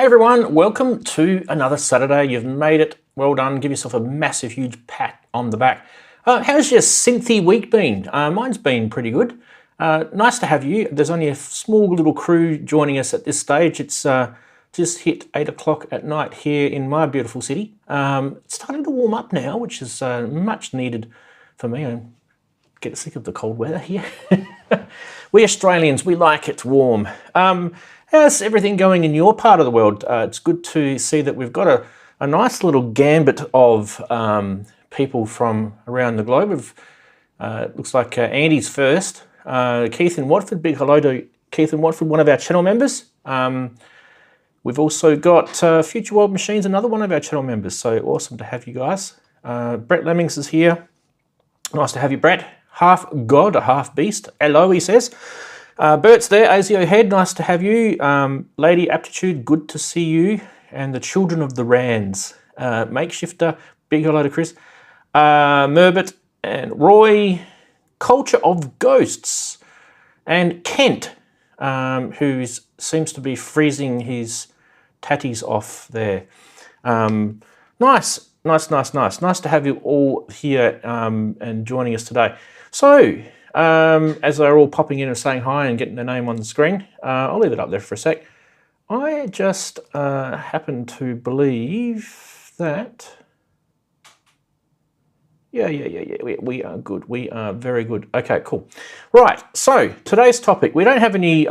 G'day everyone, welcome to another Saturday. You've made it, well done. Give yourself a massive, huge pat on the back. How's your synthy week been? Mine's been pretty good. Nice to have you. There's only a small little crew joining us at this stage. It's just hit 8 o'clock at night here in my beautiful city. It's starting to warm up now, which is much needed for me. I get sick of the cold weather here. We Australians, we like it warm. How's everything going in your part of the world? It's good to see that we've got a nice little gambit of people from around the globe. It looks like Andy's first. Keith in Watford, big hello to Keith in Watford, one of our channel members. We've also got Future World Machines, another one of our channel members, so awesome to have you guys. Brett Lemmings is here. Nice to have you, Brett. Half God, a half beast. Hello, he says. Bert's there, ASIO Head, nice to have you. Lady Aptitude, good to see you. And the children of the Rands. Makeshifter, big hello to Chris. Merbert and Roy. Culture of Ghosts. And Kent, who seems to be freezing his tatties off there. Nice to have you all here and joining us today. So, as they're all popping in and saying hi and getting their name on the screen, I'll leave it up there for a sec. I just happen to believe that... Yeah, we are good. We are very good. Okay, cool. Right, so today's topic. We don't have any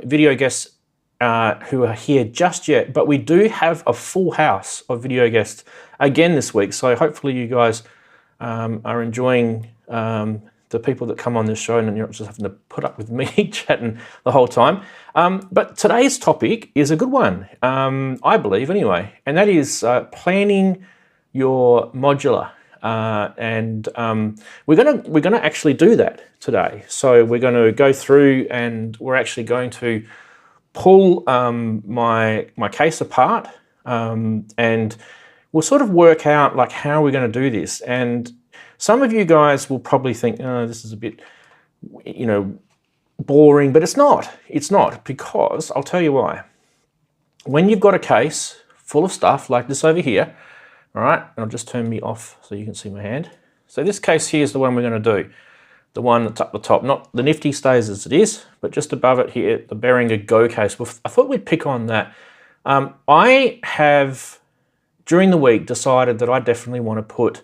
video guests who are here just yet, but we do have a full house of video guests again this week. So hopefully you guys are enjoying the people that come on this show and you're not just having to put up with me chatting the whole time. But today's topic is a good one, I believe anyway, and that is planning your modular. And we're gonna actually do that today. So we're going to go through and we're actually going to pull my case apart, and we'll sort of work out like how we're going to do this. And some of you guys will probably think, oh, this is a bit, you know, boring, but it's not. It's not, because I'll tell you why. When you've got a case full of stuff like this over here, all right, and I'll just turn me off so you can see my hand. So this case here is the one we're going to do. The one that's up the top, not the nifty stays as it is, but just above it here, the Behringer Go case. Well, I thought we'd pick on that. I have, during the week, decided that I definitely want to put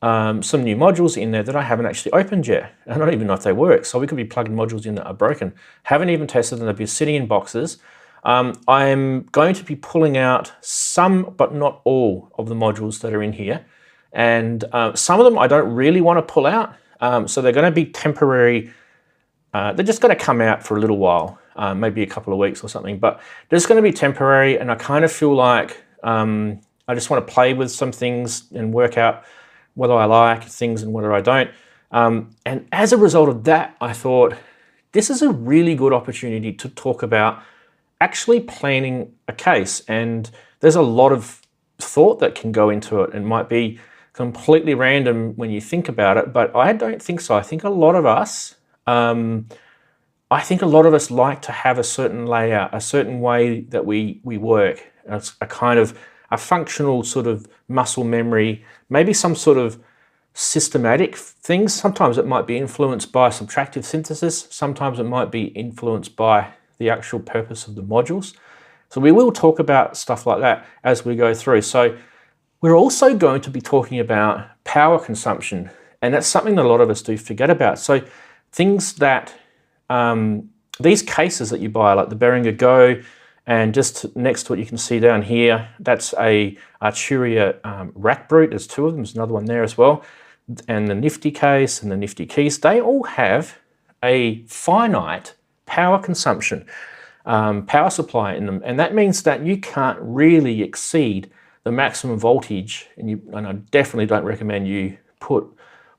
some new modules in there that I haven't actually opened yet. I don't even know if they work. So we could be plugging modules in that are broken. Haven't even tested them. They'll be sitting in boxes. I'm going to be pulling out some, but not all, of the modules that are in here. And some of them I don't really want to pull out. So they're going to be temporary. They're just going to come out for a little while, maybe a couple of weeks or something. But they're just going to be temporary. And I kind of feel like I just want to play with some things and work out whether I like things and whether I don't. And as a result of that, I thought this is a really good opportunity to talk about actually planning a case. And there's a lot of thought that can go into it and might be completely random when you think about it, but I don't think so. I think a lot of us, like to have a certain layout, a certain way that we work. It's a kind of a functional sort of muscle memory, maybe some sort of systematic things. Sometimes it might be influenced by subtractive synthesis. Sometimes it might be influenced by the actual purpose of the modules. So we will talk about stuff like that as we go through. So we're also going to be talking about power consumption, and that's something that a lot of us do forget about. So things that, these cases that you buy, like the Behringer Go, and just next to it you can see down here, that's a Arturia rack brute. There's two of them, there's another one there as well. And the Nifty case and the Nifty keys, they all have a finite power consumption, power supply in them. And that means that you can't really exceed the maximum voltage, and I definitely don't recommend you put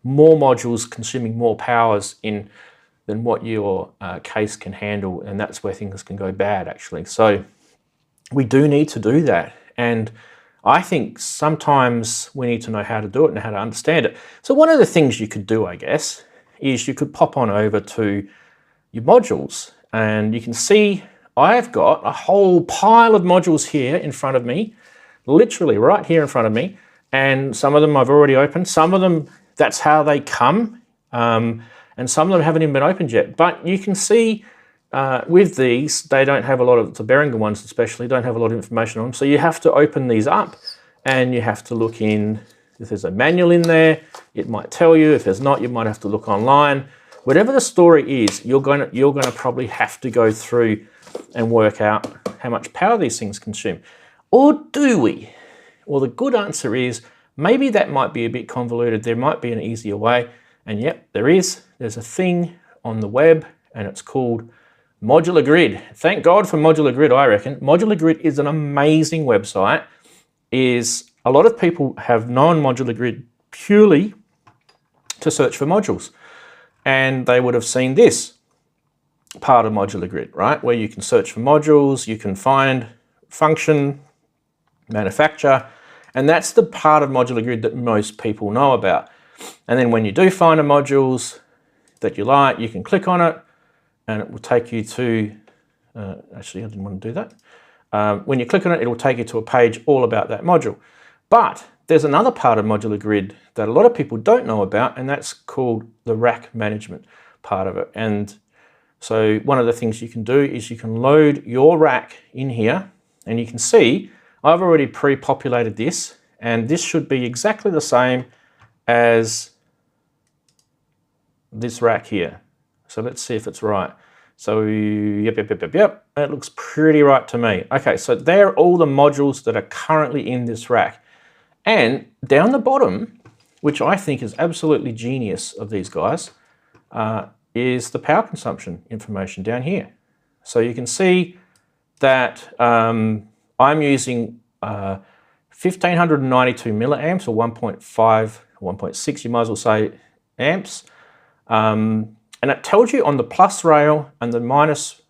more modules consuming more powers in than what your case can handle, and that's where things can go bad actually. So we do need to do that, and I think sometimes we need to know how to do it and how to understand it. So one of the things you could do, I guess, is you could pop on over to your modules, and you can see I've got a whole pile of modules here in front of me, literally right here in front of me, and some of them I've already opened. Some of them, that's how they come, and some of them haven't even been opened yet. But you can see with these, they don't have a lot of, the Behringer ones especially, don't have a lot of information on them. So you have to open these up and you have to look in. If there's a manual in there, it might tell you. If there's not, you might have to look online. Whatever the story is, you're going to probably have to go through and work out how much power these things consume. Or do we? Well, the good answer is maybe that might be a bit convoluted. There might be an easier way. And yep, there is. There's a thing on the web and it's called Modular Grid. Thank God for Modular Grid, I reckon. Modular Grid is an amazing website. A lot of people have known Modular Grid purely to search for modules. And they would have seen this part of Modular Grid, right? Where you can search for modules, you can find function, manufacture, and that's the part of Modular Grid that most people know about. And then when you do find a modules that you like, you can click on it and it will take you to, actually I didn't want to do that. When you click on it, it will take you to a page all about that module. But there's another part of Modular Grid that a lot of people don't know about, and that's called the rack management part of it. And so one of the things you can do is you can load your rack in here, and you can see I've already pre-populated this, and this should be exactly the same as this rack here. So let's see if it's right. So yep, it looks pretty right to me. Okay, so they're all the modules that are currently in this rack. And down the bottom, which I think is absolutely genius of these guys, is the power consumption information down here. So you can see that I'm using 1592 milliamps, or 1.5, 1.6, you might as well say, amps. And it tells you on the plus rail and the minus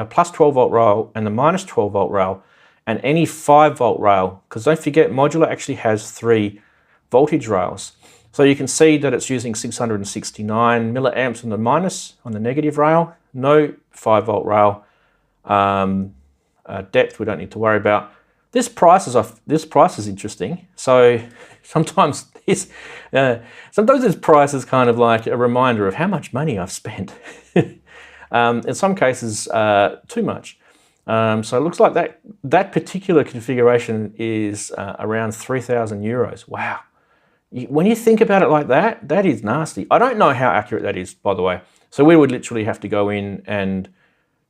plus 12 volt rail and the minus 12 volt rail and any 5 volt rail, because don't forget Modular actually has 3 voltage rails. So you can see that it's using 669 milliamps on the minus, on the negative rail, no 5 volt rail. Depth we don't need to worry about. This price is interesting. So sometimes this price is kind of like a reminder of how much money I've spent. In some cases, too much. So it looks like that particular configuration is around 3,000 euros. Wow. When you think about it like that, that is nasty. I don't know how accurate that is, by the way. So we would literally have to go in and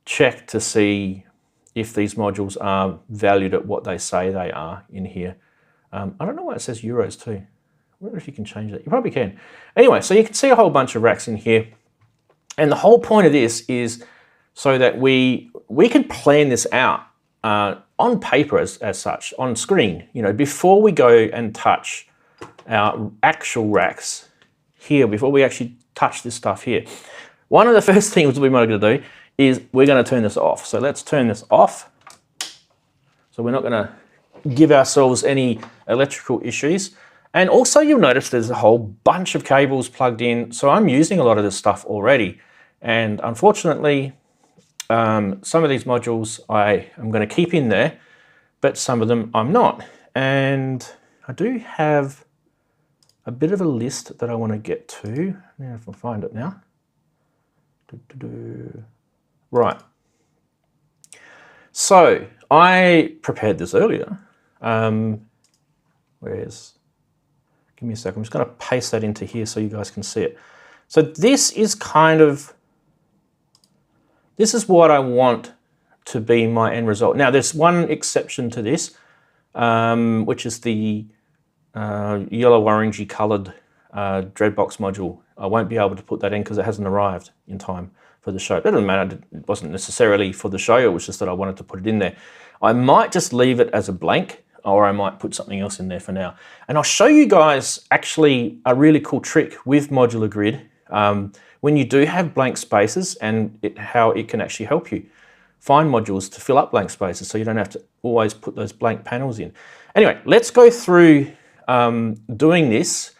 check to see if these modules are valued at what they say they are in here. I don't know why it says euros too. I wonder if you can change that. You probably can. Anyway, so you can see a whole bunch of racks in here. And the whole point of this is so that we can plan this out on paper as such, on screen, you know, before we go and touch our actual racks here, before we actually touch this stuff here. One of the first things we might do is we're going to turn this off. So let's turn this off. So we're not going to give ourselves any electrical issues. And also you'll notice there's a whole bunch of cables plugged in. So I'm using a lot of this stuff already. And unfortunately, some of these modules I am going to keep in there, but some of them I'm not. And I do have a bit of a list that I want to get to. Now if I find it now. Right. So I prepared this earlier. Give me a second. I'm just going to paste that into here so you guys can see it. So this is what I want to be my end result. Now there's one exception to this, which is the yellow orangey coloured Dreadbox module. I won't be able to put that in because it hasn't arrived in time for the show. It doesn't matter, it wasn't necessarily for the show, it was just that I wanted to put it in there. I might just leave it as a blank, or I might put something else in there for now. And I'll show you guys actually a really cool trick with Modular Grid when you do have blank spaces, and how it can actually help you find modules to fill up blank spaces so you don't have to always put those blank panels in. Anyway, let's go through doing this.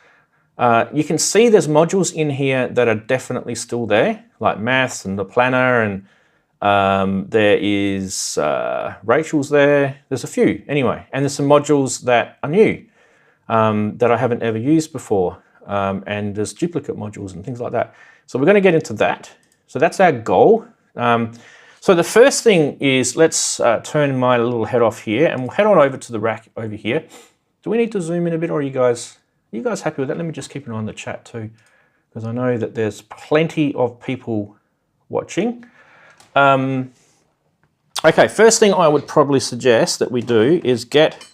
You can see there's modules in here that are definitely still there, like maths and the planner and There is Rachel's there. There's a few anyway, and there's some modules that are new that I haven't ever used before, and there's duplicate modules and things like that. So we're going to get into that. So that's our goal. So the first thing is, let's turn my little head off here, and we'll head on over to the rack over here. Do we need to zoom in a bit, or are you guys happy with that? Let me just keep an eye on the chat too, because I know that there's plenty of people watching. Okay, first thing I would probably suggest that we do is get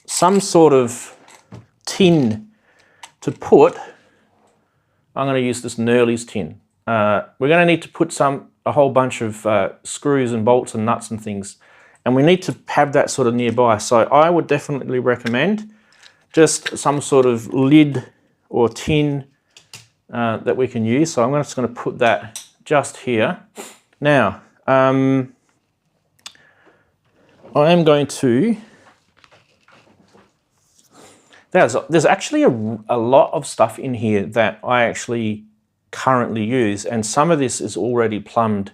some sort of tin to put. I'm going to use this Nerly's tin. We're going to need to put a whole bunch of screws and bolts and nuts and things, and we need to have that sort of nearby. So I would definitely recommend just some sort of lid or tin that we can use. So I'm just going to put that just here. Now, I am going to, there's actually a lot of stuff in here that I actually currently use, and some of this is already plumbed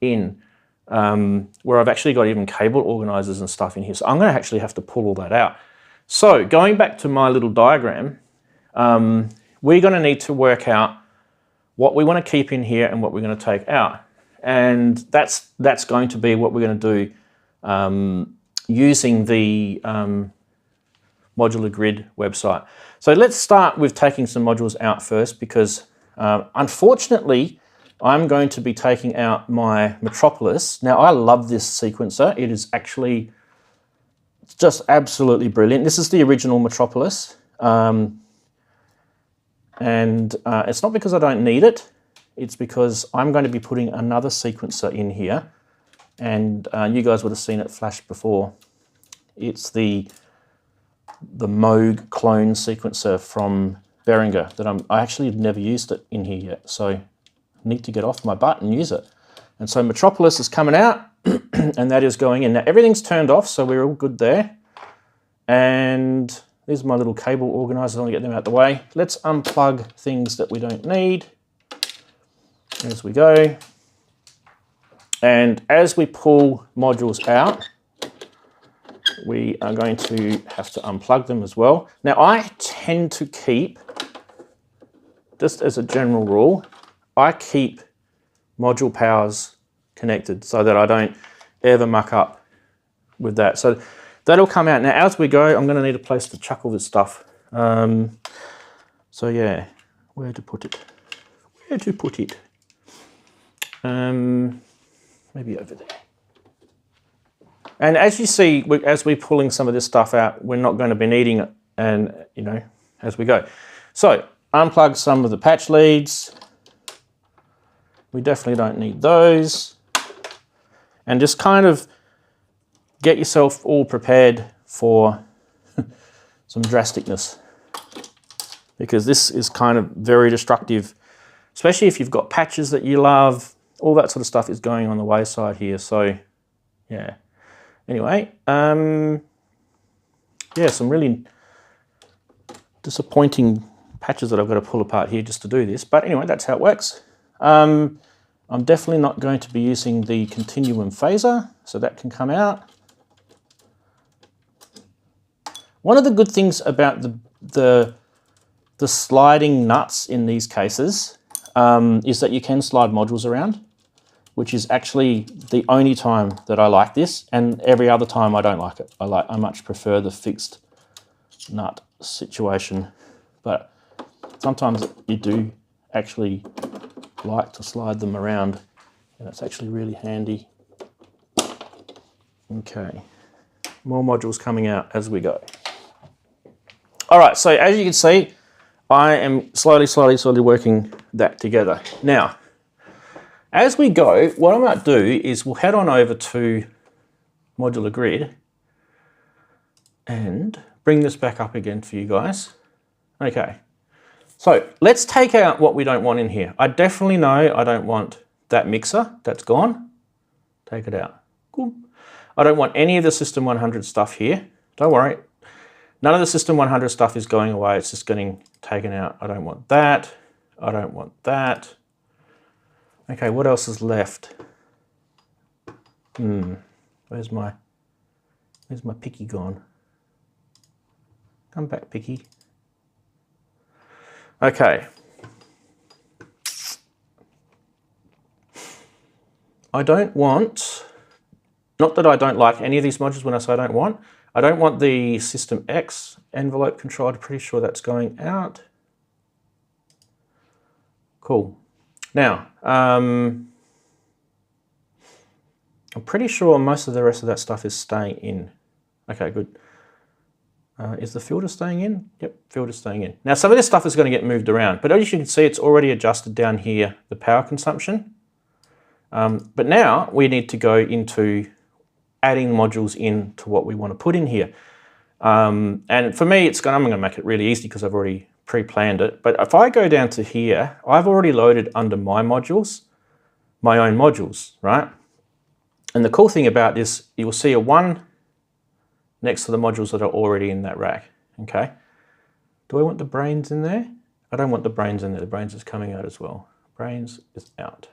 in, where I've actually got even cable organizers and stuff in here. So I'm going to actually have to pull all that out. So going back to my little diagram, we're going to need to work out what we want to keep in here and what we're going to take out. And that's going to be what we're going to do using the Modular Grid website. So let's start with taking some modules out first, because unfortunately I'm going to be taking out my Metropolis. Now I love this sequencer. It is actually just absolutely brilliant. This is the original Metropolis. And it's not because I don't need it. It's because I'm going to be putting another sequencer in here, and you guys would have seen it flash before. It's the Moog clone sequencer from Behringer that I actually have never used it in here yet, so I need to get off my butt and use it. And so Metropolis is coming out, and that is going in. Now everything's turned off, so we're all good there. And these are my little cable organizers. I want to get them out the way. Let's unplug things that we don't need as we go. And as we pull modules out, we are going to have to unplug them as well. Now I tend to keep, just as a general rule, I keep module powers connected so that I don't ever muck up with that. So that'll come out. Now as we go, I'm going to need a place to chuck all this stuff. So yeah, where to put it? Where to put it? Maybe over there. And as you see, as we're pulling some of this stuff out, we're not going to be needing it, and you know, as we go. So unplug some of the patch leads. We definitely don't need those. And just kind of get yourself all prepared for some drasticness, because this is kind of very destructive, especially if you've got patches that you love. All that sort of stuff is going on the wayside here. So yeah. Anyway, yeah, some really disappointing patches that I've got to pull apart here just to do this. But anyway, that's how it works. I'm definitely not going to be using the continuum phaser, so that can come out. One of the good things about the sliding nuts in these cases is that you can slide modules around, which is actually the only time that I like this, and every other time I don't like it. I much prefer the fixed nut situation, but sometimes you do actually like to slide them around, and it's actually really handy. Okay, more modules coming out as we go. All right, so as you can see, I am slowly working that together. Now, as we go, what I might do is we'll head on over to Modular Grid and bring this back up again for you guys. Okay, so let's take out what we don't want in here. I definitely know I don't want that mixer, that's gone. Take it out. Cool. I don't want any of the System 100 stuff here. Don't worry. None of the System 100 stuff is going away, it's just getting taken out. I don't want that. I don't want that. Okay, what else is left? Where's my picky gone? Come back, picky. Okay. I don't want, not that I don't like any of these modules when I say I don't want the System X envelope controller. I'm pretty sure that's going out. Cool. Now, I'm pretty sure most of the rest of that stuff is staying in. Okay, good. Is the filter staying in? Yep, filter's staying in. Now, some of this stuff is going to get moved around, but as you can see, it's already adjusted down here, the power consumption. But now we need to go into adding modules in to what we want to put in here. And for me, I'm going to make it really easy because I've already pre-planned it. But if I go down to here, I've already loaded under my modules, my own modules, right? And the cool thing about this, you will see a 1 next to the modules that are already in that rack, okay? Do I want the brains in there? I don't want the brains in there. The brains is coming out as well. Brains is out.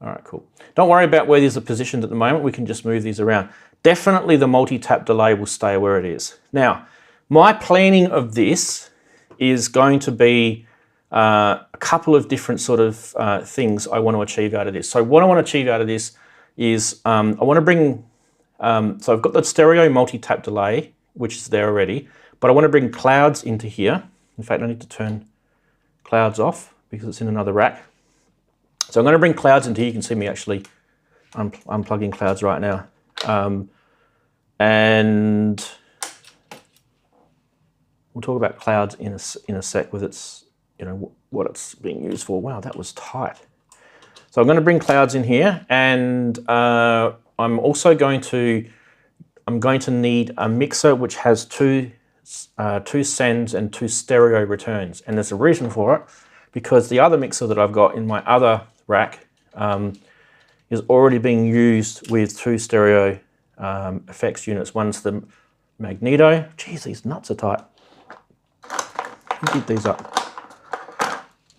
All right, cool. Don't worry about where these are positioned at the moment. We can just move these around. Definitely the multi-tap delay will stay where it is. Now, my planning of this is going to be a couple of different sort of things I want to achieve out of this. So what I want to achieve out of this is I want to bring, so I've got the stereo multi-tap delay, which is there already, but I want to bring clouds into here. In fact, I need to turn clouds off because it's in another rack. So I'm going to bring clouds into here. You can see me actually unplugging clouds right now. And we'll talk about clouds in a sec with its, what it's being used for. Wow, that was tight. So I'm going to bring clouds in here, and I'm also going to need a mixer which has two sends and 2 stereo returns. And there's a reason for it, because the other mixer that I've got in my other rack is already being used with 2 stereo effects units. One's the Magneto. Geez, these nuts are tight. Keep these up.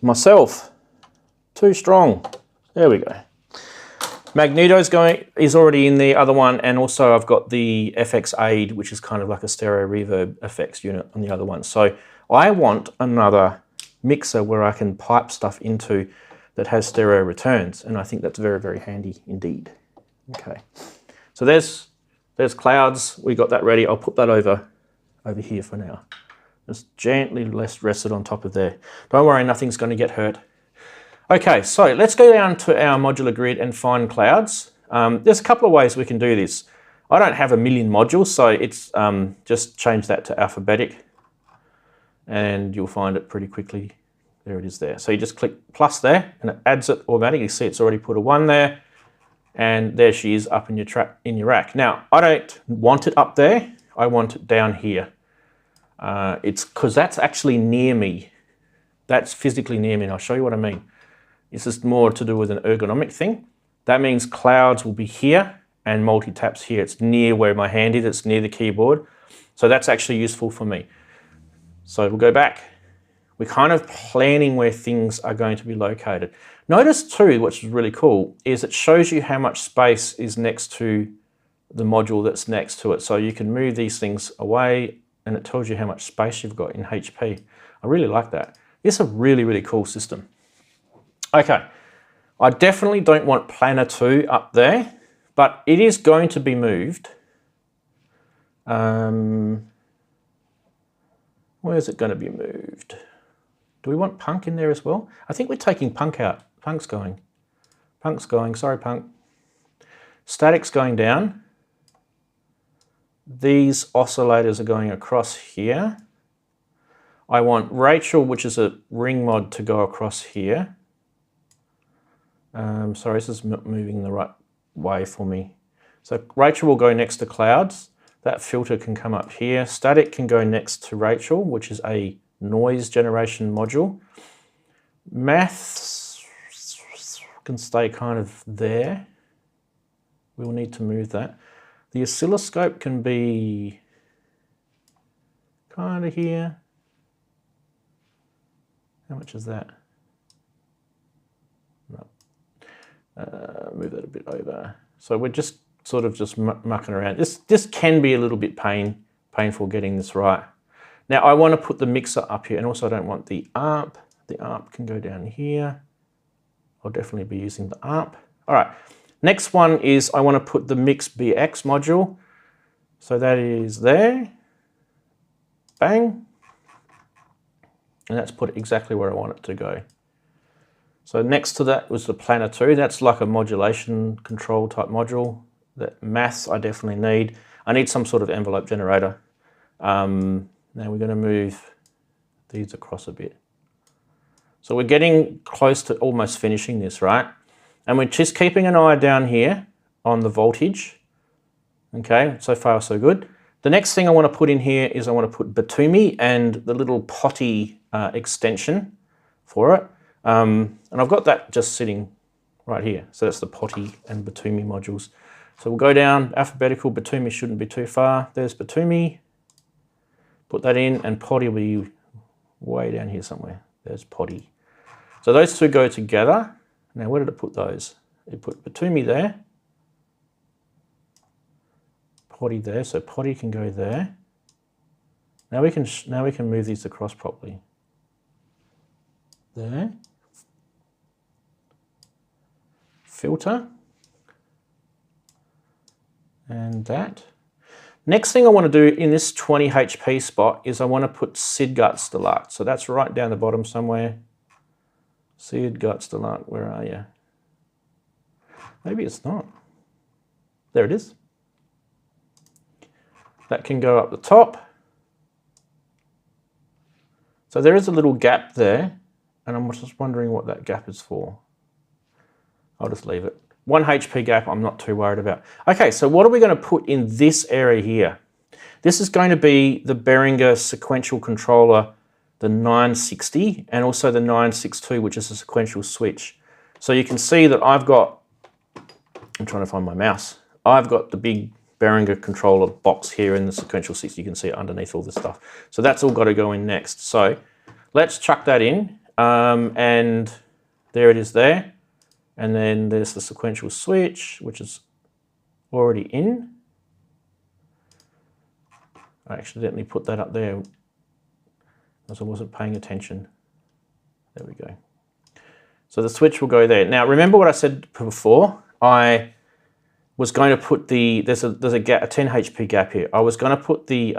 Myself, too strong. There we go. Magneto's is already in the other one, and also I've got the FX Aid, which is kind of like a stereo reverb effects unit on the other one. So I want another mixer where I can pipe stuff into that has stereo returns, and I think that's very, very handy indeed. Okay, so there's clouds. We got that ready. I'll put that over here for now. Just gently rest it on top of there. Don't worry, nothing's going to get hurt. Okay, so let's go down to our modular grid and find clouds. There's a couple of ways we can do this. I don't have a million modules, so it's just change that to alphabetic, and you'll find it pretty quickly. There it is there. So you just click plus there, and it adds it automatically. You see it's already put a 1 there, and there she is up in your rack. Now, I don't want it up there. I want it down here. It's because that's actually near me. That's physically near me, and I'll show you what I mean. This is more to do with an ergonomic thing. That means clouds will be here and multi-taps here. It's near where my hand is, it's near the keyboard. So that's actually useful for me. So we'll go back. We're kind of planning where things are going to be located. Notice too, which is really cool, is it shows you how much space is next to the module that's next to it. So you can move these things away, and it tells you how much space you've got in HP. I really like that. It's a really, really cool system. Okay, I definitely don't want planar 2 up there, but it is going to be moved. Where is it going to be moved? Do we want Punk in there as well? I think we're taking Punk out. Punk's going. Punk's going. Sorry, Punk. Static's going down. These oscillators are going across here. I want Rachel, which is a ring mod, to go across here. Sorry, this is not moving the right way for me. So Rachel will go next to clouds. That filter can come up here. Static can go next to Rachel, which is a noise generation module. Maths can stay kind of there. We'll need to move that. The oscilloscope can be kind of here. How much is that? No. Move that a bit over. So we're just sort of just mucking around. This can be a little bit painful getting this right. Now I want to put the mixer up here, and also I don't want the ARP. The ARP can go down here. I'll definitely be using the ARP. All right, next one is I want to put the Mix BX module. So that is there, bang. And that's put exactly where I want it to go. So next to that was the Planner 2. That's like a modulation control type module. That maths I definitely need. I need some sort of envelope generator. Now we're going to move these across a bit. So we're getting close to almost finishing this, right? And we're just keeping an eye down here on the voltage. Okay, so far so good. The next thing I want to put in here is I want to put Batumi and the little potty extension for it. And I've got that just sitting right here. So that's the potty and Batumi modules. So we'll go down alphabetical. Batumi shouldn't be too far. There's Batumi. Put that in, and potty will be way down here somewhere. There's potty. So those two go together. Now where did it put those? It put Batumi there. Potty there, so potty can go there. Now we can move these across properly. There. Filter. And that. Next thing I want to do in this 20 HP spot is I want to put Sid Guts Deluxe. So that's right down the bottom somewhere. Sid Guts Deluxe, where are you? Maybe it's not. There it is. That can go up the top. So there is a little gap there, and I'm just wondering what that gap is for. I'll just leave it. 1 HP gap, I'm not too worried about. Okay, so what are we going to put in this area here? This is going to be the Behringer sequential controller, the 960, and also the 962, which is a sequential switch. So you can see that I've got, I'm trying to find my mouse. I've got the big Behringer controller box here in the sequential 6. You can see it underneath all this stuff. So that's all got to go in next. So let's chuck that in, and there it is there. And then there's the sequential switch, which is already in. I accidentally put that up there as I wasn't paying attention. There we go. So the switch will go there. Now remember what I said before? I was going to put the, there's a gap, a 10 HP gap here. I was going to put the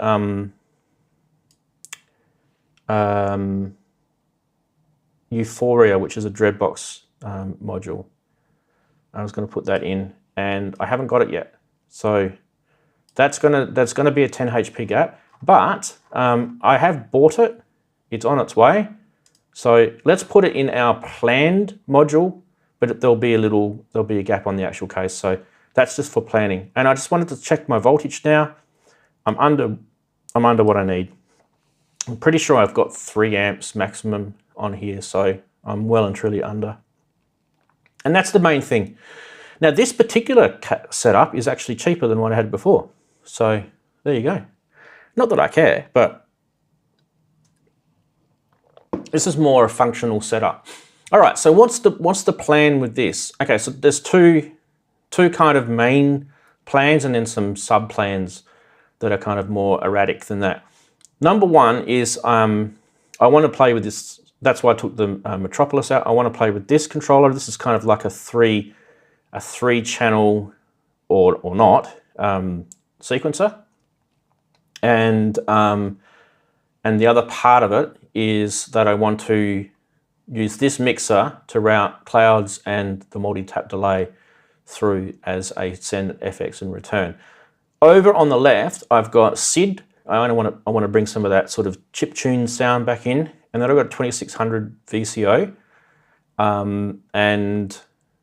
Euphoria, which is a Dreadbox module. I was going to put that in, and I haven't got it yet. So that's gonna be a 10 HP gap, but I have bought it. It's on its way. So let's put it in our planned module, but there'll be a gap on the actual case. So that's just for planning. And I just wanted to check my voltage now. I'm under what I need. I'm pretty sure I've got 3 amps maximum on here, so I'm well and truly under. And that's the main thing. Now this particular setup is actually cheaper than what I had before. So there you go. Not that I care, but this is more a functional setup. All right, so what's the plan with this? Okay, so there's two kind of main plans and then some sub plans that are kind of more erratic than that. Number one is I want to play with this. That's why I took the Metropolis out. I want to play with this controller. This is kind of like a three channel or not sequencer, and the other part of it is that I want to use this mixer to route clouds and the multi-tap delay through as a send FX and return. Over on the left, I've got SID. I want to bring some of that sort of chiptune sound back in, and then I've got a 2600 VCO, and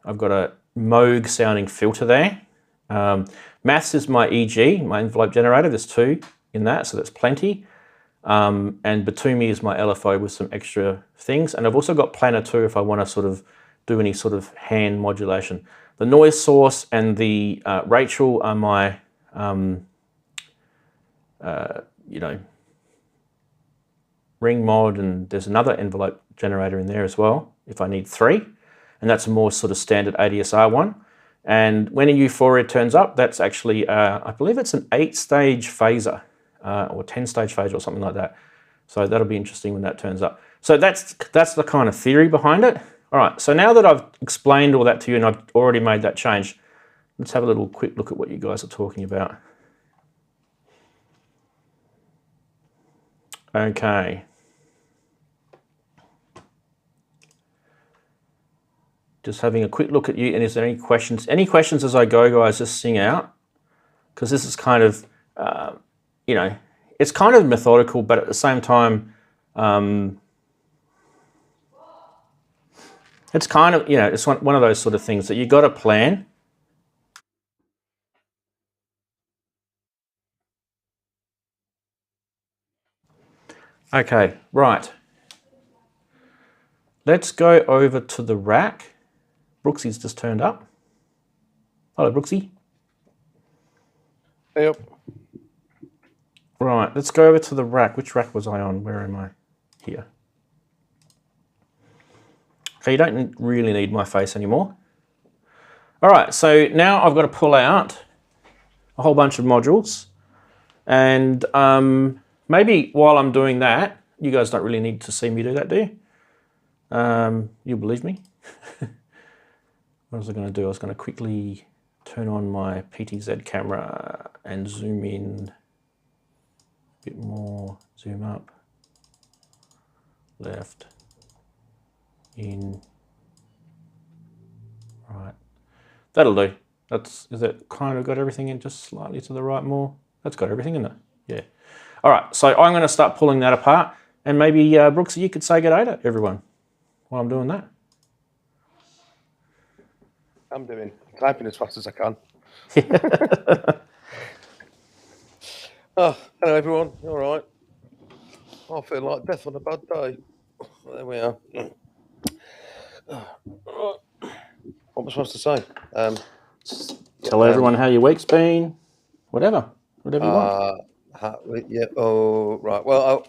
I've got a Moog sounding filter there. Maths is my EG, my envelope generator. There's 2 in that, so that's plenty. And Batumi is my LFO with some extra things. And I've also got Planner 2 if I want to sort of do any sort of hand modulation. The noise source and the Rachel are my, ring mod, and there's another envelope generator in there as well if I need 3. And that's a more sort of standard ADSR one. And when a euphoria turns up, that's actually, I believe it's an 8-stage phaser or 10-stage phaser or something like that. So that'll be interesting when that turns up. So that's the kind of theory behind it. All right, so now that I've explained all that to you and I've already made that change, let's have a little quick look at what you guys are talking about. Okay. Just having a quick look at you, and is there any questions? Any questions as I go, guys, just sing out. Because this is kind of, you know, it's kind of methodical, but at the same time, it's kind of, you know, it's one of those sort of things that you got to plan. Okay, right. Let's go over to the rack. Brooksy's just turned up. Hello, Brooksy. Yep. Right, let's go over to the rack. Which rack was I on? Where am I? Here. Okay, you don't really need my face anymore. All right, so now I've got to pull out a whole bunch of modules. And maybe while I'm doing that, you guys don't really need to see me do that, do you? You believe me? What was I going to do? I was going to quickly turn on my PTZ camera and zoom in a bit more, zoom up, left, in, right. That'll do. Is that kind of got everything in just slightly to the right more? That's got everything in it, yeah. All right, so I'm going to start pulling that apart, and maybe Brooksy, you could say good day to everyone while I'm doing that. I'm typing as fast as I can. Oh, hello everyone. You all right? I feel like death on a bad day. There we are. What am I supposed to say? Tell everyone how your week's been. Whatever you want. Yeah. Oh, right. Well,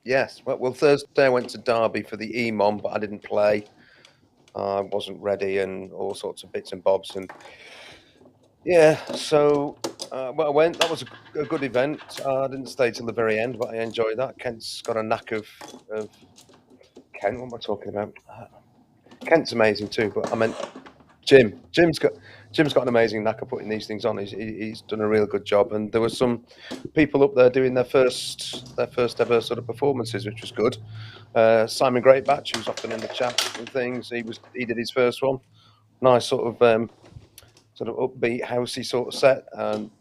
yes. Well, Thursday I went to Derby for the EMOM, but I didn't play. I wasn't ready and all sorts of bits and bobs. And yeah, so well, I went. That was a good event. I didn't stay till the very end, but I enjoyed that. Kent's got a knack of Kent. What am I talking about? Kent's amazing too, but I meant Jim. Jim's got an amazing knack of putting these things on. He's done a real good job, and there were some people up there doing their first ever sort of performances, which was good. Simon Greatbatch, who's often in the chat and things, he did his first one. Nice sort of upbeat, housey sort of set, and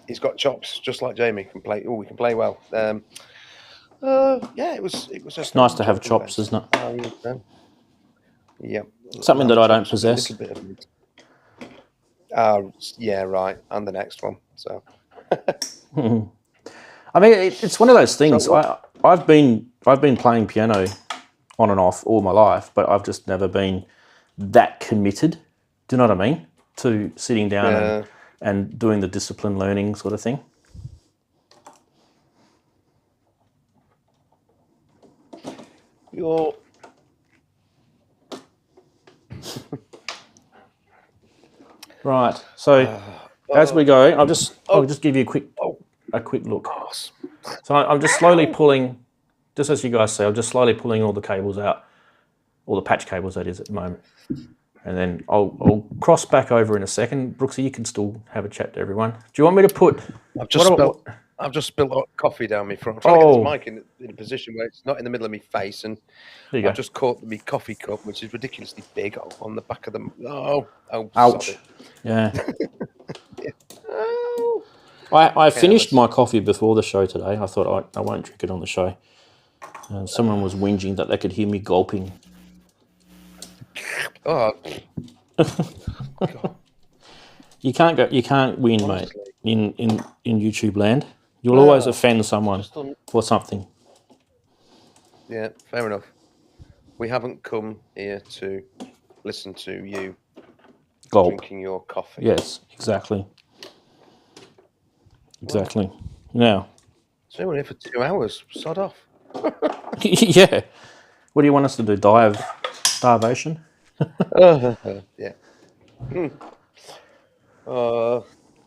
he's got chops just like Jamie. Can play. Oh, he can play well. Yeah, it was. It's nice to have chops, isn't it? Yeah. Something that I don't possess. Yeah, right. And the next one. So. I mean, it's one of those things. I've been playing piano on and off all my life, but I've just never been that committed. Do you know what I mean? To sitting down and doing the discipline learning sort of thing. You're. Right. So as we go, I'll just give you a quick look. So I'm just slowly pulling, just as you guys see, I'm just slowly pulling all the cables out, all the patch cables that is at the moment. And then I'll cross back over in a second. Brooksy, you can still have a chat to everyone. Do you want me to put... I've just spilled coffee down my front. I'm trying to get this mic in a position where it's not in the middle of my face, and I've just caught my coffee cup, which is ridiculously big, on the back of the... Ouch. Yeah. Yeah. I finished my coffee before the show today. I thought I won't drink it on the show. Someone was whinging that they could hear me gulping. Oh. You can't win, honestly, mate. In YouTube land, you'll always offend someone for something. Yeah, fair enough. We haven't come here to listen to you drinking your coffee. Yes, exactly. Exactly. Now. So we're here for 2 hours. Sod off. Yeah. What do you want us to do? Die of starvation? Yeah.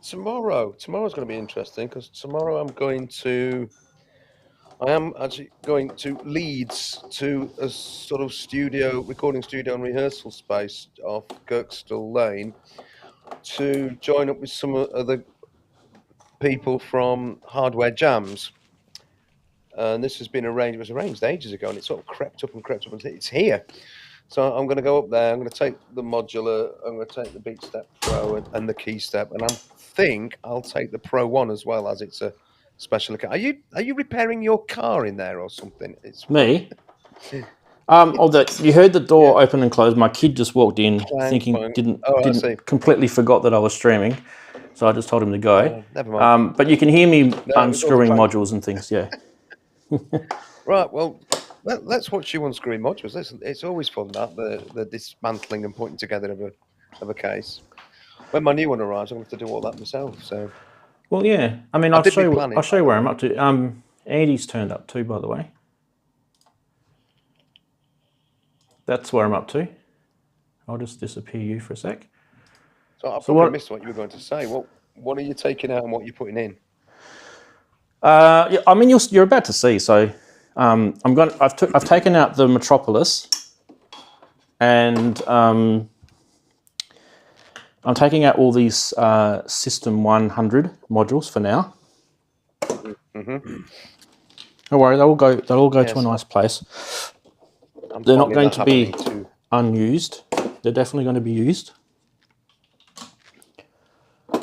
Tomorrow's going to be interesting because tomorrow I am actually going to Leeds to a sort of recording studio and rehearsal space off Kirkstall Lane to join up with some other people from Hardware Jams. And this has been arranged, it was arranged ages ago, and it sort of crept up until it's here. So I'm going to go up there, I'm going to take the Modular, I'm going to take the Beat Step Pro and the Key Step, and I think I'll take the Pro 1 as well, as it's a special account. Are you repairing your car in there or something? It's Me? You heard the door open and close. My kid just walked in, thinking didn't completely forgot that I was streaming, so I just told him to go. Never mind. But you can hear me unscrewing modules and things. Yeah. Right. Well, let's watch you unscrewing modules. It's always fun the dismantling and putting together of a case. When my new one arrives, I'm going to have to do all that myself. So. Well, yeah. I mean, I'll show you where I'm up to. Andy's turned up too, by the way. That's where I'm up to. I'll just disappear you for a sec. So I probably missed what you were going to say. What are you taking out and what are you putting in? Yeah, I mean, you're about to see. So I've taken out the Metropolis, and I'm taking out all these System 100 modules for now. Mm-hmm. Don't worry, they'll all go to a nice place. They're not going to be unused. They're definitely going to be used.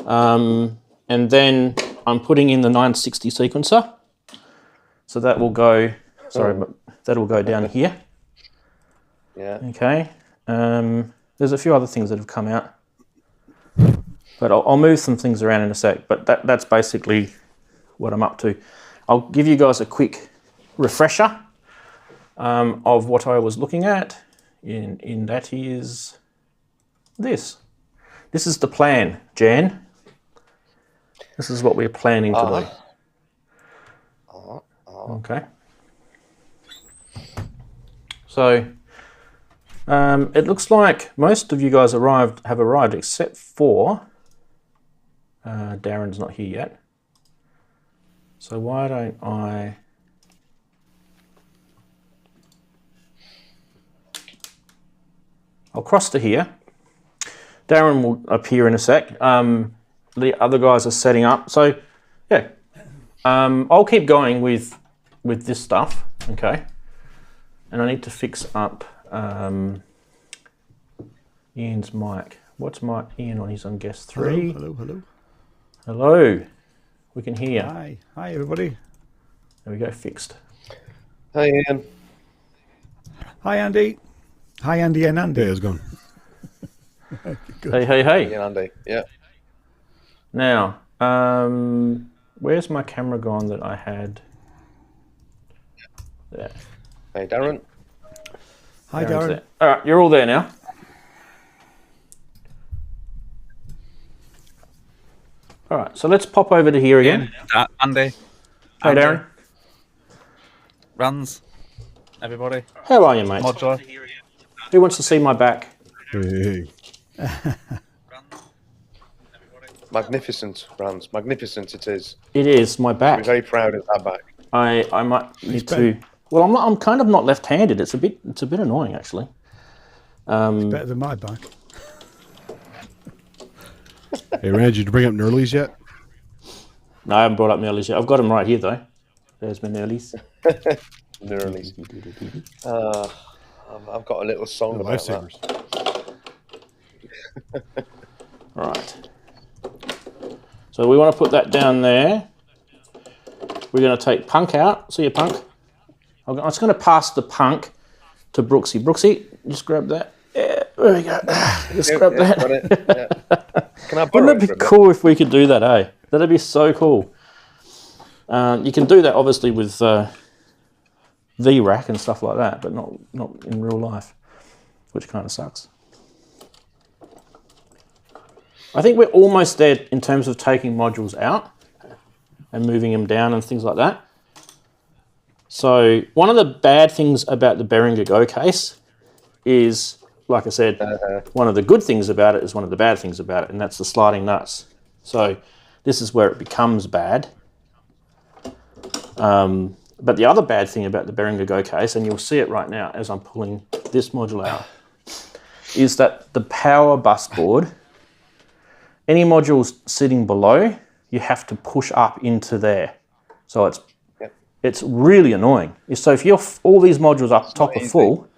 And then I'm putting in the 960 sequencer. So that will go, but that'll go down here. Yeah. Okay. There's a few other things that have come out. But I'll move some things around in a sec. But that's basically what I'm up to. I'll give you guys a quick refresher of what I was looking at. In that is this. This is the plan, Jan. This is what we're planning to do. Okay. So it looks like most of you guys have arrived except for Darren's not here yet. So why don't I... I'll cross to here. Darren will appear in a sec. The other guys are setting up. So, yeah, I'll keep going with this stuff, okay? And I need to fix up Ian's mic. What's Ian on? He's on guest 3. Hello. We can hear. Hi, everybody. There we go, fixed. Hi, Ian. Hi, Andy. Hi, Andy and Andy. How's it going? Hey. Hey, Andy. Yeah. Now, where's my camera gone that I had? There. Hey, Darren. Hi, Darren. There. All right, you're all there now. All right, so let's pop over to here again. Andy. Hey, Darren. Ranzee. Everybody. How are you, mate? Modular. Who wants to see my back? Hey. Magnificent, Ranzee. Magnificent it is. It is my back. I'm very proud of that back. I might need to. Well, I'm kind of not left-handed. It's a bit annoying actually. It's better than my back. Hey, Rand, did you bring up Nurlies yet? No, I haven't brought up Nurlies yet. I've got them right here though. There's my Nurlies. Nurlies. I've got a little song about that. Right. So we want to put that down there. We're going to take Punk out. See you, Punk. I'm just going to pass the Punk to Brooksy. Brooksy, just grab that. Yeah, there we go. Just grab that. Got it. Yeah. Can I borrow Wouldn't it be cool if we could do that, eh? That'd be so cool. You can do that obviously with V-Rack and stuff like that, but not in real life, which kind of sucks. I think we're almost there in terms of taking modules out and moving them down and things like that. So one of the bad things about the Behringer Go case is like I said, one of the good things about it is one of the bad things about it, and that's the sliding nuts. So this is where it becomes bad. But the other bad thing about the Behringer Go case, and you'll see it right now as I'm pulling this module out, is that the power bus board, any modules sitting below, you have to push up into there. So it's really annoying. So if you're all these modules up top are full,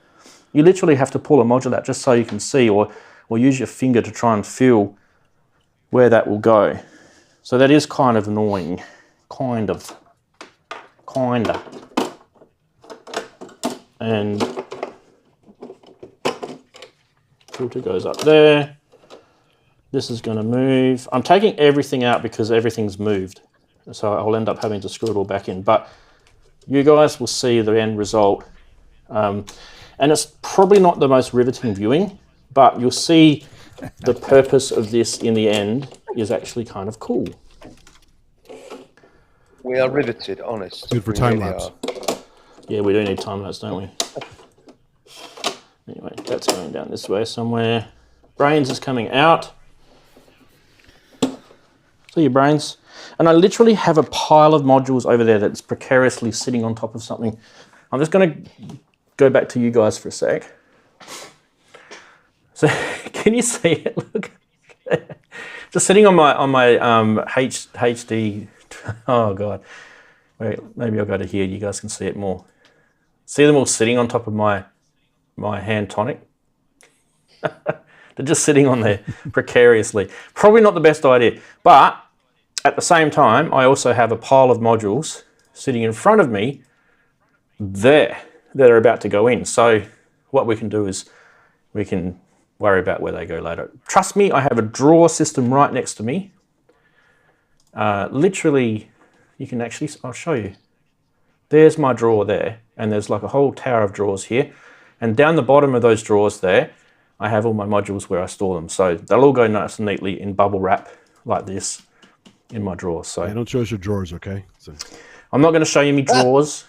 you literally have to pull a module out just so you can see, or use your finger to try and feel where that will go. So that is kind of annoying, kinda. And filter goes up there. This is going to move. I'm taking everything out because everything's moved. So I'll end up having to screw it all back in. But you guys will see the end result. And it's probably not the most riveting viewing, but you'll see the purpose of this in the end is actually kind of cool. We are riveted, honest. Good for time lapse. Yeah, we do need time lapse, don't we? Anyway, that's going down this way somewhere. Brains is coming out. See your brains. And I literally have a pile of modules over there that's precariously sitting on top of something. I'm just going to go back to you guys for a sec. So can you see it? Look, just sitting on my HD. Oh god. Wait, maybe I'll go to here. You guys can see it more. See them all sitting on top of my hand tonic. They're just sitting on there precariously. Probably not the best idea, but at the same time, I also have a pile of modules sitting in front of me there that are about to go in. So what we can do is we can worry about where they go later. Trust me, I have a drawer system right next to me. Literally, you can actually, I'll show you. There's my drawer there, and there's like a whole tower of drawers here. And down the bottom of those drawers there, I have all my modules where I store them. So they'll all go nice and neatly in bubble wrap like this in my drawers. So don't show us your drawers, okay? So. I'm not going to show you me drawers.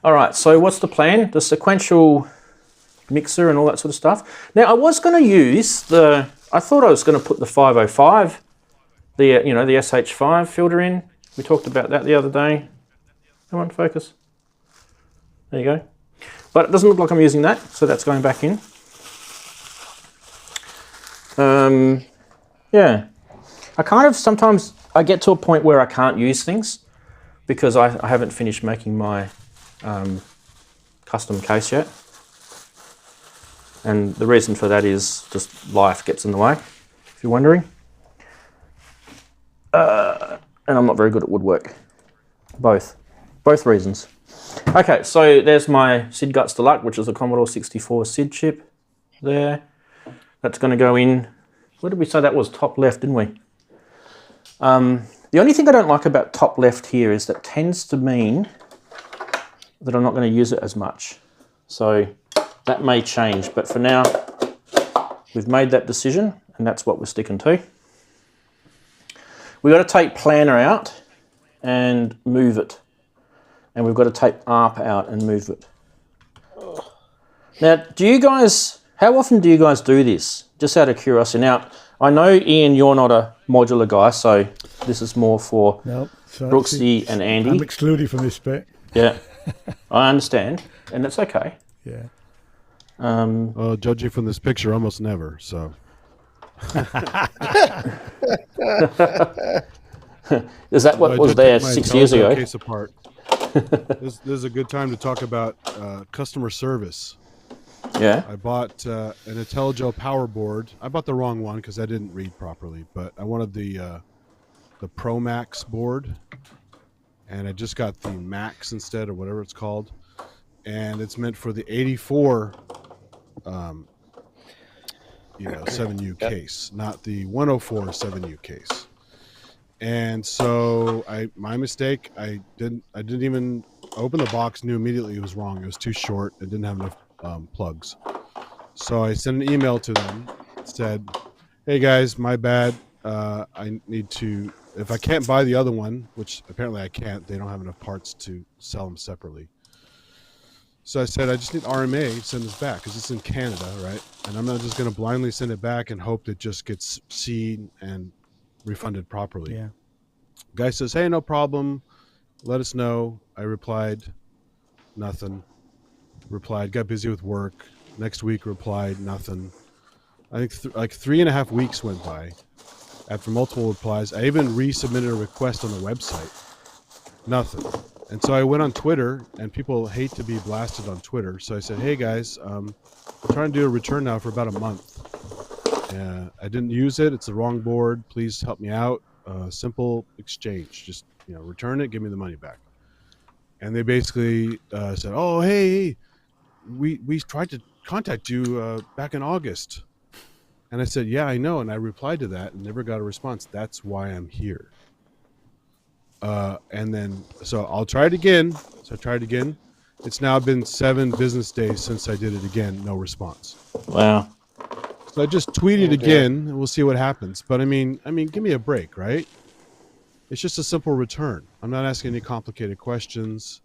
All right, so what's the plan? The sequential mixer and all that sort of stuff. Now I was going to use I thought I was going to put the 505, the SH5 filter in. We talked about that the other day. Come on, focus. There you go. But it doesn't look like I'm using that, so that's going back in. Yeah. Sometimes I get to a point where I can't use things because I haven't finished making my custom case yet. And the reason for that is just life gets in the way, if you're wondering. And I'm not very good at woodwork. Both reasons. Okay, so there's my SID Guts Deluxe, which is a Commodore 64 SID chip there. That's going to go in. Where did we say that was? Top left, didn't we? The only thing I don't like about top left here is that tends to mean that I'm not going to use it as much. So that may change, but for now, we've made that decision, and that's what we're sticking to. We've got to take planner out and move it. And we've got to take ARP out and move it. Now, how often do you guys do this? Just out of curiosity. Now, I know, Ian, you're not a modular guy, so this is more for Brooksy and Andy. I'm excluded from this bit. Yeah, I understand, and that's okay. Yeah. Well, judging from this picture, almost never, so. Is that what was there 6 years ago? Case apart. This is a good time to talk about customer service. Yeah. I bought an IntelliGel power board. I bought the wrong one because I didn't read properly, but I wanted the Pro Max board, and I just got the Max instead, or whatever it's called, and it's meant for the 84 7U case, not the 104 7U case. And so my mistake, I didn't even open the box, knew immediately it was wrong. It was too short. It didn't have enough plugs. So I sent an email to them, said, hey guys, my bad. I need to, if I can't buy the other one, which apparently I can't, they don't have enough parts to sell them separately. So I said, I just need RMA, send this back, because it's in Canada, right? And I'm not just going to blindly send it back and hope it just gets seen and refunded properly. Yeah. Guy says, hey, no problem. Let us know. I replied, nothing. Replied, got busy with work. Next week, replied, nothing. I think like 3.5 weeks went by after multiple replies. I even resubmitted a request on the website. Nothing. And so I went on Twitter, and people hate to be blasted on Twitter. So I said, hey, guys, I'm trying to do a return now for about a month. I didn't use it. It's the wrong board. Please help me out. Simple exchange. Just, return it, give me the money back. And they basically said, oh, hey, we tried to contact you back in August. And I said, yeah, I know. And I replied to that and never got a response. That's why I'm here. And then, so I'll try it again. So I tried again. It's now been 7 business days since I did it again. No response. Wow. So I just tweeted again, and we'll see what happens. But I mean, give me a break, right? It's just a simple return. I'm not asking any complicated questions.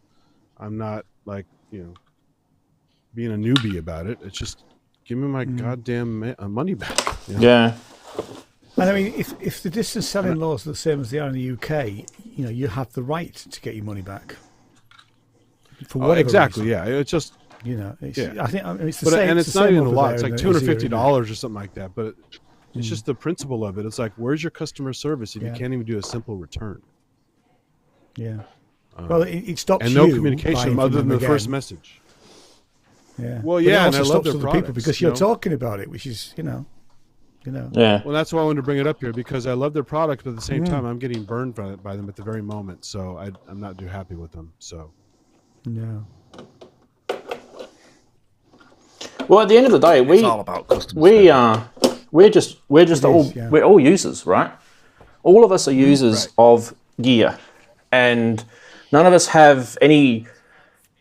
I'm not like, being a newbie about it. It's just give me my goddamn money back. Yeah. And I mean, if the distance selling laws are the same as they are in the UK, you have the right to get your money back. For whatever exactly. reason. Yeah. It's just I think it's the same. And it's not even a lot. It's like $250 $250 or something like that. But it's just the principle of it. It's like, where's your customer service if you can't even do a simple return? Yeah. Well, it stops and you no communication other than the first message. Yeah. Well, yeah, and I love their other products, people because you're talking about it, which is Yeah. Well, that's why I wanted to bring it up here, because I love their product, but at the same time, I'm getting burned by them at the very moment. So I'm not too happy with them. So. No. Well, at the end of the day, It's all about customer we're just all users, right? All of us are users of gear, and none of us have any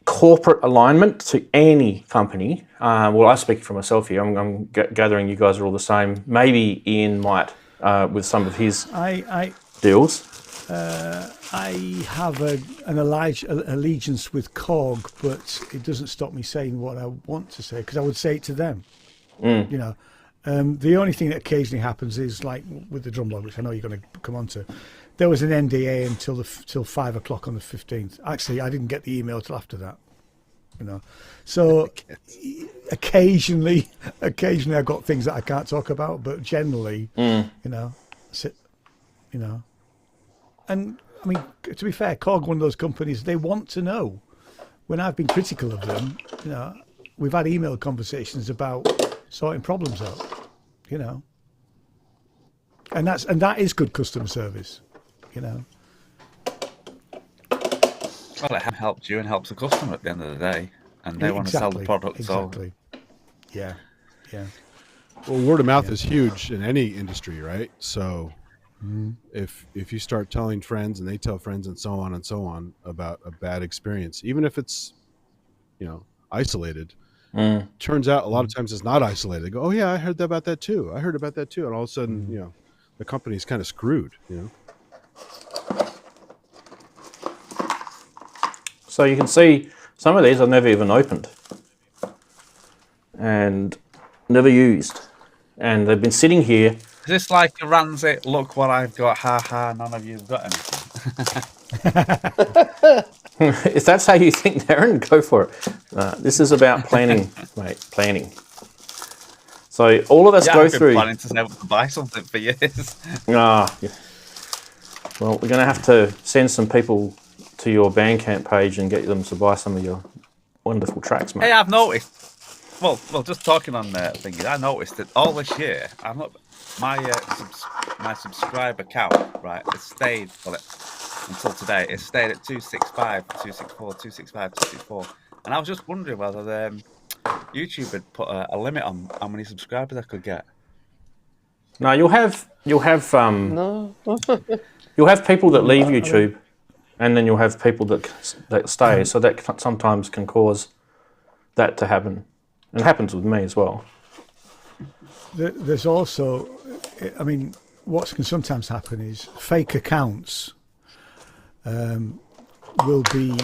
corporate alignment to any company. Well, I speak for myself here. I'm gathering you guys are all the same. Maybe Ian might with some of his deals. I have an allegiance with Korg, but it doesn't stop me saying what I want to say, because I would say it to them. The only thing that occasionally happens is like with the Drumlogue, which I know you're going to come on to. There was an NDA till 5 o'clock on the 15th. Actually, I didn't get the email till after that. So occasionally I got things that I can't talk about, but generally, And I mean, to be fair, Korg, one of those companies, they want to know. When I've been critical of them, we've had email conversations about sorting problems out, and that is good customer service, Well, it helps you and helps the customer at the end of the day, and they want to sell the product. Exactly. Yeah. Well, word of mouth is huge in any industry, right? So if you start telling friends and they tell friends and so on about a bad experience, even if it's isolated, turns out a lot of times it's not isolated. They go, oh yeah, I heard about that too. And all of a sudden, the company's kind of screwed. So you can see some of these I've never even opened and never used, and they've been sitting here. Is this like a Ranzee? Look what I've got. Ha ha! None of you've got anything. If that's how you think, Darren, go for it. This is about planning, mate. Planning. So all of us go I've been through. planning to say to buy something for years. Yeah. Well, we're going to have to send some people to your Bandcamp page and get them to buy some of your wonderful tracks, mate. Hey, I've noticed. Well, just talking on thinking, I noticed that all this year, I'm not my subscriber count, right? It stayed until today. It stayed at 265, 264, 265, 264, and I was just wondering whether YouTube had put a limit on how many subscribers I could get. No, you'll have you'll have people that leave YouTube, and then you'll have people that stay. So that sometimes can cause that to happen. It happens with me as well. There's also, I mean, what can sometimes happen is fake accounts will be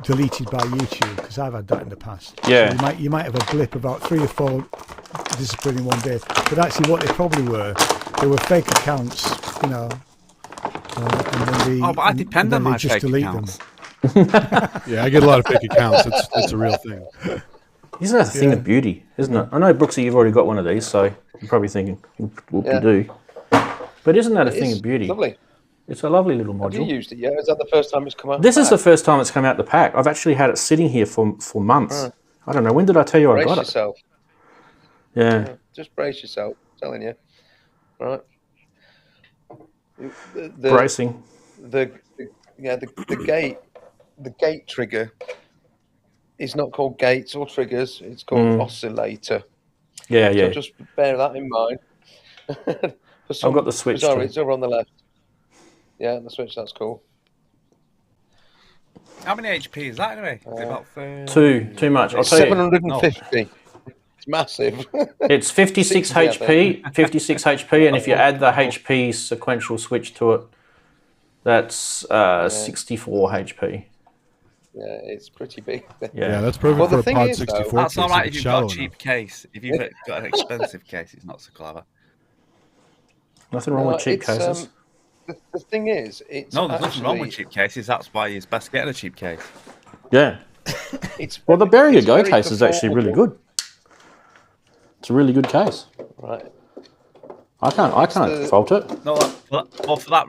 deleted by YouTube, because I've had that in the past. Yeah. So you might have a blip about 3 or 4 disappearing in one day, but actually what they probably were, they were fake accounts, you know. But I depend on my fake accounts. Yeah, I get a lot of fake accounts. It's a real thing. Isn't that a thing of beauty, isn't it? I know, Brooksy, you've already got one of these, so you're probably thinking, whoop-de-doo. But isn't that a thing of beauty? Lovely. It's a lovely little module. Have you used it yet? Is that the first time it's come out? This is the first time it's come out the pack. I've actually had it sitting here for months. Right. I don't know. When did I tell you I got yourself. it? Yeah. Just brace yourself. I'm telling you. Right. Bracing. The gate trigger is not called gates or triggers. It's called oscillator. Yeah. So just bear that in mind. I've got the switch. Sorry, it's over on the left. Yeah, the switch. That's cool. How many HP is that anyway? Is it about Too much. I'll tell you. 750. It's massive. It's 56 HP, 56 HP, and if you add the HP sequential switch to it, that's 64 HP. Yeah, it's pretty big. Yeah, that's perfect for a Pod 64. That's all right if you've got a enough. cheap case. If you've got an expensive case, it's not so clever. Nothing wrong with cheap cases. The thing is, it's there's nothing wrong with cheap cases. That's why it's best getting a cheap case. Yeah. Well, the Behringer Go case is actually really good. It's a really good case. Right. I can't fault it. No, for that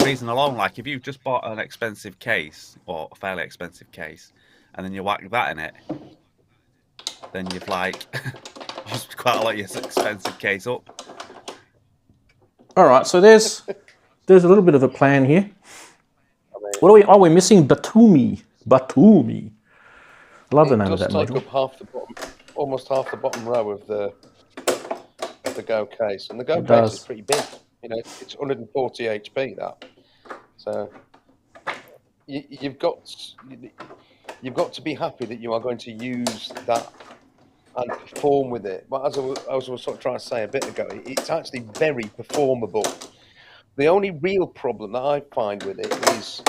reason alone, like if you've just bought an expensive case or a fairly expensive case, and then you whack that in it, then you've like used quite a lot of your expensive case up. All right, so there's a little bit of a plan here. What are we? Oh, we're missing Batumi. Batumi. Love the name of that module. Up almost half the bottom row of the Go case, and the Go case is pretty big. You know, it's 140 HP. That. So you've got to be happy that you are going to use that and perform with it. But as I was sort of trying to say a bit ago, it's actually very performable. The only real problem that I find with it is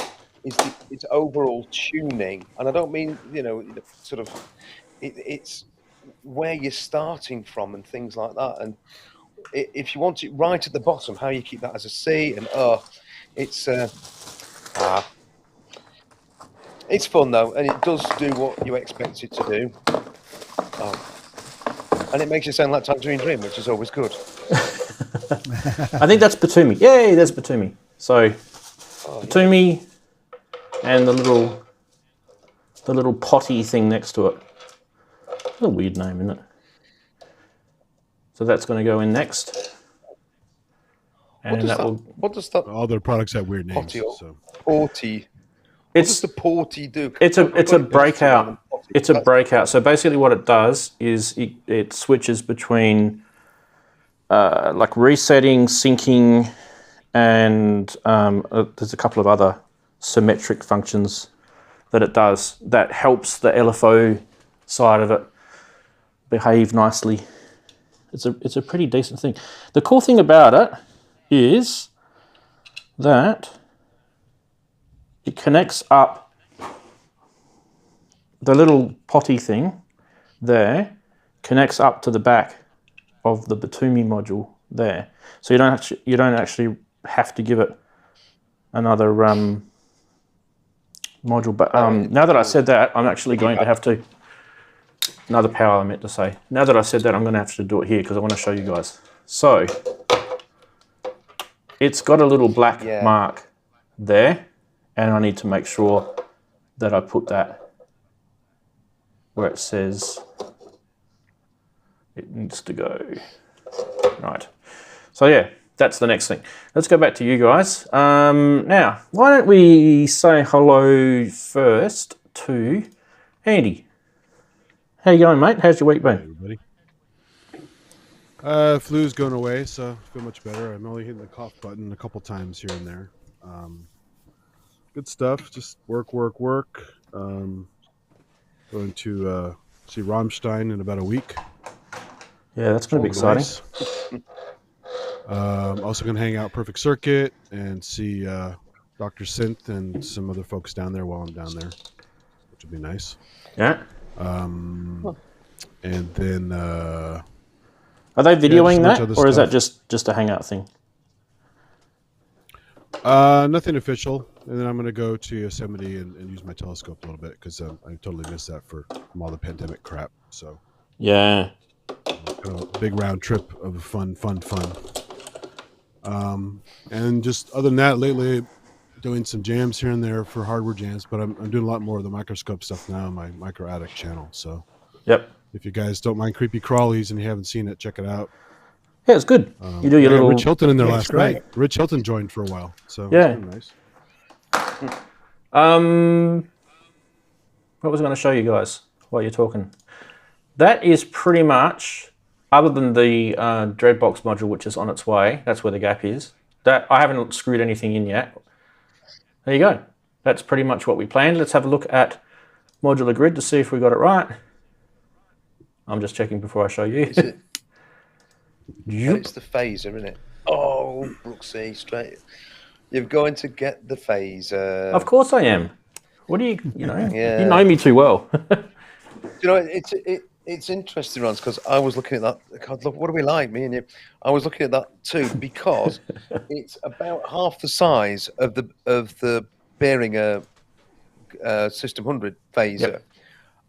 its overall tuning, and I don't mean sort of it's where you're starting from and things like that. And if you want it right at the bottom, how you keep that as a C, and it's fun though, and it does do what you expect it to do. And it makes you sound like Tangerine Dream, which is always good. I think that's Batumi. Yay, there's Batumi. So Batumi and the little potty thing next to it. A weird name, isn't it? So that's going to go in next. And what does that? All their products have weird names. Porty. What does the porty do? It's a breakout. It's a breakout. So basically, what it does is it switches between like resetting, syncing, and there's a couple of other symmetric functions that it does that helps the LFO side of it behave nicely. It's a pretty decent thing. The cool thing about it is that it connects up the little potty thing there, connects up to the back of the Batumi module there. So you don't actually have to give it another module. But now that I said that, I'm actually going to have to. Another power I meant to say. Now that I said that, I'm going to have to do it here because I want to show you guys. So, it's got a little black mark there, and I need to make sure that I put that where it says it needs to go. Right. So yeah, that's the next thing. Let's go back to you guys. Now, why don't we say hello first to Andy? How you going, mate? How's your week been? Hey, everybody. Flu's going away, so I feel much better. I'm only hitting the cough button a couple times here and there. Good stuff. Just work. Going to see Rammstein in about a week. Yeah, that's going to be exciting. Also going to hang out Perfect Circuit and see Dr. Synth and some other folks down there while I'm down there. would be nice. Yeah. And then Are they videoing bunch of that, other or is that stuff. just a hangout thing? Nothing official. And then I'm going to go to Yosemite and use my telescope a little bit because I totally missed that from all the pandemic crap. So Yeah. kind of a big round trip of fun. And just other than that, lately doing some jams here and there for hardware jams, but I'm doing a lot more of the microscope stuff now on my Micro Attic channel. So Yep. if you guys don't mind creepy crawlies and you haven't seen it, check it out. Yeah, it's good. You do your I got little. Rich Hilton in there Yeah, it's last great. night. Rich Hilton joined for a while, so Yeah. it's been nice. What was I going to show you guys while you're talking? That is pretty much, other than the Dreadbox module, which is on its way. That's where the gap is. That I haven't screwed anything in yet. There you go. That's pretty much what we planned. Let's have a look at Modular Grid to see if we got it right. I'm just checking before I show you. Is it? Yep. It's the phaser, isn't it? Oh, Brooksy, straight. You're going to get the phaser. Of course I am. What do you know? Yeah. You know me too well. You know, it's interesting, Rance, because I was looking at that. God, look, what do we like, me and you? I was looking at that too because it's about half the size of the Behringer System 100 phaser. Yep.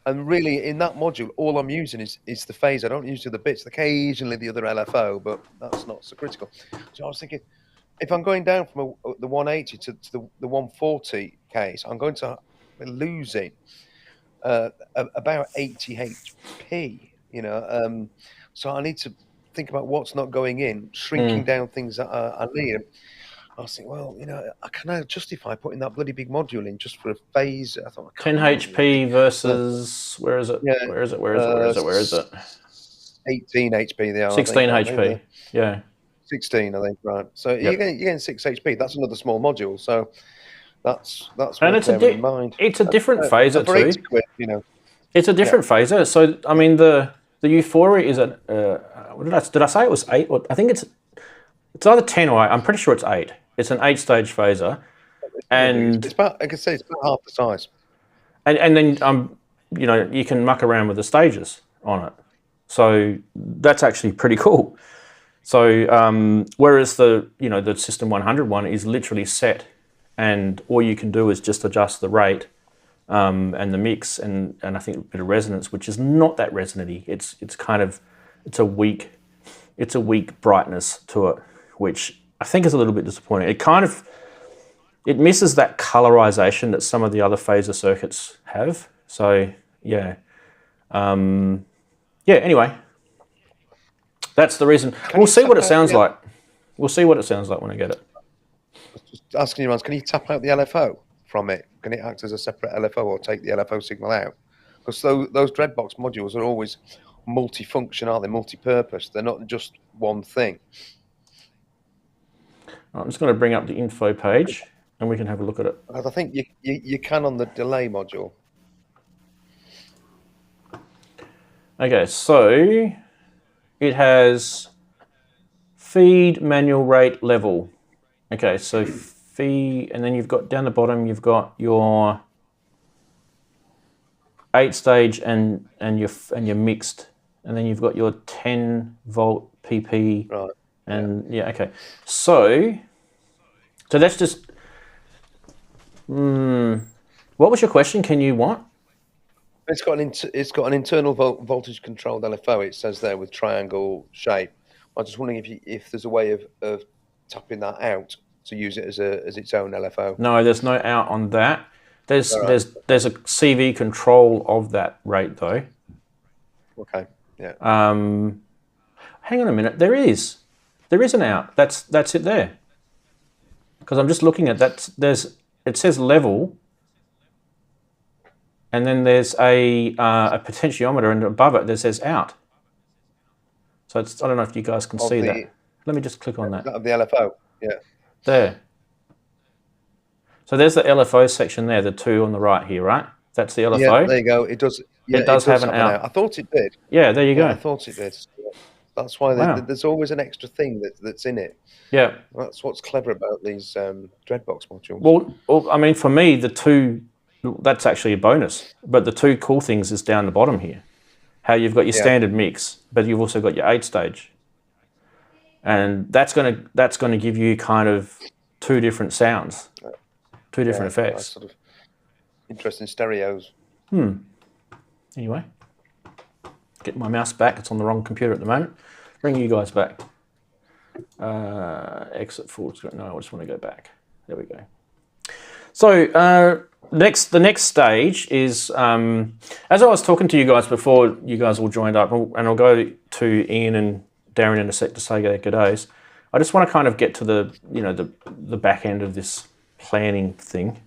And really, in that module, all I'm using is the phaser. I don't use the other bits. Occasionally the other LFO, but that's not so critical. So I was thinking, if I'm going down from the 180 to the 140 case, I'm going to be losing about 80 HP. You know, so I need to think about what's not going in, shrinking down things that I need. I was thinking, well, you know, can I justify putting that bloody big module in just for a phaser? I thought, 10 HP versus where is it? Yeah, Where is it? 18 HP they are. 16 I think, HP. Yeah. 16, I think, right. So you're getting 6 HP. That's another small module. So that's And worth bearing in mind. it's a different phaser for too. 80 quid, you know. It's a different phaser. So I mean the Euphoria is at what did I say it was 8? Or I think it's either 10 or 8. I'm pretty sure it's 8. It's an 8-stage phaser, and It's about, like I say, it's about half the size. and then you know, you can muck around with the stages on it. So that's actually pretty cool. So whereas the System 100 one is literally set, and all you can do is just adjust the rate and the mix and I think a bit of resonance, which is not that resonant-y. It's a weak brightness to it, which I think is a little bit disappointing. It misses that colorization that some of the other phaser circuits have. So yeah. Anyway, that's the reason. We'll see what it sounds like. We'll see what it sounds like when I get it. Just asking you, Rance, can you tap out the LFO from it? Can it act as a separate LFO or take the LFO signal out? Because those Dreadbox modules are always multifunction, aren't they? Multi-purpose. They're not just one thing. I'm just going to bring up the info page and we can have a look at it. I think you can on the delay module. Okay, so it has feed, manual rate, level. Okay, so feed, and then you've got down the bottom, you've got your 8-stage and your mixed, and then you've got your 10 volt PP. Right. And yeah, okay. So that's just. What was your question? Can you what? It's got an internal voltage controlled LFO. It says there with triangle shape. I was just wondering if there's a way of tapping that out to use it as its own LFO. No, there's no out on that. There's a CV control of that rate though. Okay. Yeah. Hang on a minute. There is an out. That's it there. Because I'm just looking at that. It says level. And then there's a potentiometer, and above it there says out. So I don't know if you guys can see that. Let me just click on that. Of the LFO, yeah. There. So there's the LFO section there, the 2 on the right here, right? That's the LFO. Yeah, there you go. It does. Yeah, it does have an out. I thought it did. Yeah, there you go. I thought it did. That's why there's always an extra thing that's in it. Yeah. That's what's clever about these Dreadbox modules. Well, I mean, for me, the 2 that's actually a bonus. But the two cool things is down the bottom here. How you've got your standard mix, but you've also got your 8-stage. And that's gonna give you kind of two different sounds, two different effects. Sort of interesting stereos. Anyway, get my mouse back. It's on the wrong computer at the moment. Bring you guys back. Exit forward. No, I just want to go back. There we go. So the next stage is, as I was talking to you guys before you guys all joined up, and I'll go to Ian and Darren in a sec to say their good days. I just want to kind of get to the back end of this planning thing.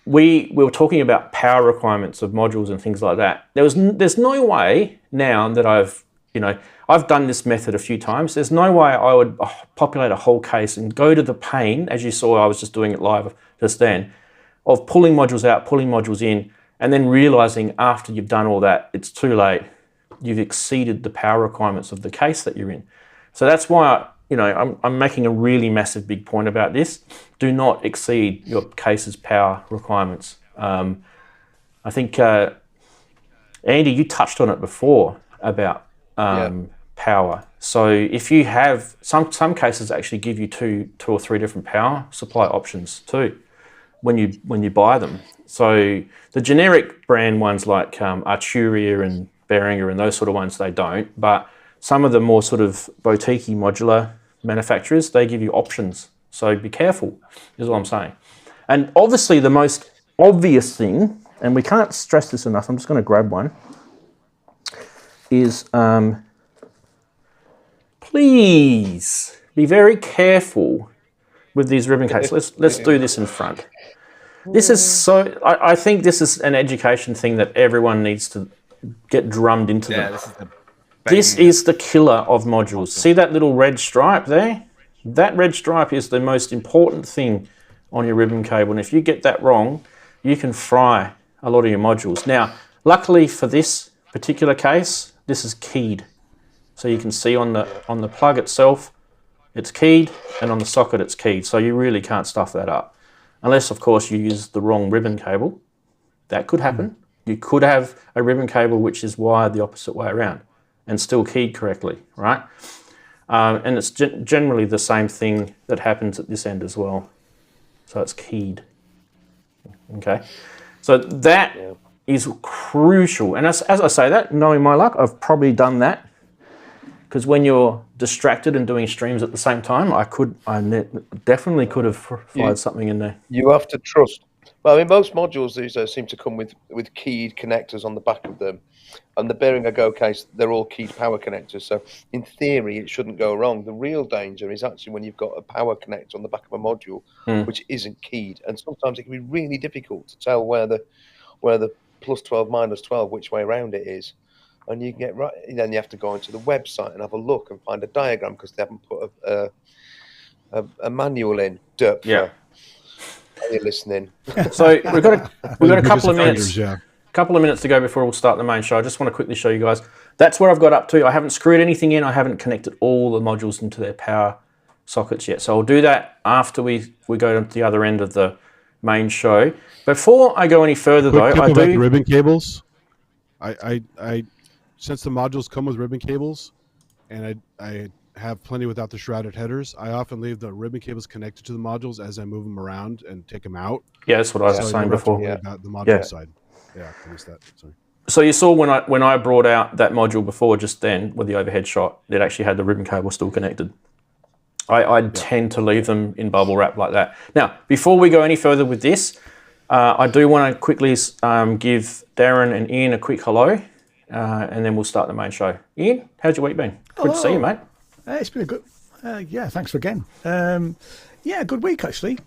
We were talking about power requirements of modules and things like that. There's no way now that I've done this method a few times. There's no way I would populate a whole case and go to the pain, as you saw, I was just doing it live just then, of pulling modules out, pulling modules in, and then realizing after you've done all that, it's too late. You've exceeded the power requirements of the case that you're in. So that's why I'm making a really massive big point about this. Do not exceed your case's power requirements. I think, Andy, you touched on it before about power. So if you have, some cases actually give you two or three different power supply options too when you buy them. So the generic brand ones like Arturia and Behringer and those sort of ones, they don't. But some of the more sort of boutique-y modular manufacturers, they give you options. So be careful, is what I'm saying. And obviously the most obvious thing, and we can't stress this enough, I'm just going to grab one, is please be very careful with these ribbon cases. Let's do this in front. This is so, I think this is an education thing that everyone needs to get drummed into them. This is the killer of modules. See that little red stripe there? That red stripe is the most important thing on your ribbon cable. And if you get that wrong, you can fry a lot of your modules. Now, luckily for this particular case, this is keyed. So you can see on the plug itself, it's keyed, and on the socket it's keyed. So you really can't stuff that up. Unless, of course, you use the wrong ribbon cable. That could happen. You could have a ribbon cable which is wired the opposite way around and still keyed correctly, right? And it's generally the same thing that happens at this end as well. So it's keyed, okay? So that is crucial. And as I say that, knowing my luck, I've probably done that, because when you're distracted and doing streams at the same time, I definitely could have fired something in there. You have to trust. Well, I mean, most modules these days seem to come with keyed connectors on the back of them. And the Behringer Go case, they're all keyed power connectors. So in theory, it shouldn't go wrong. The real danger is actually when you've got a power connector on the back of a module which isn't keyed. And sometimes it can be really difficult to tell where the plus 12, minus 12, which way around it is. And you get right, then you have to go onto the website and have a look and find a diagram because they haven't put a manual in. Are you listening? So we've got a couple of minutes. Couple of minutes to go before we'll start the main show. I just want to quickly show you guys. That's where I've got up to. I haven't screwed anything in. I haven't connected all the modules into their power sockets yet. So I'll do that after we go to the other end of the main show. Before I go any further, though, I do the ribbon cables. I since the modules come with ribbon cables, and I have plenty without the shrouded headers, I often leave the ribbon cables connected to the modules as I move them around and take them out. Yeah, that's what I was saying before. About the module side. Yeah, I missed that. Sorry. So you saw when I brought out that module before, just then with the overhead shot, it actually had the ribbon cable still connected. I tend to leave them in bubble wrap like that. Now, before we go any further with this, I do want to quickly give Darren and Ian a quick hello, and then we'll start the main show. Ian, how's your week been? Good to see you, mate. It's been a good. Thanks again. Good week actually.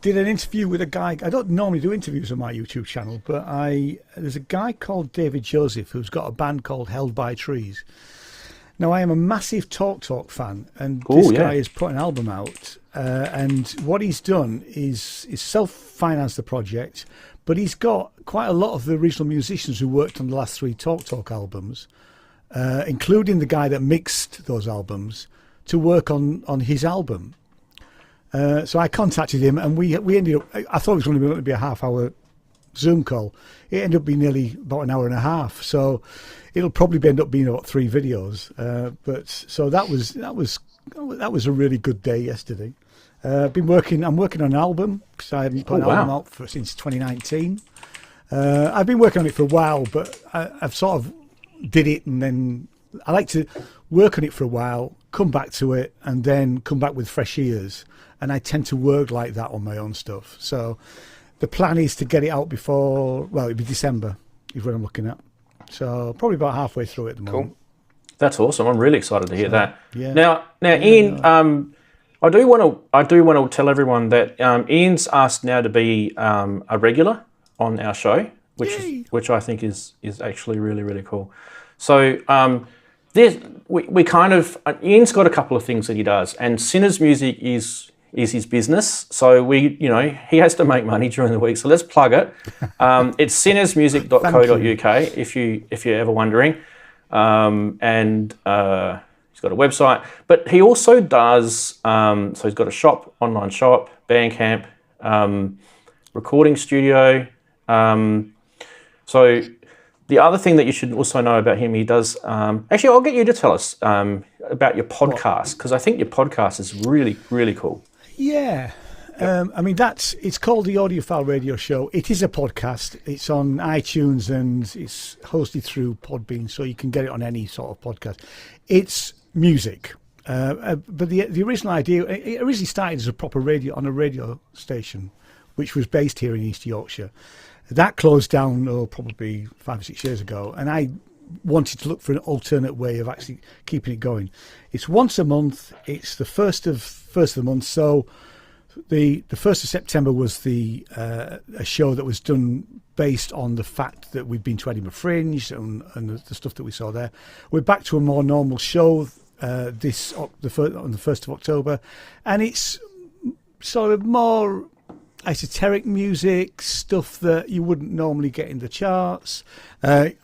Did an interview with a guy. I don't normally do interviews on my YouTube channel, but there's a guy called David Joseph who's got a band called Held by Trees. Now, I am a massive Talk fan, and this guy has put an album out, and what he's done is self-financed the project, but he's got quite a lot of the original musicians who worked on the last 3 Talk albums, including the guy that mixed those albums, to work on his album. So I contacted him, and we ended up. I thought it was going to be a half-hour Zoom call. It ended up being nearly about an hour and a half. So it'll probably end up being about 3 videos. But so that was a really good day yesterday. I'm working on an album because I haven't put an album out since 2019. I've been working on it for a while, but I've sort of did it, and then I like to work on it for a while, come back to it, and then come back with fresh ears. And I tend to work like that on my own stuff. So the plan is to get it out before, well, it'll be December is what I'm looking at. So probably about halfway through it at the moment. Cool. That's awesome. I'm really excited to hear that. Yeah. Now, Ian, I do want to tell everyone that Ian's asked now to be a regular on our show, which I think is actually really, really cool. So we kind of Ian's got a couple of things that he does, and Sinner's music is his business. So he has to make money during the week. So let's plug it. It's sinnersmusic.co.uk if you're ever wondering. And he's got a website, but he also does, so he's got a shop, online shop, Bandcamp, recording studio. So the other thing that you should also know about him, he does, actually I'll get you to tell us about your podcast, because I think your podcast is really, really cool. Yeah. It's called the Audiophile Radio Show. It is a podcast. It's on iTunes and it's hosted through Podbean, so you can get it on any sort of podcast. It's music. But the original idea, it originally started as a proper radio on a radio station, which was based here in East Yorkshire. That closed down probably 5 or 6 years ago, and I wanted to look for an alternate way of actually keeping it going. It's once a month. It's the first of the month, so the 1st of September was a show that was done based on the fact that we've been to Edinburgh Fringe and the stuff that we saw there. We're back to a more normal show on the 1st of October, and it's sort of more esoteric music, stuff that you wouldn't normally get in the charts. I've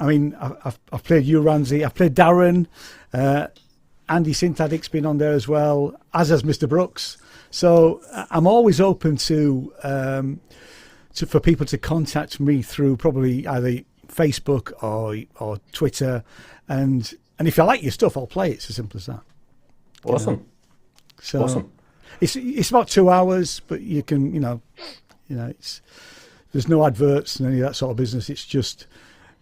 played you, Ranzee. I've played Darren. Andy Synth Addict's been on there as well, as has Mr. Brooks. So I'm always open to for people to contact me through probably either Facebook or Twitter, and if I like your stuff, I'll play it. It's as simple as that. Awesome. So awesome. It's about 2 hours, but you can there's no adverts and any of that sort of business. It's just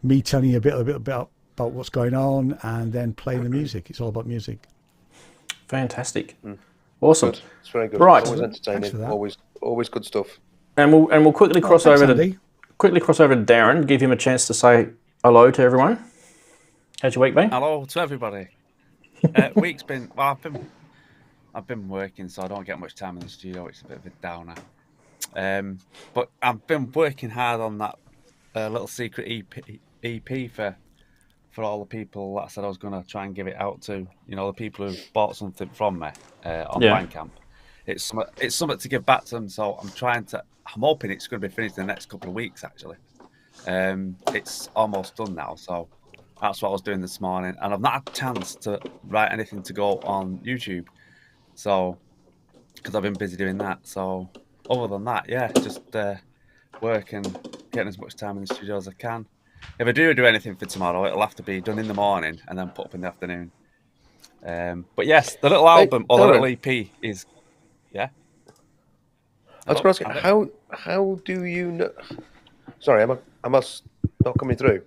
me telling you a bit about what's going on and then playing the music. It's all about music. Fantastic. Awesome. Good. It's very good. Right. Always entertaining. Always good stuff. And we'll quickly cross over to Darren. Give him a chance to say hello to everyone. How's your week been? Hello to everybody. Week's been I've been working, so I don't get much time in the studio. It's a bit of a downer. But I've been working hard on that little secret EP for all the people that I said I was going to try and give it out to. The people who bought something from me on Bandcamp. It's something to give back to them. So I'm hoping it's going to be finished in the next couple of weeks. Actually, it's almost done now. So that's what I was doing this morning, and I've not had a chance to write anything to go on YouTube. So, because I've been busy doing that. So, other than that, just work and getting as much time in the studio as I can. If I do anything for tomorrow, it'll have to be done in the morning and then put up in the afternoon. But yes, the little album or the little EP is, I was going to ask, how do you know? Sorry, am I not coming through?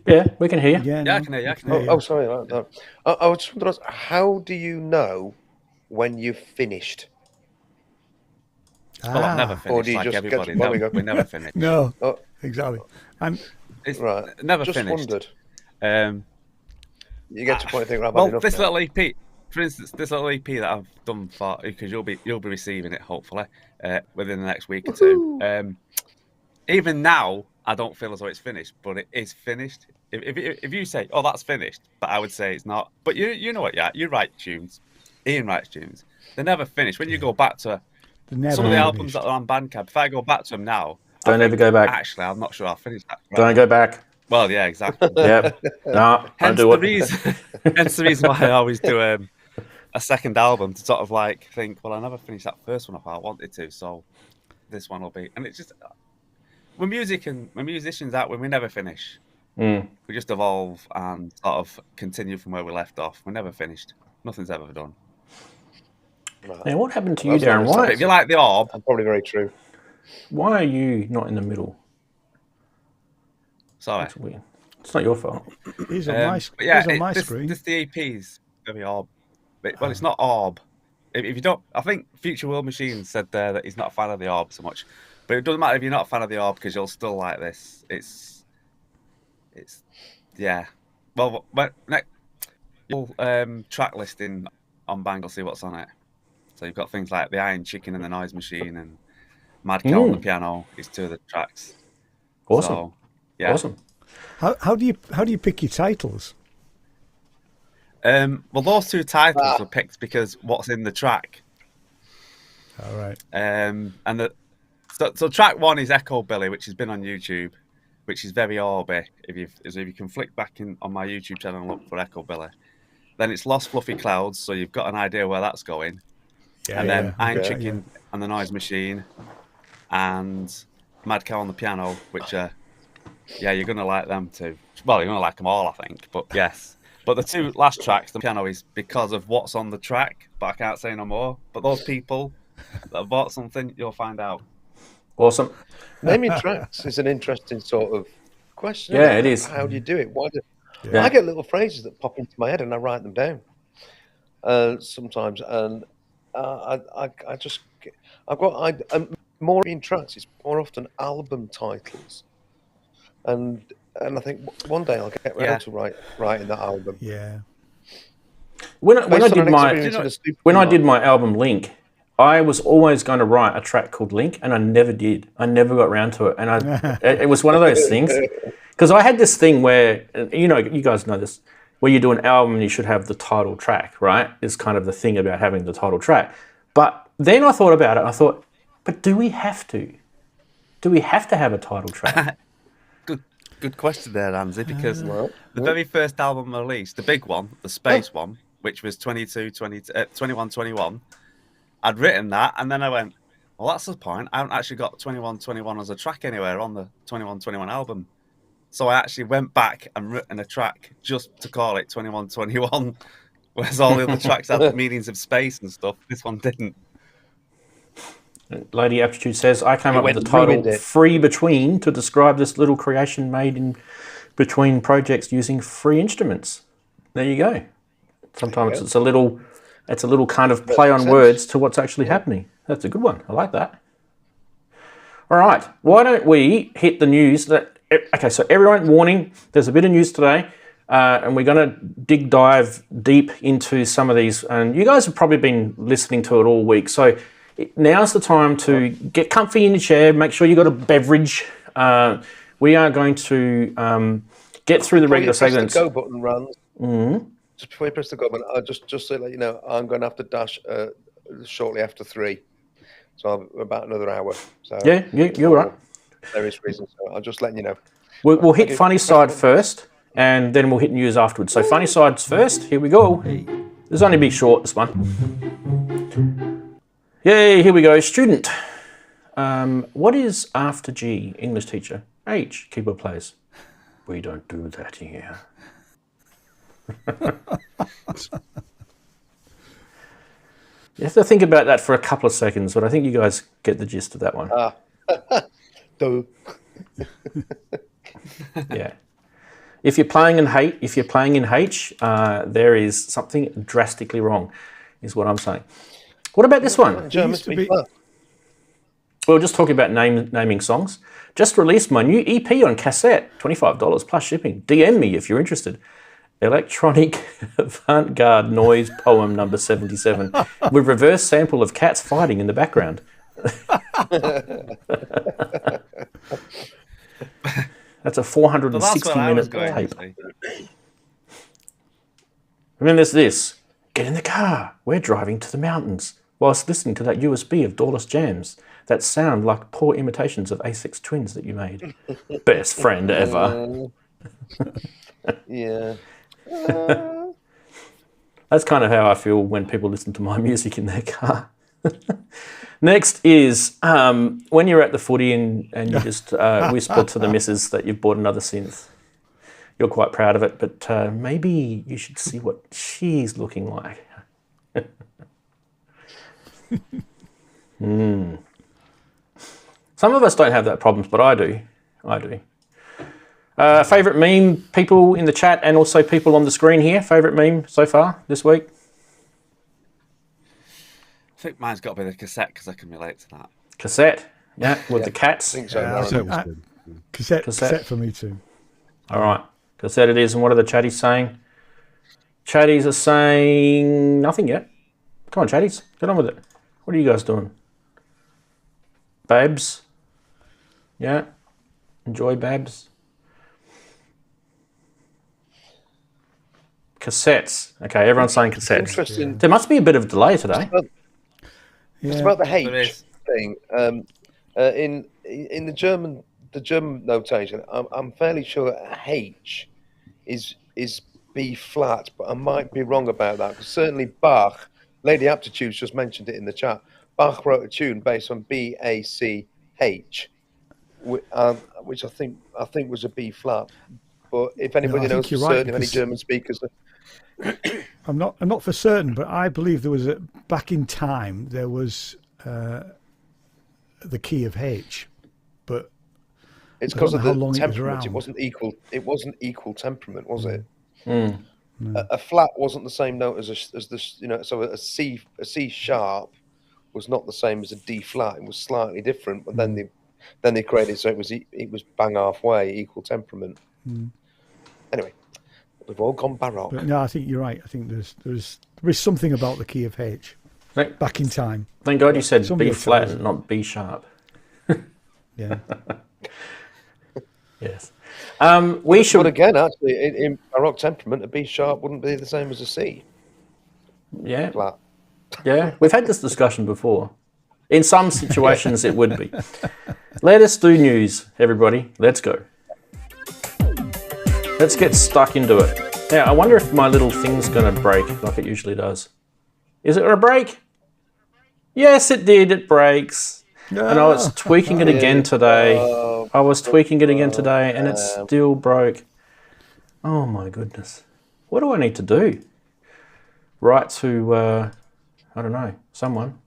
Yeah, we can hear you. Yeah, I can hear you. Oh, sorry. No. I was just wondering, how do you know when you've finished? Well, I've never finished, or do you like just everybody. Get to, No, we never finished. No, exactly. It's right. never just finished. Wondered. You get to a point and think, right, well, this little EP, for instance, this little EP that I've done for, because you'll be receiving it hopefully within the next week or two. Even now, I don't feel as though it's finished, but it is finished. If you say, "Oh, that's finished," but I would say it's not. But you know what? Yeah, you write tunes. Ian writes tunes. They're never finished. When you go back to some of the albums that are on Bandcamp, if I go back to them now, don't ever go back. Actually, I'm not sure I'll finish that. Right don't now. Go back. Well, yeah, exactly. Yep. No, hence don't do the reason. Hence the reason why I always do a second album to sort of like think, well, I never finished that first one off how I wanted to, so this one will be. And it's just when musicians out when we never finish. Mm. We just evolve and sort of continue from where we left off. We're never finished. Nothing's ever done. Right. Now, what happened to Well, you, that's not Darren? the But Why, if you like the orb, That's probably very true. why are you not in the middle? sorry. That's weird. It's not your fault. He's on my, But yeah, he's on my screen. this the EP's very orb. But, well, it's not orb. If you don't, I think Future World Machine said there that he's not a fan of the orb so much. But it doesn't matter if you're not a fan of the orb because you'll still like this. It's yeah. Well, you'll track listing on Bang will see what's on it. So you've got things like the Iron Chicken and the Noise Machine and Mad Cow on the piano is 2 of the tracks. Awesome. So, yeah. Awesome. How do you pick your titles? Well, those 2 titles were picked because what's in the track. All right. And so track 1 is Echo Billy, which has been on YouTube, which is very orby. If you can flick back on my YouTube channel and look for Echo Billy, then it's Lost Fluffy Clouds, so you've got an idea where that's going. Yeah, And then Iron Yeah, Chicken and the Noise Machine, and Mad Cow on the piano, which are you're gonna like them too. Well, you're gonna like them all, I think. But yes. But the 2 last tracks, the piano is because of what's on the track, but I can't say no more. But those people that have bought something, you'll find out. Awesome. Naming tracks is an interesting sort of question. Yeah, it is. How do you do it? Yeah. I get little phrases that pop into my head and I write them down sometimes, and I've got more in tracks. It's more often album titles, and I think one day I'll get around to writing that album. Yeah. When I Based on did an my experience in a supermarket. when I did my album Link, I was always going to write a track called Link, and I never did. I never got around to it, and it was one of those things. Because I had this thing where, you guys know this, where you do an album and you should have the title track, right? Is kind of the thing about having the title track. But then I thought about it. I thought, but do we have to? Do we have to have a title track? Good question there, Ranzee, because the very first album released, the big one, the space one, which was 2121, I'd written that, and then I went, well, that's the point. I haven't actually got 2121 as a track anywhere on the 2121 album. So I actually went back and written a track just to call it 2121, whereas all the other tracks had meanings of space and stuff. This one didn't. Lady Aptitude says, I came up with the title Free Between to describe this little creation made in between projects using free instruments. There you go. Sometimes it's a little kind of play on words to what's actually happening. That's a good one. I like that. All right. Why don't we hit the news? Okay, so everyone, warning, there's a bit of news today, and we're going to dive deep into some of these. And you guys have probably been listening to it all week, so now's the time to get comfy in your chair, make sure you've got a beverage. We are going to get through the regular segments. The go button runs. Mm-hmm. Just before you press the go button, just to let you know, I'm going to have to dash shortly after 3. So about another hour. So yeah, you're right. Various reasons. So I'll just let you know. We'll hit funny side first, and then we'll hit news afterwards. So funny sides first. Here we go. This will only be short, this one. Yay, here we go. Student. What is after G? English teacher. H, keyboard plays. We don't do that here. You have to think about that for a couple of seconds, but I think you guys get the gist of that one. Yeah. If you're playing in H, there is something drastically wrong, is what I'm saying. What about this one? We're just talking about naming songs. Just released my new EP on cassette, $25 plus shipping. DM me if you're interested. Electronic avant-garde noise poem number 77 with reverse sample of cats fighting in the background. That's a 460-minute tape. And then there's this. Get in the car. We're driving to the mountains whilst listening to that USB of Doorless Jams that sound like poor imitations of Aphex Twins that you made. Best friend ever. Yeah. That's kind of how I feel when people listen to my music in their car. Next is when you're at the footy and you just whisper to the missus that you've bought another synth. You're quite proud of it, but maybe you should see what she's looking like. Some of us don't have that problems, but I do. Favourite meme, people in the chat and also people on the screen here. Favourite meme so far this week? I think mine's got to be the cassette because I can relate to that. Cassette, yeah, with the cats. I think so. Cassette was good. Cassette for me too. All right, cassette it is. And what are the chatties saying? Chatties are saying nothing yet. Come on, chatties, get on with it. What are you guys doing? Babes? Yeah? Enjoy Babs? Cassettes. Okay, everyone's saying cassettes. Interesting. There must be a bit of delay today. It's about the There H is. thing. In the German notation, I'm fairly sure H is B flat, but I might be wrong about that. Because certainly Bach, Lady Aptitudes just mentioned it in the chat. Bach wrote a tune based on B-A-C-H, which I think was a B flat. But if anybody knows for certain, if any German speakers, I'm not for certain, but I believe there was back in time there was the key of H, but it's because of the long temperament. It wasn't equal. It wasn't equal temperament, was it? A flat wasn't the same note as this. So a C sharp was not the same as a D flat. It was slightly different, but then they created so it was bang halfway equal temperament. Anyway, we've all gone baroque. But no, I think you're right. I think there is something about the key of H back in time. Thank God you said Somebody B flat tells and not B sharp. Yeah. Yes. We should. But again, actually, in baroque temperament, a B sharp wouldn't be the same as a C Yeah. flat. Yeah. We've had this discussion before. In some situations, it would be. Let us do news, everybody. Let's go. Let's get stuck into it. Now, I wonder if my little thing's going to break like it usually does. Is it going to break? Yes, it did. It breaks. And I was tweaking it again today. I was tweaking it again today, and it still broke. Oh, my goodness. What do I need to do? Write to, I don't know, someone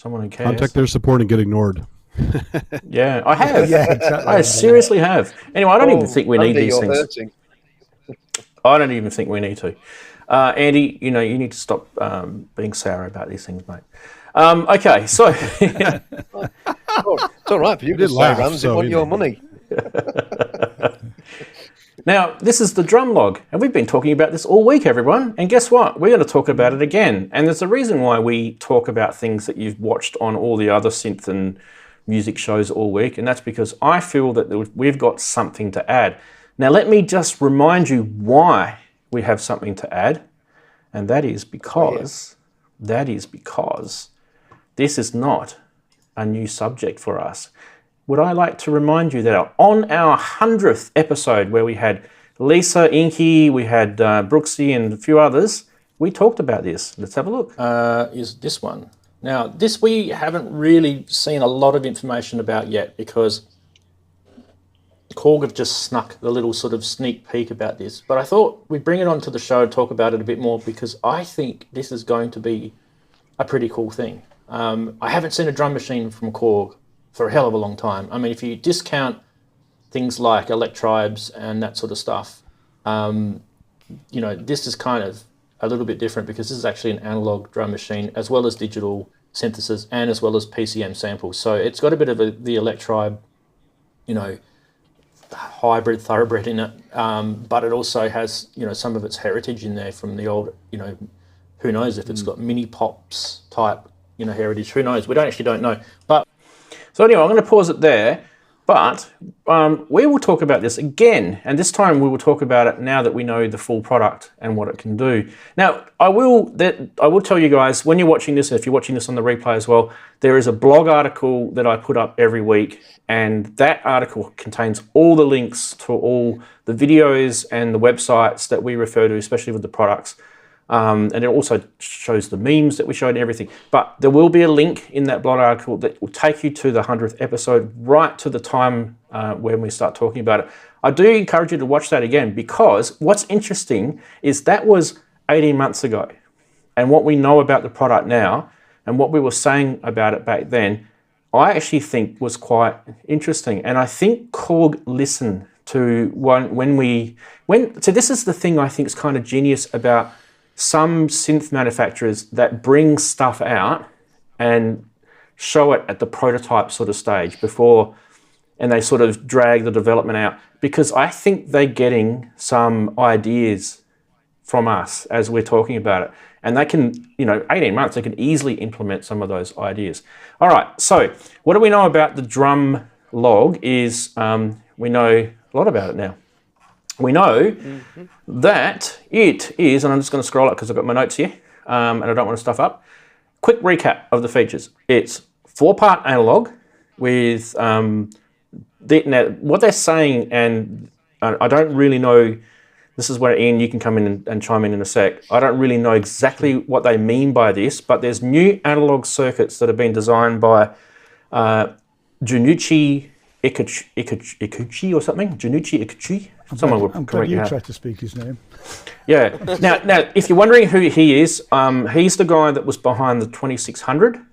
who cares. Contact their support and get ignored. Yeah, I have. Yeah, exactly. I seriously have. Anyway, I don't even think we need Andy, these you're things. hurting. I don't even think we need to. Andy, you need to stop being sour about these things, mate. Okay, so It's all right for you to say, laugh, Ranzee, so, want you your know. money. now this is the Drumlogue, and we've been talking about this all week, everyone. And guess what? We're going to talk about it again. And there's a reason why we talk about things that you've watched on all the other synth and music shows all week, and that's because I feel that we've got something to add. Now, let me just remind you why we have something to add, and that is because this is not a new subject for us. Would I like to remind you that on our 100th episode, where we had Lisa, Inky, we had Brooksy, and a few others, we talked about this. Let's have a look. Is this one. Now, this we haven't really seen a lot of information about yet because Korg have just snuck a little sort of sneak peek about this. But I thought we'd bring it onto the show and talk about it a bit more because I think this is going to be a pretty cool thing. I haven't seen a drum machine from Korg for a hell of a long time. I mean, if you discount things like Electribes and that sort of stuff, this is kind of a little bit different because this is actually an analog drum machine as well as digital synthesis and as well as PCM samples. So it's got a bit of the Electribe, hybrid thoroughbred in it, but it also has, some of its heritage in there from the old, who knows if it's got mini pops type, heritage. Who knows? We actually don't know. But so anyway, I'm going to pause it there. But we will talk about this again, and this time we will talk about it now that we know the full product and what it can do. Now, I will tell you guys, when you're watching this, if you're watching this on the replay as well, there is a blog article that I put up every week, and that article contains all the links to all the videos and the websites that we refer to, especially with the products. And it also shows the memes that we showed and everything. But there will be a link in that blog article that will take you to the 100th episode, right to the time when we start talking about it. I do encourage you to watch that again, because what's interesting is that was 18 months ago. And what we know about the product now and what we were saying about it back then, I actually think was quite interesting. And I think Korg listened to so this is the thing I think is kind of genius about some synth manufacturers that bring stuff out and show it at the prototype sort of stage before, and they sort of drag the development out, because I think they're getting some ideas from us as we're talking about it. And they can, 18 months, they can easily implement some of those ideas. All right, so what do we know about the Drumlogue is we know a lot about it now. We know that it is, and I'm just going to scroll up because I've got my notes here, and I don't want to stuff up. Quick recap of the features. It's 4-part analog with, now what they're saying, and I don't really know, this is where Ian, you can come in and chime in a sec. I don't really know exactly what they mean by this, but there's new analog circuits that have been designed by Junichi Ikuchi or something. Junichi Ikuchi. Someone will correct you me. tried to speak his name. Yeah. Now, if you're wondering who he is, he's the guy that was behind the 2600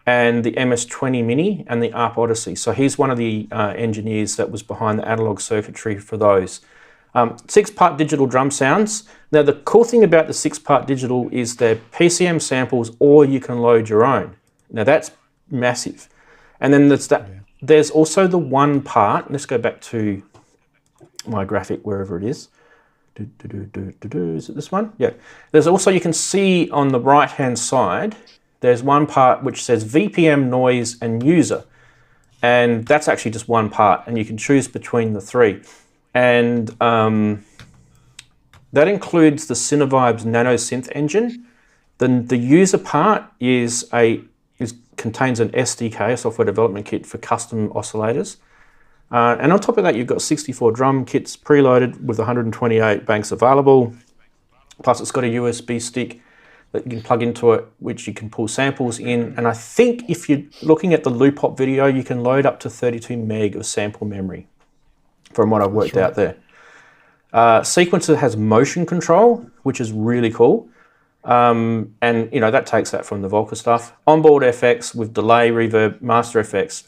and the MS-20 Mini and the ARP Odyssey. So he's one of the engineers that was behind the analog circuitry for those. 6-part digital drum sounds. Now, the cool thing about the 6-part digital is they're PCM samples, or you can load your own. Now, that's massive. And then there's also the 1-part. Let's go back to my graphic, wherever it is. Is it this one? Yeah. There's also, you can see on the right-hand side, there's 1 part which says VPM, noise, and user. And that's actually just 1 part, and you can choose between the 3. And that includes the Cinevibes Nano Synth engine. The user part contains an SDK, a software development kit for custom oscillators. And on top of that, you've got 64 drum kits preloaded with 128 banks available. Plus, it's got a USB stick that you can plug into it, which you can pull samples in. And I think if you're looking at the Loopop video, you can load up to 32 meg of sample memory from what I've worked out there. Sequencer has motion control, which is really cool. And, that takes that from the Volca stuff. Onboard FX with delay, reverb, master effects,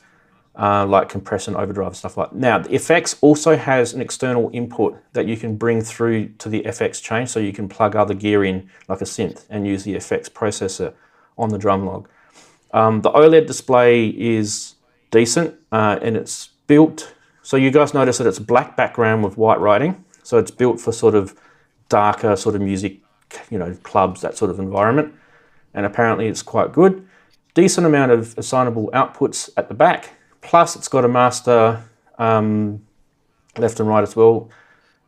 like compression, overdrive, stuff like that. Now, the effects also has an external input that you can bring through to the FX chain, so you can plug other gear in, like a synth, and use the FX processor on the Drumlogue. The OLED display is decent, and it's built, so you guys notice that it's black background with white writing, so it's built for sort of darker sort of music, clubs, that sort of environment, and apparently it's quite good. Decent amount of assignable outputs at the back. Plus, it's got a master left and right as well,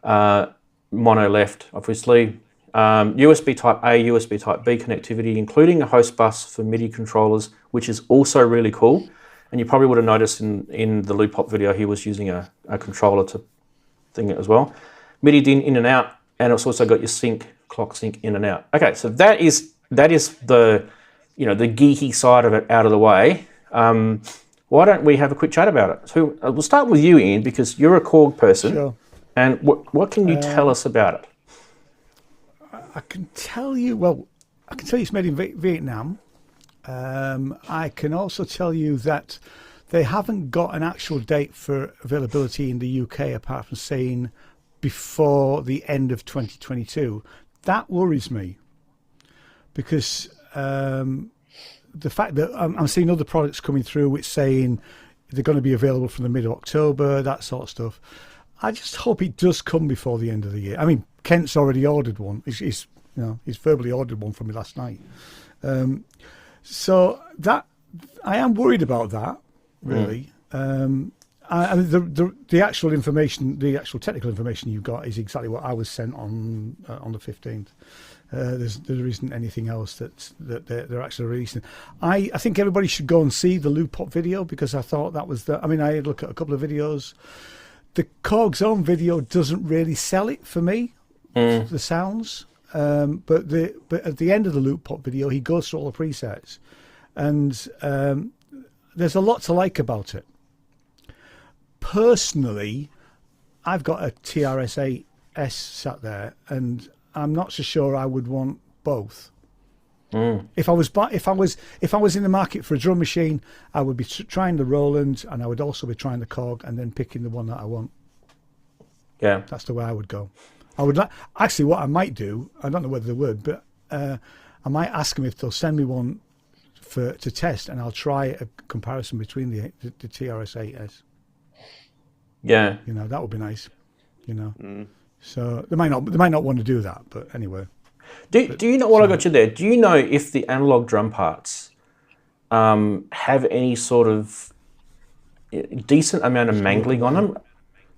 mono left, obviously. USB Type A, USB Type B connectivity, including a host bus for MIDI controllers, which is also really cool. And you probably would have noticed in the Loopop video, he was using a controller to thing it as well. MIDI DIN in and out, and it's also got your clock sync in and out. Okay, so that is the the geeky side of it out of the way. Why don't we have a quick chat about it? So we'll start with you, Ian, because you're a Korg person. Sure. And what can you tell us about it? I can tell you it's made in Vietnam. I can also tell you that they haven't got an actual date for availability in the UK, apart from saying before the end of 2022. That worries me, because the fact that I'm seeing other products coming through which saying they're going to be available from the middle of October, that sort of stuff. I just hope it does come before the end of the year. I mean, Kent's already ordered one. He's verbally ordered one from me last night. So that I am worried about that, really. I mean, the actual information, the actual technical information you got is exactly what I was sent on the 15th. There isn't anything else that they're actually releasing. I think everybody should go and see the Loopop video, because I thought that was I had a look at a couple of videos. The Korg's own video doesn't really sell it for me, the sounds. but at the end of the loop pop video, he goes through all the presets, and there's a lot to like about it. Personally, I've got a TRS-8S sat there, and I'm not so sure I would want both. If I was in the market for a drum machine, I would be trying the Roland, and I would also be trying the Korg, and then picking the one that I want. Yeah, that's the way I would go. I would actually, what I might do, I don't know whether they would, but I might ask them if they'll send me one to test, and I'll try a comparison between the TRS-8S. Yeah, you know, that would be nice. You know, so they might not want to do that, but anyway. Do you know what I got you there? Do you know if the analog drum parts have any sort of decent amount of mangling on them?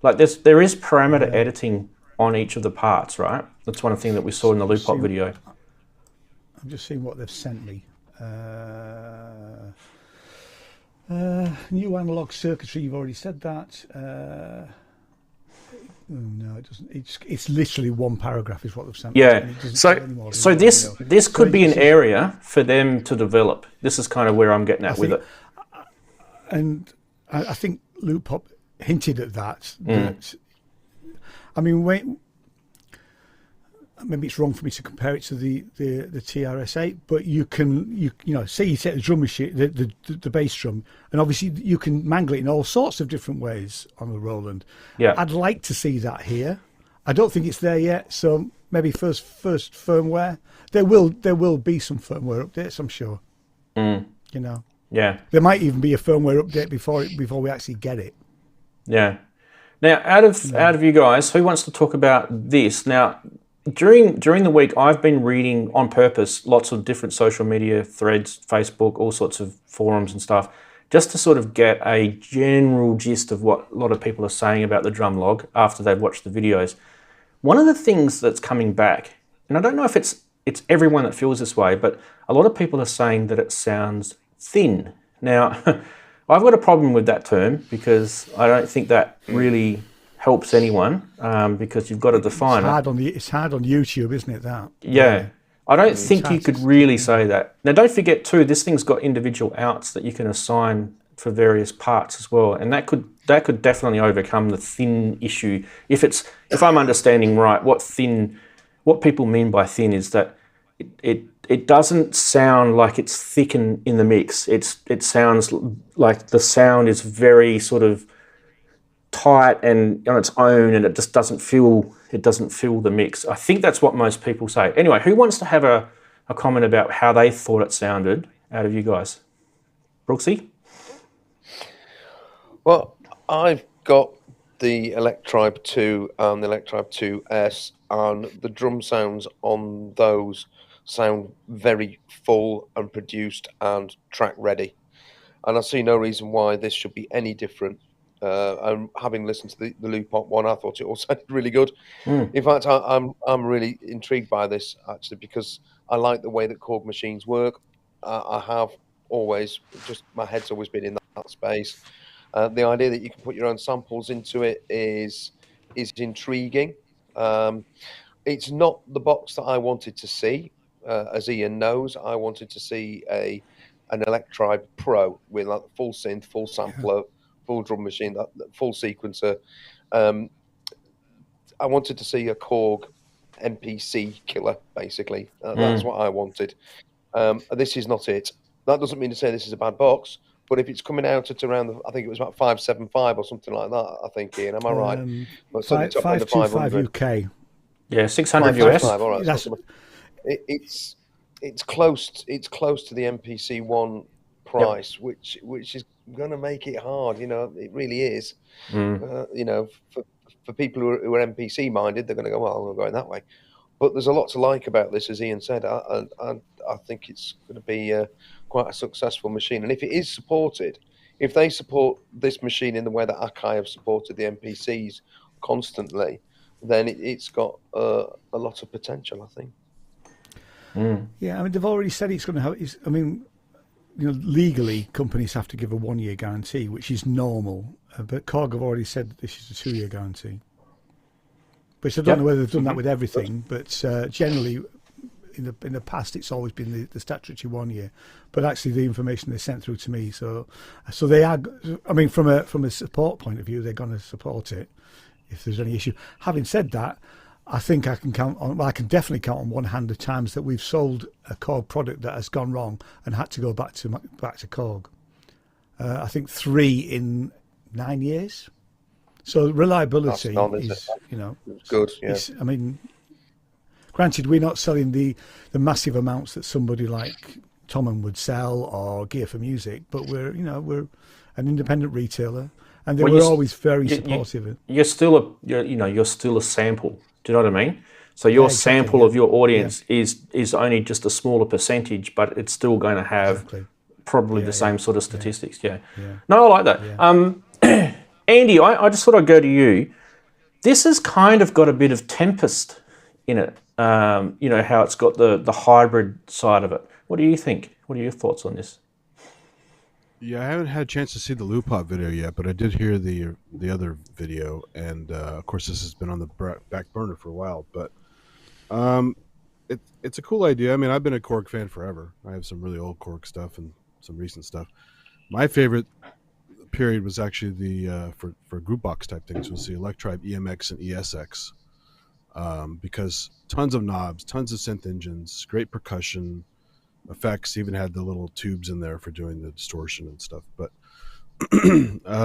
Like there is parameter editing on each of the parts, right? That's one thing that we saw in the loop pop video. I'm just seeing what they've sent me. New analog circuitry, you've already said that. No, it doesn't. It's literally one paragraph is what they've sent. Yeah. So this could be an area for them to develop. This is kind of where I'm getting at with it. And I think Loop Pop hinted at that. That I mean, maybe it's wrong for me to compare it to the TRS-8, but you know, say you take the drum machine, the bass drum, and obviously you can mangle it in all sorts of different ways on the Roland. Yeah, I'd like to see that here. I don't think it's there yet, so maybe first firmware. There will be some firmware updates, I'm sure. You know. Yeah. There might even be a firmware update before we actually get it. Yeah. Now, out of you guys, who wants to talk about this now? During the week, I've been reading on purpose lots of different social media threads, Facebook, all sorts of forums and stuff, just to sort of get a general gist of what a lot of people are saying about the Drumlogue after they've watched the videos. One of the things that's coming back, and I don't know if it's everyone that feels this way, but a lot of people are saying that it sounds thin. Now, I've got a problem with that term because I don't think that really helps anyone because you've got to define it. It's hard on YouTube, isn't it, that? Yeah. I don't think you could really say that. Now, don't forget, too, this thing's got individual outs that you can assign for various parts as well, and that could definitely overcome the thin issue. If I'm understanding right, what people mean by thin is that it doesn't sound like it's thick in the mix. It sounds like the sound is very sort of tight and on its own, and it just doesn't fill the mix. I think that's what most people say. Anyway, who wants to have a comment about how they thought it sounded out of you guys? Brooksy? Well, I've got the Electribe 2 and the Electribe 2S, and the drum sounds on those sound very full and produced and track ready. And I see no reason why this should be any different. And having listened to the Loop Pop one, I thought it all sounded really good. In fact, I'm really intrigued by this actually because I like the way that Korg machines work. I have always my head's always been in that space. The idea that you can put your own samples into it is intriguing. It's not the box that I wanted to see. As Ian knows, I wanted to see an Electribe Pro with like full synth, full sampler, full drum machine, that full sequencer. I wanted to see a Korg MPC killer, basically. That's what I wanted. This is not it. That doesn't mean to say this is a bad box, but if it's coming out at around, I think it was about 575 or something like that, I think, Ian, am I right? But 525 UK. Yeah, 600 US. All right. It's close to the MPC one price, which is going to make it hard. You know, it really is. You know, for people who are MPC minded, they're going to go, well, we're going that way. But there's a lot to like about this, as Ian said. I think it's going to be quite a successful machine. And if it is supported, if they support this machine in the way that Akai have supported the MPCs constantly, then it's got a lot of potential, I think. Yeah, I mean, they've already said it's going to have. I mean, you know, legally, companies have to give a 1-year guarantee, which is normal. But Korg have already said that this is a 2-year guarantee. Which I don't know whether they've done that with everything, but generally, in the past, it's always been the statutory 1 year. But actually, the information they sent through to me, so they are. I mean, from a support point of view, they're going to support it if there's any issue. Having said that, I think I can count on. Well, I can definitely count on one hand the times that we've sold a Korg product that has gone wrong and had to go back to Korg. I think 3 in 9 years. So reliability is, good. Yeah. I mean, granted, we're not selling the massive amounts that somebody like Tommen would sell or Gear for Music, but we're an independent retailer, and they were always very supportive. You're still a sample. Do you know what I mean? So your sample of your audience is only just a smaller percentage, but it's still going to have probably the same sort of statistics. Yeah. No, I like that. Yeah. Andy, I just thought I'd go to you. This has kind of got a bit of Tempest in it. How it's got the hybrid side of it. What do you think? What are your thoughts on this? Yeah, I haven't had a chance to see the Lupot video yet, but I did hear the other video, and of course this has been on the back burner for a while. But it's a cool idea. I mean, I've been a Korg fan forever. I have some really old Korg stuff and some recent stuff. My favorite period was actually the for group box type things was the Electribe EMX and ESX, because tons of knobs, tons of synth engines, great percussion effects, even had the little tubes in there for doing the distortion and stuff. But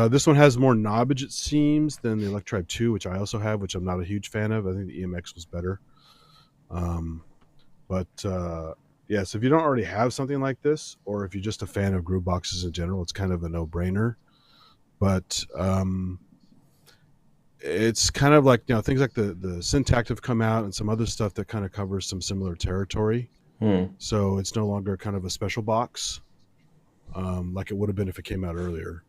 this one has more knobbage, it seems, than the Electribe 2, which I also have, which I'm not a huge fan of. I think the EMX was better. Yeah, so if you don't already have something like this, or if you're just a fan of groove boxes in general, it's kind of a no-brainer. But it's kind of like, things like the Syntact have come out and some other stuff that kind of covers some similar territory. So it's no longer kind of a special box like it would have been if it came out earlier.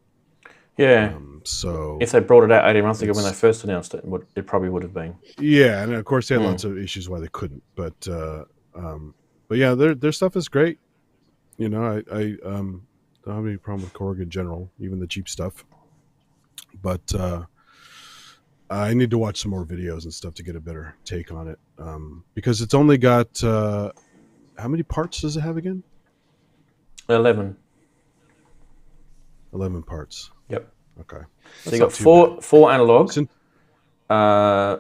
Yeah. So if they brought it out 18 months ago when they first announced it, it probably would have been. Yeah, and of course they had lots of issues why they couldn't. But yeah, their stuff is great. I don't have any problem with Korg in general, even the cheap stuff. But I need to watch some more videos and stuff to get a better take on it, because it's only got how many parts does it have again? 11. 11 parts. Yep. Okay. So you got four analog,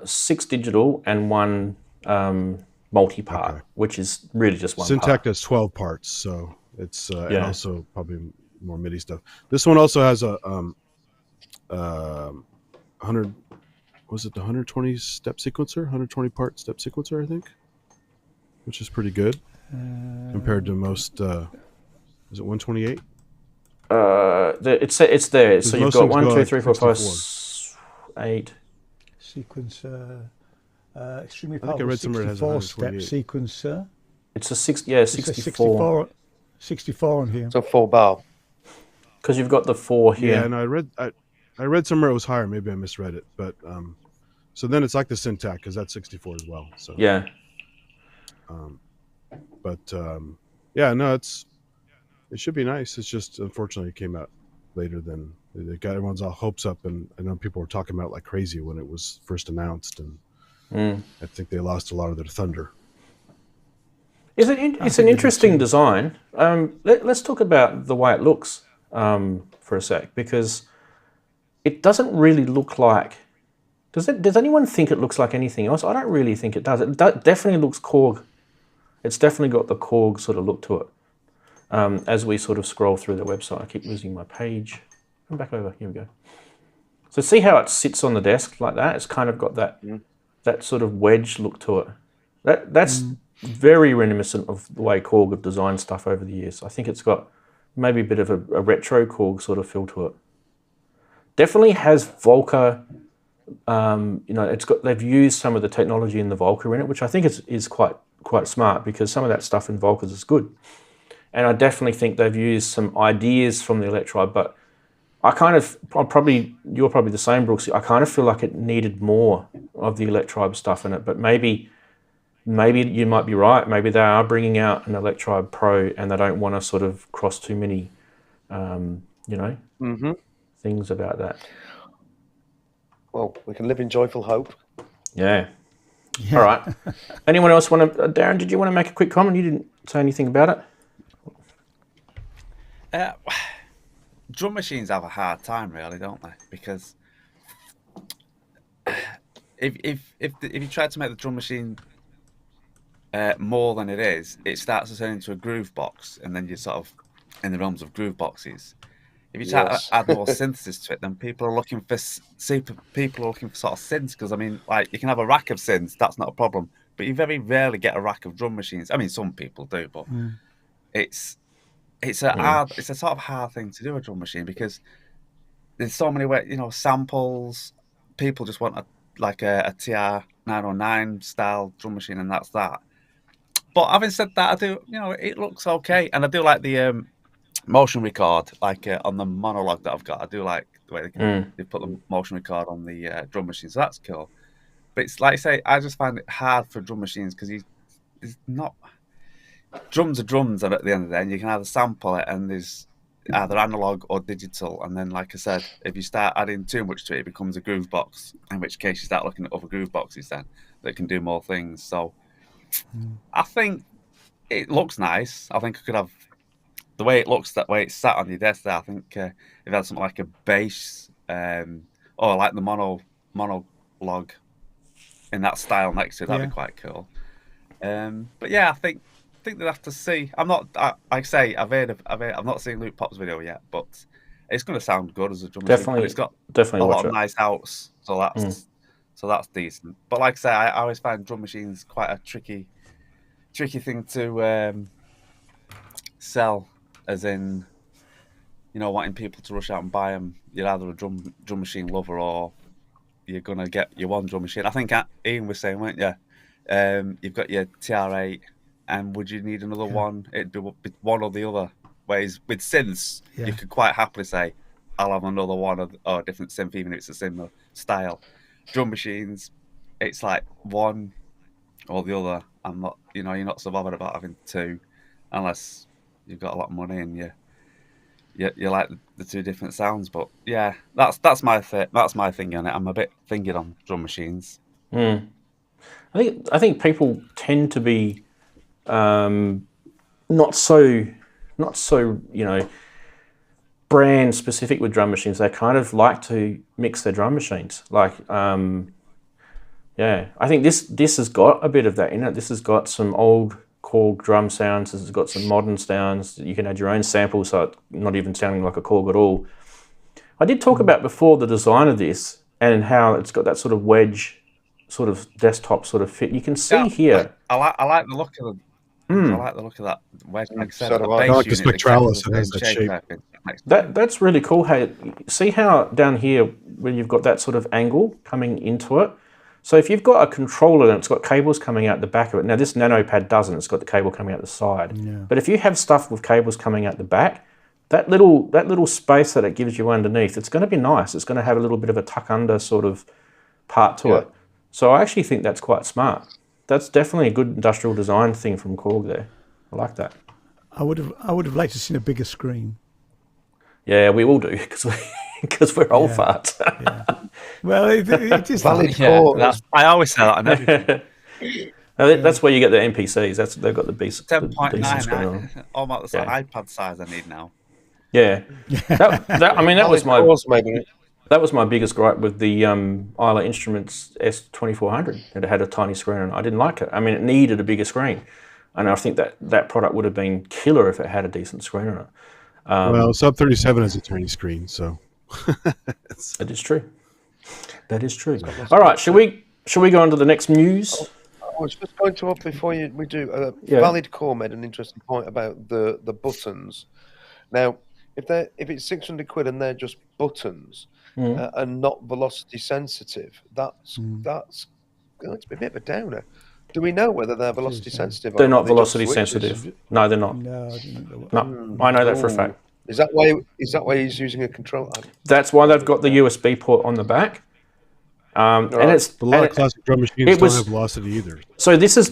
6 digital, and 1 multi-part, which is really just one Syntact part. has 12 parts, so it's and also probably more MIDI stuff. This one also has a 100. Was it the 120 step sequencer? 120 part step sequencer, I think, which is pretty good compared to most. Is it 128? It's there. So you've got 1, 2, 3, 4, 5, 8 sequencer. Extremely I think I powerful read somewhere it has 64-step 128. sequencer. It's a 64. 64 on here. So 4 bar. Because you've got the 4 here. Yeah, and I read somewhere it was higher. Maybe I misread it, but so then it's like the Syntact because that's 64 as well. So yeah. Yeah, no, it should be nice. It's just unfortunately it came out later than it got everyone's all hopes up, and I know people were talking about it like crazy when it was first announced, and I think they lost a lot of their thunder. It's an interesting design. Let's talk about the way it looks for a sec, because it doesn't really look like. Does anyone think it looks like anything else? I don't really think it does. It definitely looks Korg. It's definitely got the Korg sort of look to it. As we sort of scroll through the website, I keep losing my page. Come back over. Here we go. So see how it sits on the desk like that? It's kind of got that sort of wedge look to it. That's very reminiscent of the way Korg have designed stuff over the years. I think it's got maybe a bit of a retro Korg sort of feel to it. Definitely has Volca. They've used some of the technology in the Volca in it, which I think is quite smart, because some of that stuff in Volcas is good. And I definitely think they've used some ideas from the Electribe, but you're probably the same, Brooks. I kind of feel like it needed more of the Electribe stuff in it, but maybe you might be right. Maybe they are bringing out an Electribe Pro and they don't want to sort of cross too many, things about that. Well, we can live in joyful hope. Yeah. All right. Anyone else want to? Darren, did you want to make a quick comment? You didn't say anything about it. Drum machines have a hard time, really, don't they? Because if you try to make the drum machine more than it is, it starts to turn into a groove box, and then you're sort of in the realms of groove boxes. If you try to add more synthesis to it, then people are looking for sort of synths. Because I mean, like, you can have a rack of synths, that's not a problem, but you very rarely get a rack of drum machines. I mean, some people do, but it's a sort of hard thing to do, a drum machine, because there's so many ways, samples. People just want a TR 909 style drum machine, and that's that. But having said that, I do, it looks okay, and I do like the motion record, like on the monologue that I've got. I do like the way they put the motion record on the drum machine, so that's cool. But it's like I say, I just find it hard for drum machines because he's not. Drums are drums, and at the end of the day, and you can either sample it, and there's either analog or digital. And then, like I said, if you start adding too much to it, it becomes a groove box. In which case, you start looking at other groove boxes then that can do more things. So, I think it looks nice. I think I could have. The way it looks, that way it's sat on your desk there, I think if it had something like a bass or like the monologue in that style next to it, that'd be quite cool. But yeah, I think they'd have to see. I'm not. Like I say, I've not seen Luke Pop's video yet, but it's going to sound good as a drum machine. And it's got a lot of nice outs, so that's decent. But like I say, I always find drum machines quite a tricky thing to sell. As in, wanting people to rush out and buy them. You're either a drum machine lover or you're going to get your one drum machine. I think Ian was saying, weren't you? You've got your TR8, and would you need another one? It'd be one or the other. Whereas with synths, you could quite happily say, I'll have another one or a different synth, even if it's a similar style. Drum machines, it's like one or the other. I'm not, you're not so bothered about having two, unless you've got a lot of money and you like the two different sounds. But yeah, that's my thing on it. I'm a bit thinking on drum machines. I think people tend to be not so brand specific with drum machines. They kind of like to mix their drum machines. Like I think this has got a bit of that in it. This has got some old Korg drum sounds. It's got some modern sounds. You can add your own samples, so it's not even sounding like a Korg at all. I did talk about before the design of this and how it's got that sort of wedge, sort of desktop sort of fit. You can see here. I like the look of I like the look of that wedge. Like I said, I like the Spectralis that has that shape. That's really cool. Hey, see how down here when you've got that sort of angle coming into it. So if you've got a controller and it's got cables coming out the back of it, now this Nano pad doesn't, it's got the cable coming out the side. Yeah. But if you have stuff with cables coming out the back, that little space that it gives you underneath, it's going to be nice. It's going to have a little bit of a tuck under sort of part to it. So I actually think that's quite smart. That's definitely a good industrial design thing from Korg there. I like that. I would have liked to see a bigger screen. Yeah, we will do because we're old farts. Well, it is valid call. I always say that on everything. That's where you get the NPCs. They've got the beast. 10.9. All about the iPad size I need now. Yeah, that was my biggest gripe with the Isla Instruments S2400. It had a tiny screen on it. I didn't like it. I mean, it needed a bigger screen, and I think that product would have been killer if it had a decent screen on it. Well, Sub 37 has a tiny screen, so that is true. That is true. All right, shall we go on to the next news? I was just going to before we do. Valid Core made an interesting point about the buttons. Now, if it's 600 quid and they're just buttons and not velocity sensitive, that's going to be a bit of a downer. Do we know whether they're velocity sensitive? They're not velocity sensitive. No, they're not. No, I know that for a fact. Is that why he's using a controller? That's why they've got the USB port on the back. And it's a lot of classic drum machines don't have velocity either. So this is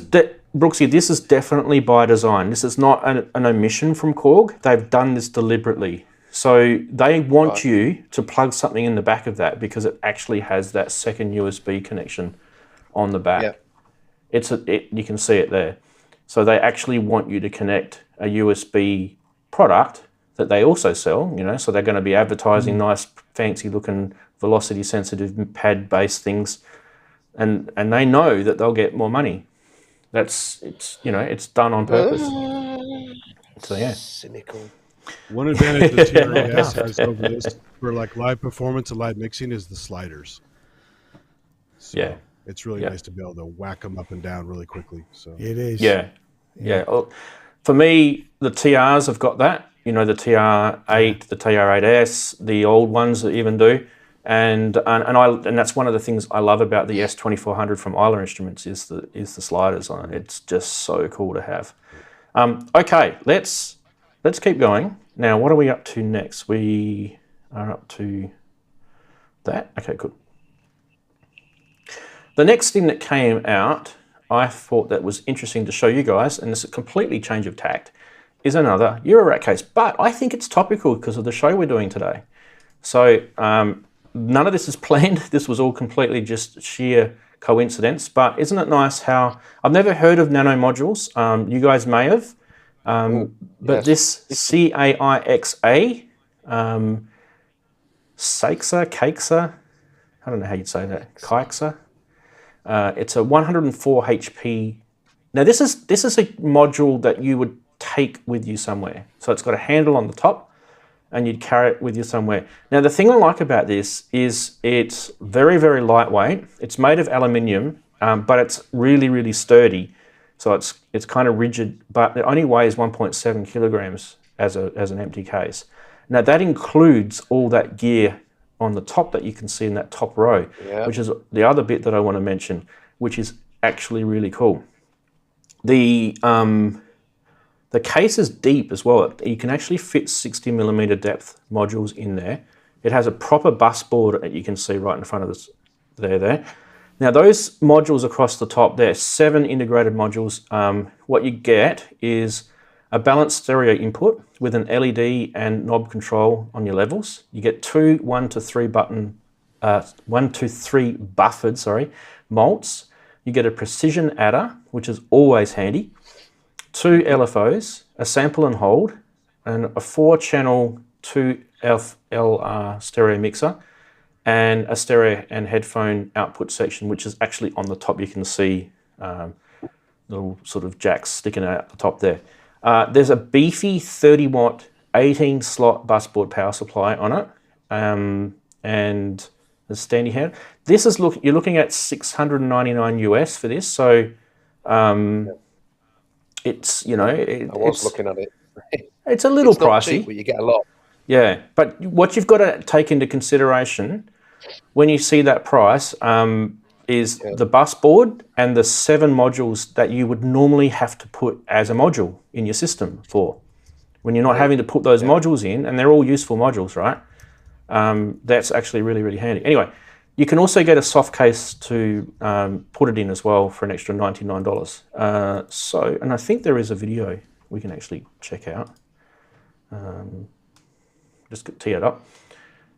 Brooksy. This is definitely by design. This is not an omission from Korg. They've done this deliberately. So they want you to plug something in the back of that because it actually has that second USB connection on the back. Yeah. You can see it there. So they actually want you to connect a USB product that they also sell, so they're going to be advertising nice, fancy looking velocity sensitive pad based things. And they know that they'll get more money. It's done on purpose. So yeah. Cynical. One advantage the TRAS has over this for like live performance and live mixing is the sliders. So Yeah. it's really nice to be able to whack them up and down really quickly. So It is. Yeah. For me, the TRs have got that. The TR8, the TR8S, the old ones that even do. And that's one of the things I love about the S2400 from Isla Instruments is the sliders on it. It's just so cool to have. Okay, let's keep going. Now, what are we up to next? We are up to that. Okay, good. The next thing that came out, I thought that was interesting to show you guys, and it's a completely change of tact, is another eurorack case. But I think it's topical because of the show we're doing today. So none of this is planned. This was all completely just sheer coincidence. But isn't it nice how I've never heard of nano modules? You guys may have. But this CAIXA, CAIXA, I don't know how you'd say that. CAIXA. It's a 104 HP. Now this is a module that you would take with you somewhere. So it's got a handle on the top, and you'd carry it with you somewhere. Now the thing I like about this is it's very, very lightweight. It's made of aluminium, but it's really, really sturdy. So it's kind of rigid, but it only weighs 1.7 kilograms as an empty case. Now that includes all that gear on the top that you can see in that top row, which is the other bit that I want to mention, which is actually really cool. The case is deep as well. You can actually fit 60 millimeter depth modules in there. It has a proper bus board that you can see right in front of us there. Now those modules across the top, there are 7 integrated modules. What you get is a balanced stereo input with an LED and knob control on your levels. You get 2 1 to 3 buffered mults. You get a precision adder, which is always handy. 2 LFOs, a sample and hold, and a 4-channel 2 FLR stereo mixer, and a stereo and headphone output section, which is actually on the top. You can see little sort of jacks sticking out the top there. There's a beefy 30-watt, 18-slot busboard power supply on it, and the standy head. This is you're looking at $699 US for this. So it's I was looking at it. It's a little it's not pricey. Cheap, but you get a lot. Yeah, but what you've got to take into consideration when you see that price is the bus board and the 7 modules that you would normally have to put as a module in your system for. When you're not having to put those modules in, and they're all useful modules, right? That's actually really, really handy. Anyway, you can also get a soft case to put it in as well for an extra $99. And I think there is a video we can actually check out. Just tee it up.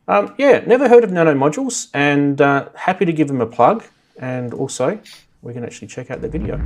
Never heard of nano modules, and happy to give them a plug. And also, we can actually check out the video.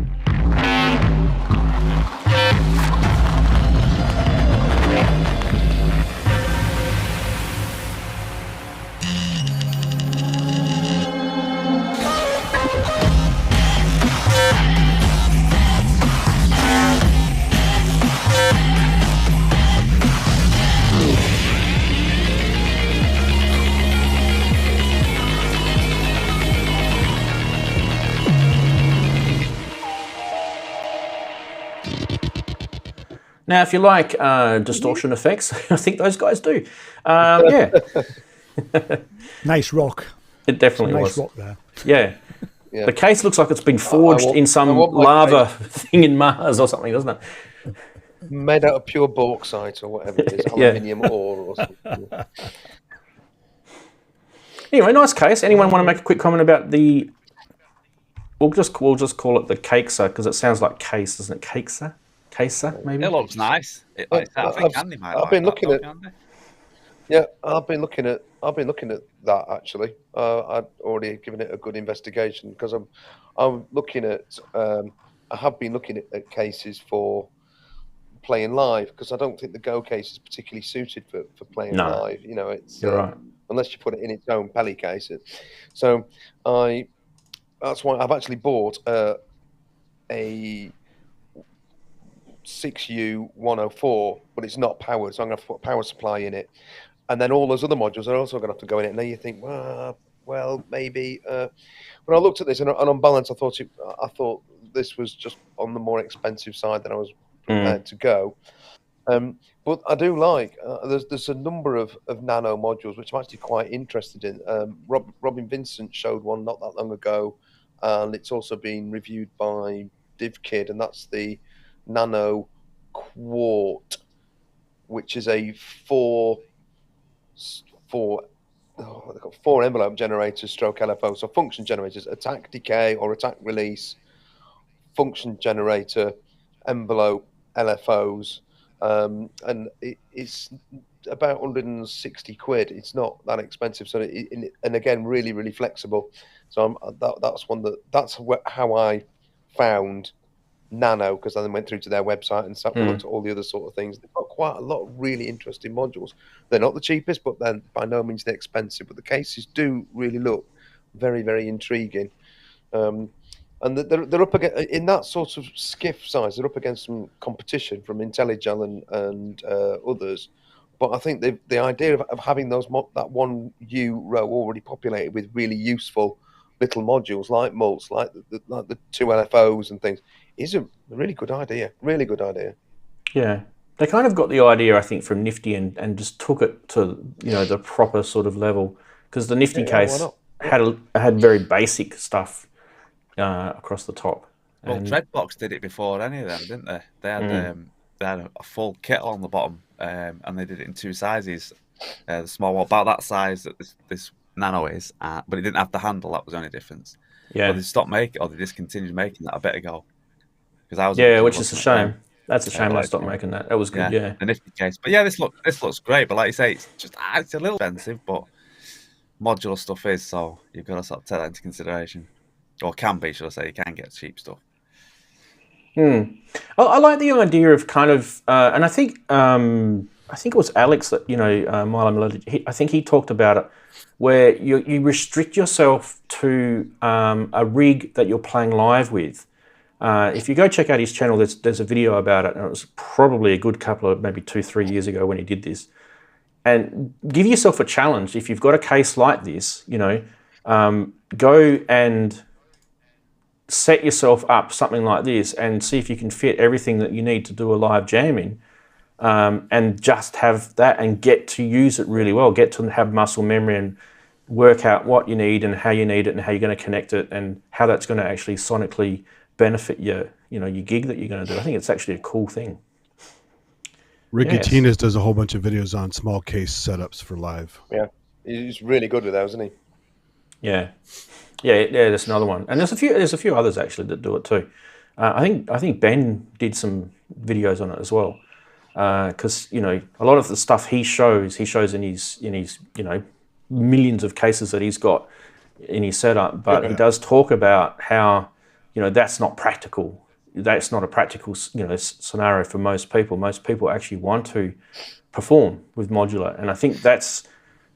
Now, if you like distortion effects, I think those guys do. Nice rock. It definitely Nice was. rock there. Yeah. The case looks like it's been forged in some lava thing in Mars or something, doesn't it? Made out of pure bauxite or whatever it is, aluminium ore or something. Anyway, nice case. Anyone want to make a quick comment about the? We'll just call it the CAIXA because it sounds like case, doesn't it? CAIXA, maybe. It looks nice. I think Andy might. I've been looking at. Yeah, I've been looking at that actually. I'd already given it a good investigation because I'm looking at I have been looking at cases for playing live because I don't think the Go case is particularly suited for playing No, live. You know, it's you're right. unless you put it in its own Pelly case. So that's why I've actually bought a 6U104, but it's not powered, so I'm going to put a power supply in it. And then all those other modules are also going to have to go in it. And then you think, well, maybe. When I looked at this, and on balance, I thought this was just on the more expensive side than I was prepared to go. But I do like there's a number of nano modules which I'm actually quite interested in. Robin Vincent showed one not that long ago, and it's also been reviewed by DivKid, and that's the Nano Quart, which is a four envelope generators stroke LFO, so function generators, attack decay or attack release, function generator, envelope LFOs, and it's about 160 quid. It's not that expensive, so and again really flexible. So that's how I found Nano, because I then went through to their website and looked at all the other sort of things. They've got quite a lot of really interesting modules. They're not the cheapest, but then by no means they're expensive. But the cases do really look very intriguing. And they're up against, in that sort of skiff size, they're up against some competition from IntelliGel and others. But I think the idea of having that one U row already populated with really useful little modules like mults, like the two LFOs and things, is a really good idea. Really good idea. Yeah. They kind of got the idea, I think, from Nifty and just took it to, the proper sort of level. Because the Nifty case had very basic stuff across the top. Well, Dreadbox did it before any of them, didn't they? They had a full kit on the bottom, and they did it in two sizes. The small one, about that size that this Nano is, but it didn't have the handle. That was the only difference. Yeah. But they stopped making, or they discontinued making that a bit ago. Because I was which is a shame. That's a shame they stopped making that. That was good. Yeah. The Nifty case, but yeah, this looks great. But like you say, it's a little expensive, but modular stuff is, so you've got to sort of take that into consideration, or can be, should I say? You can get cheap stuff. I like the idea of kind of, and I think it was Alex that Milo Melody. I think he talked about it, where you restrict yourself to a rig that you're playing live with. If you go check out his channel, there's a video about it, and it was probably a good couple of maybe 2-3 years ago when he did this. And give yourself a challenge. If you've got a case like this, go and set yourself up something like this and see if you can fit everything that you need to do a live jam in, and just have that and get to use it really well, get to have muscle memory and work out what you need and how you need it and how you're going to connect it and how that's going to actually sonically benefit your gig that you're going to do. I think it's actually a cool thing. Ricky Tinas does a whole bunch of videos on small case setups for live. Yeah, he's really good with those, isn't he? Yeah. There's another one, and there's a few others actually that do it too. I think Ben did some videos on it as well, because a lot of the stuff he shows in his millions of cases that he's got in his setup, but he does talk about how that's not practical. That's not a practical scenario for most people. Most people actually want to perform with modular, and I think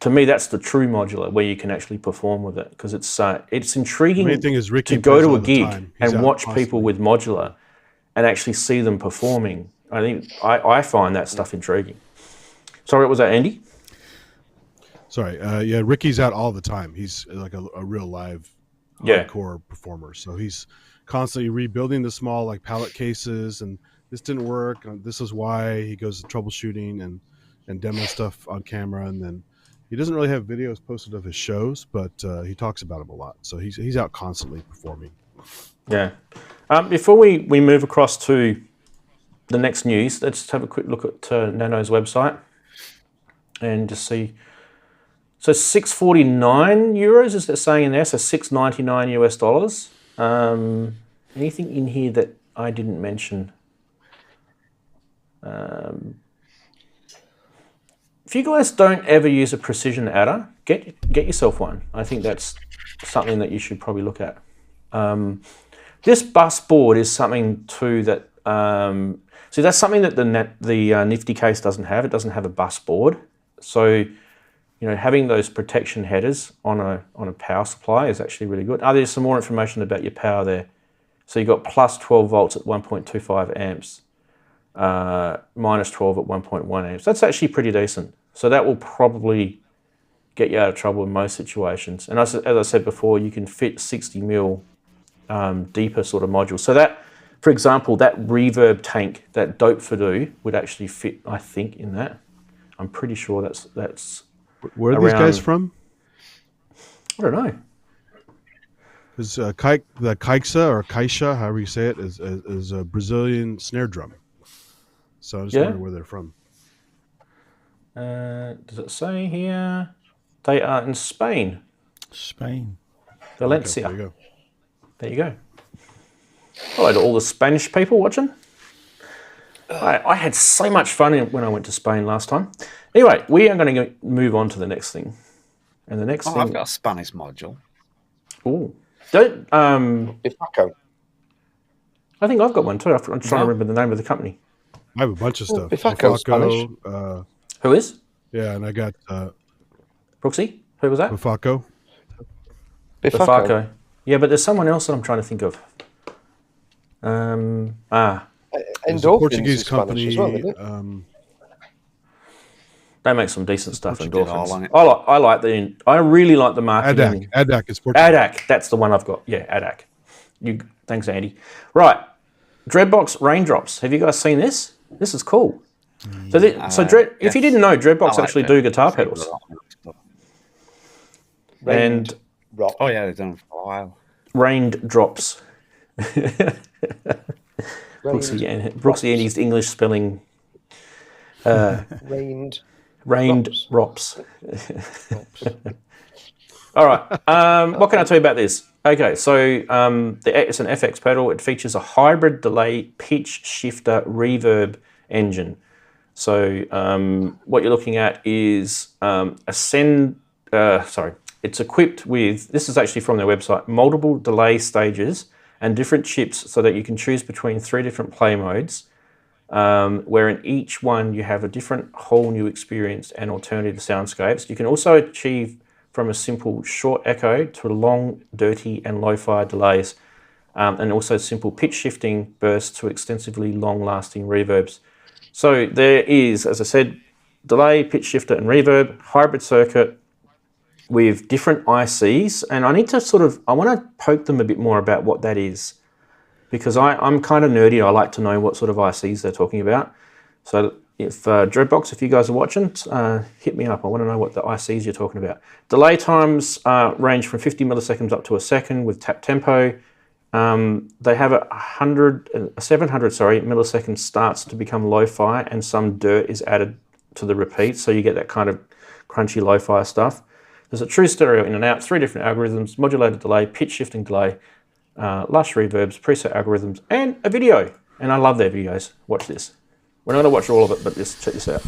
to me, that's the true modular, where you can actually perform with it, because it's intriguing to go to a gig and watch people with modular and actually see them performing. I find that stuff intriguing. Sorry, was that Andy? Sorry, Ricky's out all the time. He's like a real live hardcore performer, so he's constantly rebuilding the small like pallet cases, and this didn't work, and this is why. He goes to troubleshooting and demo stuff on camera, and then he doesn't really have videos posted of his shows, but he talks about them a lot. So he's out constantly performing. Yeah. Before we move across to the next news, let's have a quick look at Nano's website and just see. So 649 euros is it saying in there? So $699 US. Anything in here that I didn't mention? if you guys don't ever use a precision adder, get yourself one. I think that's something that you should probably look at. This bus board is something too that, so that's something that the Nifty case doesn't have. It doesn't have a bus board. So, having those protection headers on a power supply is actually really good. There's some more information about your power there. So you've got plus 12 volts at 1.25 amps, minus 12 at 1.1 amps. That's actually pretty decent. So that will probably get you out of trouble in most situations. And as I said before, you can fit 60 mil deeper sort of modules. So that, for example, that reverb tank, that Dope Fadoo would actually fit, I think, in that. I'm pretty sure that's. Where are these guys from? I don't know. Because the CAIXA or CAIXA, however you say it, is a Brazilian snare drum. So I just wonder where they're from. Does it say here? They are in Spain. Spain. Valencia. Okay, there you go. Hello to all the Spanish people watching. I had so much fun when I went to Spain last time. Anyway, we are going to move on to the next thing. And the next thing... I've got a Spanish module. Oh. Don't... Bifaco. I think I've got one too. I'm trying to remember the name of the company. I have a bunch of stuff. Bifaco's Spanish. Who is? Yeah, and I got... Brooksy? Who was that? Bifaco. Bifaco. Yeah, but there's someone else that I'm trying to think of. It's a Portuguese company. As well, isn't it? They make some decent stuff. Endorphins. I really like the marketing. ADAC is Portuguese. ADAC, that's the one I've got. Yeah, ADAC. Thanks, Andy. Right, Dreadbox Raindrops. Have you guys seen this? This is cool. If you didn't know, Dreadbox actually do guitar pedals. And oh yeah, they've done it for a while. Raindrops. Brooksy Andy's English spelling. Raindrops. All right. What can I tell you about this? Okay, so it's an FX pedal. It features a hybrid delay pitch shifter reverb engine. So what you're looking at is it's equipped with, this is actually from their website, multiple delay stages and different chips so that you can choose between 3 different play modes, where in each one you have a different whole new experience and alternative soundscapes. You can also achieve from a simple short echo to long, dirty and lo-fi delays, and also simple pitch shifting bursts to extensively long-lasting reverbs. So there is, as I said, delay, pitch shifter and reverb, hybrid circuit with different ICs, and I want to poke them a bit more about what that is, because I'm kind of nerdy. I like to know what sort of ICs they're talking about. So if Dreadbox, if you guys are watching, hit me up. I want to know what the ICs you're talking about. Delay times range from 50 milliseconds up to a second with tap tempo. They have a 700 millisecond starts to become lo-fi, and some dirt is added to the repeat, so you get that kind of crunchy lo-fi stuff. There's a true stereo in and out, 3 different algorithms, modulated delay, pitch shifting delay, lush reverbs, preset algorithms, and a video. And I love their videos. Watch this. We're not going to watch all of it, but just check this out.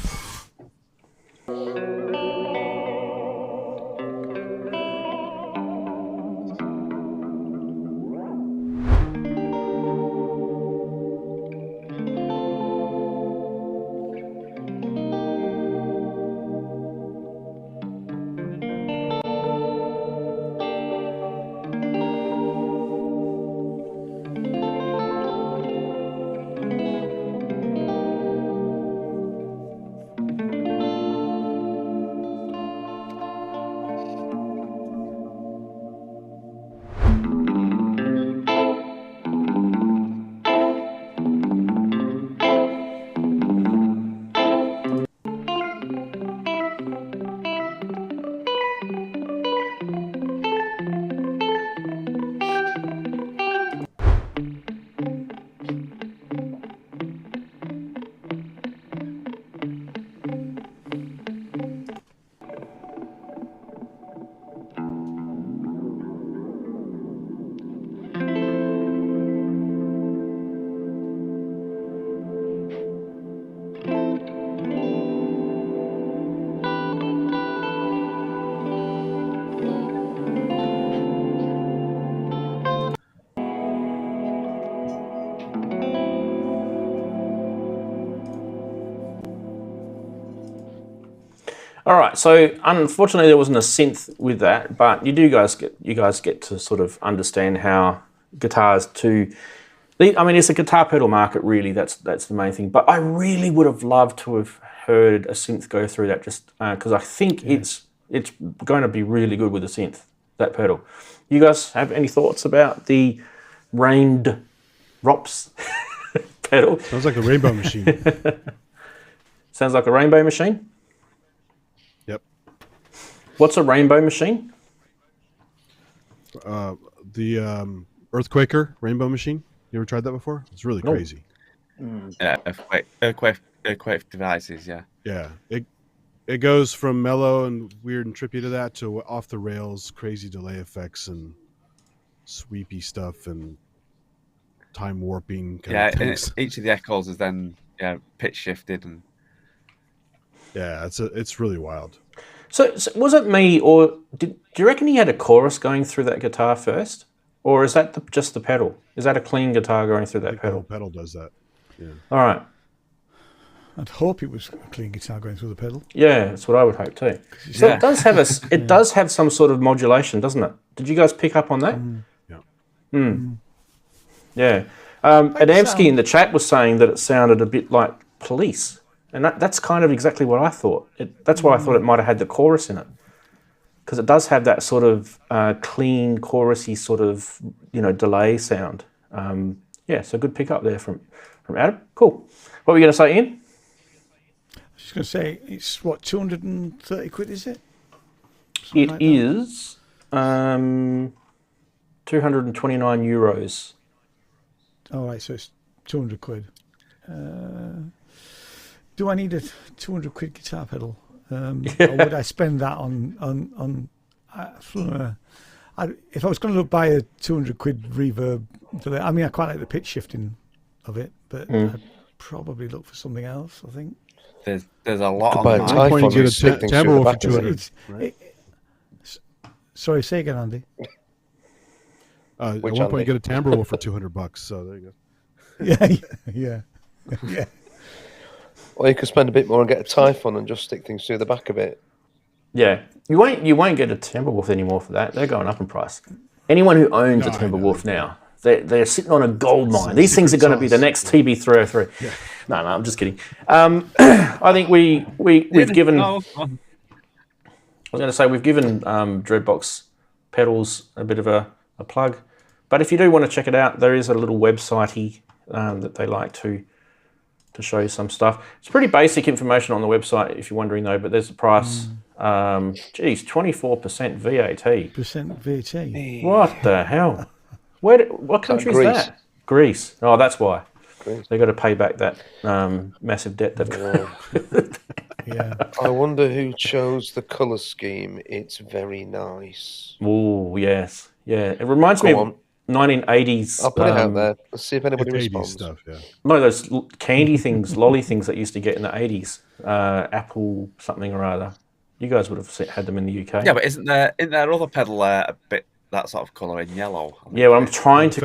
All right, so unfortunately there wasn't a synth with that, but you guys get to sort of understand how guitars I mean, it's a guitar pedal market, really. That's the main thing. But I really would have loved to have heard a synth go through that, just because I think it's going to be really good with a synth, that pedal. You guys have any thoughts about the Raindrops pedal? Sounds like a rainbow machine. Sounds like a rainbow machine? Yep. What's a rainbow machine? The Earthquaker rainbow machine. You ever tried that before? It's really crazy. Yeah, earthquake devices. Yeah. Yeah. It goes from mellow and weird and trippy to that to off the rails, crazy delay effects and sweepy stuff and time warping kind of things. Each of the echoes is then pitch shifted and it's really wild. So was it me, or do you reckon he had a chorus going through that guitar first? Or is that just the pedal? Is that a clean guitar going through that pedal? The pedal does that. Yeah. All right. I'd hope it was a clean guitar going through the pedal. Yeah, that's what I would hope too. So it does have it does have some sort of modulation, doesn't it? Did you guys pick up on that? Yeah. Adamski in the chat was saying that it sounded a bit like Police, and that's kind of exactly what I thought. That's why I thought it might have had the chorus in it, because it does have that sort of clean, chorusy sort of delay sound. So good pick up there from Adam. Cool. What were you going to say, Ian? I was just going to say, it's what, 230 quid, is it? It is 229 euros. All right, so it's 200 quid. Do I need a 200 quid guitar pedal? Or would I spend that on if I was going to buy a 200 quid reverb delay, I mean, I quite like the pitch shifting of it, but I'd probably look for something else, I think. There's a lot Could buy a on Typhon you get and a stick things tambour through the for back of it. 200. Sorry, say again, Andy. At Which one Andy? point, you get a tambour roll for $200. So there you go. Yeah. Or you could spend a bit more and get a Typhon and just stick things through the back of it. Yeah, you won't get a Timberwolf anymore for that. They're going up in price. Anyone who owns a Timberwolf now, they're sitting on a gold mine. These things are going to be the next TB303. Yeah. No, I'm just kidding. I think we've given. I was going to say we've given Dreadbox pedals a bit of a plug, but if you do want to check it out, there is a little website that they like to show you some stuff. It's pretty basic information on the website if you're wondering though, but there's the price. 24% VAT. Percent VAT. What the hell? What country is that? Greece. Oh, that's why. They've got to pay back that massive debt they've got. Yeah. I wonder who chose the colour scheme. It's very nice. Oh, yes. Yeah. It reminds me of 1980s. I'll put it out there. Let's see if anybody It's 80s responds. stuff, yeah. No, those candy things, lolly things that used to get in the 80s. Apple something or other. You guys would have had them in the UK. Yeah, but isn't there other pedal a bit that sort of colour in yellow? Yeah, well, I'm trying to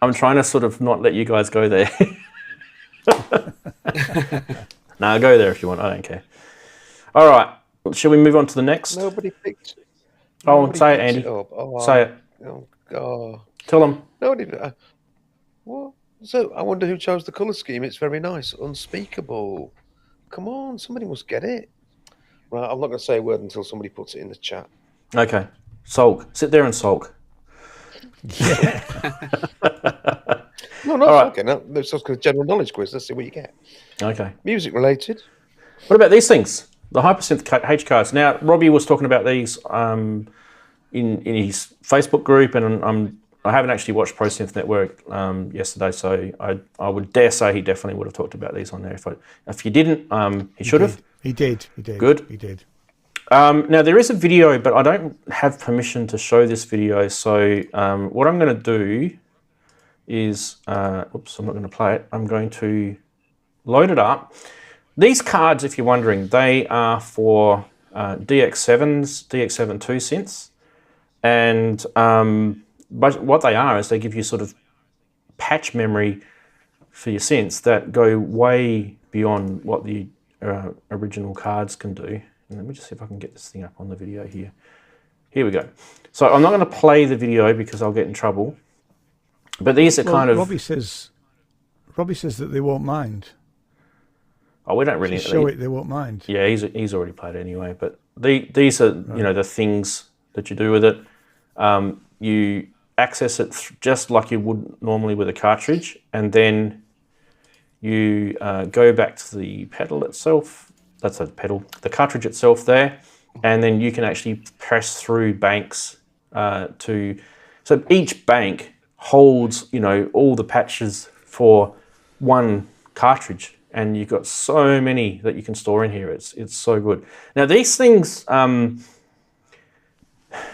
I'm trying to sort of not let you guys go there. No, go there if you want. I don't care. All right. Shall we move on to the next? Nobody picked. Oh, nobody say it, picked Andy. up. Oh, Say it. Oh, God. Tell them. Nobody. What? So I wonder who chose the colour scheme. It's very nice. Unspeakable. Come on, somebody must get it. Right, I'm not going to say a word until somebody puts it in the chat. Okay. Sulk. Sit there and sulk. Yeah. No, not All right. okay. No, it's just a general knowledge quiz. Let's see what you get. Okay. Music related. What about these things? The Hypersynth HCards. Now, Robbie was talking about these in his Facebook group, and I haven't actually watched Pro Synth Network yesterday, so I would dare say he definitely would have talked about these on there. If you didn't, he should have. He did. Good. He did. Now, there is a video, but I don't have permission to show this video, so what I'm going to do is, oops, I'm not going to play it. I'm going to load it up. These cards, if you're wondering, they are for DX7s, DX7 II synths, and but what they are is they give you sort of patch memory for your synths that go way beyond what the original cards can do. let me just see if I can get this thing up on the video here. Here we go. So I'm not going to play the video because I'll get in trouble. But these are kind of... Robbie says that they won't mind. Oh, we don't really... Show it, they won't mind. Yeah, he's already played it anyway. But these are, you know, the things that you do with it. You access it just like you would normally with a cartridge, and then you go back to the pedal itself. That's a pedal. The cartridge itself there. And then you can actually press through banks so each bank holds, you know, all the patches for one cartridge, and you've got so many that you can store in here. It's so good. Now these things,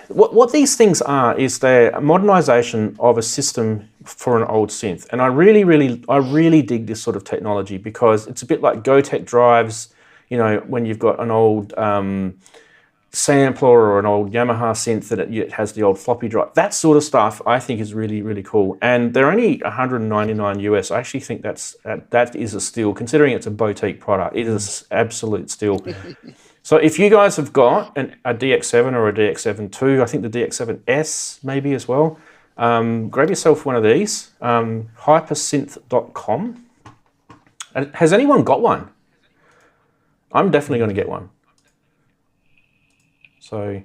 what these things are is they're a modernization of a system for an old synth, and I really dig this sort of technology because it's a bit like Gotek drives. You know, when you've got an old sampler or an old Yamaha synth that it has the old floppy drive. That sort of stuff I think is really, really cool. And they're only $199 US. I actually think that is a steal, considering it's a boutique product. It is an absolute steal. So if you guys have got a DX7 or a DX7 II, I think the DX7S maybe as well, grab yourself one of these, hypersynth.com. Has anyone got one? I'm definitely going to get one. So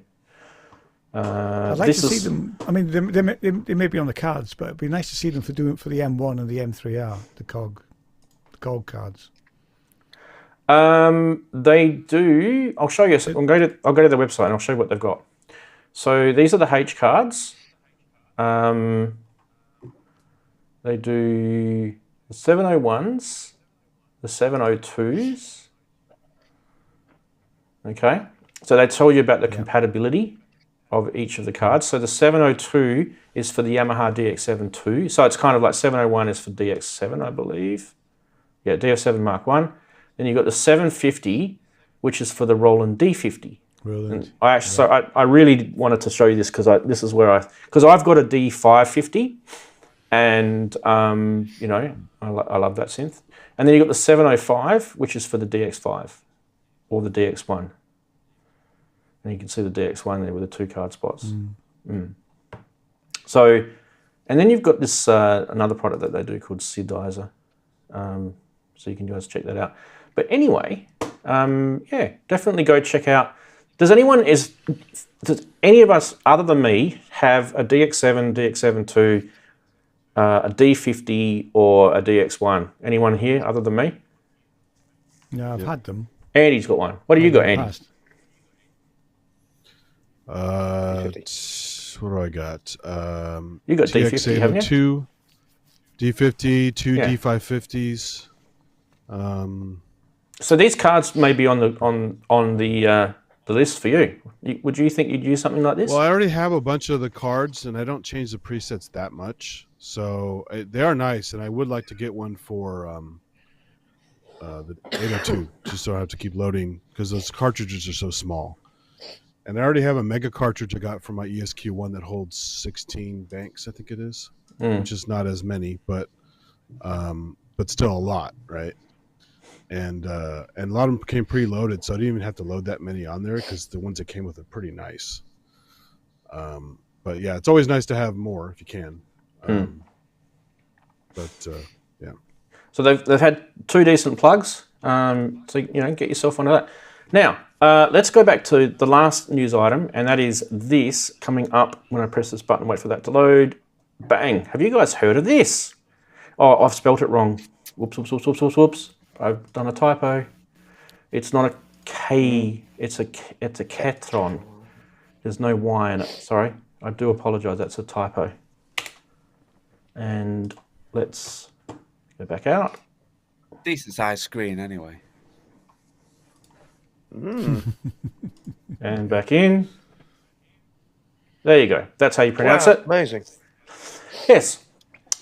I'd like to see them. I mean, they may be on the cards, but it'd be nice to see them for the M1 and the M3R, the Korg cards. They do. I'll show you. I'll go to their website and I'll show you what they've got. So these are the HCards. They do the 701s, the 702s. Okay. So they tell you about the compatibility of each of the cards. So the 702 is for the Yamaha DX7 II. So it's kind of like 701 is for DX7, I believe. Yeah, DX7 Mark 1. Then you've got the 750, which is for the Roland D50. Brilliant. I really wanted to show you this because I've got a D550, and you know, I love that synth. And then you've got the 705, which is for the DX5 or the DX1. And you can see the DX1 there with the 2 card spots. So, and then you've got this another product that they do called synthesizer. So you can guys check that out. But anyway, yeah, definitely go check out. Does any of us other than me have a DX7, DX7 II, a D50 or a DX1? Anyone here other than me? Yeah, I've had them. Andy's got one. What do you got, Andy? What do I got? You got D50, haven't you? D50, 2 D550s. So these cards may be on the list for you. Would you think you'd use something like this? Well, I already have a bunch of the cards, and I don't change the presets that much. So they are nice, and I would like to get one for the 802, just so I have to keep loading, because those cartridges are so small. And I already have a mega cartridge I got from my ESQ1 that holds 16 banks, I think it is, which is not as many, but still a lot, right? And a lot of them came preloaded, so I didn't even have to load that many on there because the ones that came with are pretty nice. But yeah, it's always nice to have more if you can. Yeah. So they've had 2 decent plugs. So you know, get yourself onto that. Now let's go back to the last news item, and that is this coming up. When I press this button, wait for that to load. Bang! Have you guys heard of this? Oh, I've spelt it wrong. Whoops, whoops, whoops, whoops, whoops, whoops. I've done a typo. It's not a K. It's a Ketron. There's no Y in it. Sorry, I do apologise. That's a typo. And let's go back out. Decent sized screen, anyway. And back in. There you go. That's how you pronounce it. Amazing. Yes.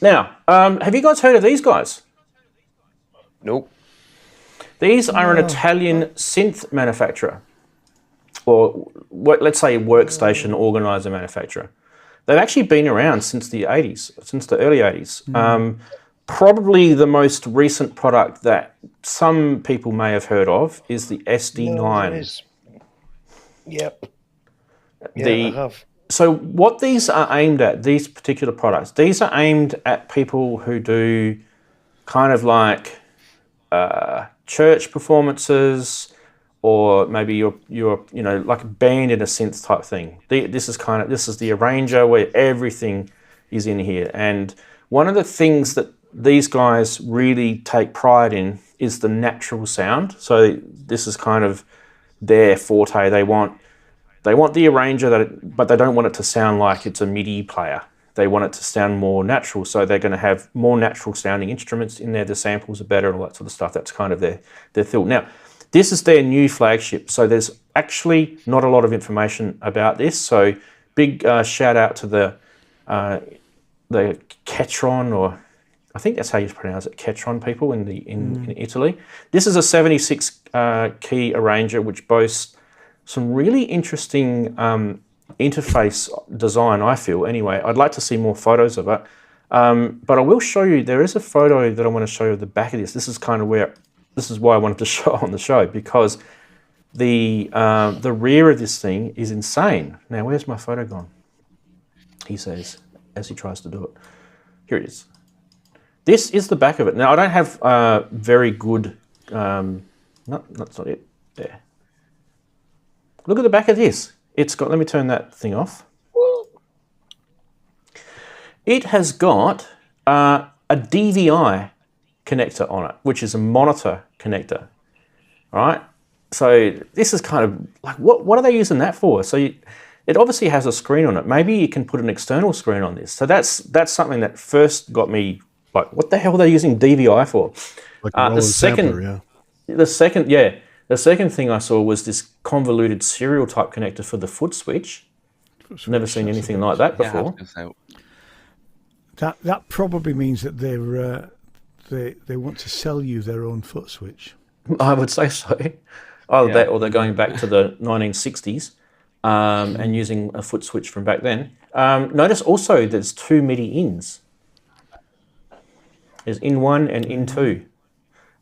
Now, have you guys heard of these guys? Nope. These are an Italian synth manufacturer, or let's say workstation organizer manufacturer. They've actually been around since the 80s, since the early 80s. Probably the most recent product that some people may have heard of is the SD9. Yep. Yeah, I have. So what these are aimed at, these particular products, these are aimed at people who do kind of like church performances, or maybe you're like a band in a synth type thing. This is the arranger where everything is in here. And one of the things that these guys really take pride in is the natural sound. So this is kind of their forte. They want the arranger, but they don't want it to sound like it's a MIDI player. They want it to sound more natural, so they're going to have more natural sounding instruments in there. The samples are better and all that sort of stuff. That's kind of their thing. Now, this is their new flagship, so there's actually not a lot of information about this. So big shout out to the Ketron, or I think that's how you pronounce it, Ketron people in Italy. This is a 76 key arranger which boasts some really interesting interface design, I feel. Anyway, I'd like to see more photos of it. But I will show you, there is a photo that I want to show you of the back of this. This is why I wanted to show on the show, because the rear of this thing is insane. Now, where's my photo gone? He says, as he tries to do it. Here it is. This is the back of it. Now, I don't have very good, no, that's not it, there. Look at the back of this. It's got, let me turn that thing off. It has got a DVI connector on it, which is a monitor connector. All right. So this is kind of like, what are they using that for? So it obviously has a screen on it. Maybe you can put an external screen on this. So that's something that first got me like, what the hell are they using DVI for? Like the second thing I saw was this convoluted serial type connector for the foot switch. Never seen anything like that before. That probably means that they want to sell you their own foot switch. I would say so. That, or they're going back to the 1960s and using a foot switch from back then. Notice also there's 2 MIDI ins. There's in 1 and in 2,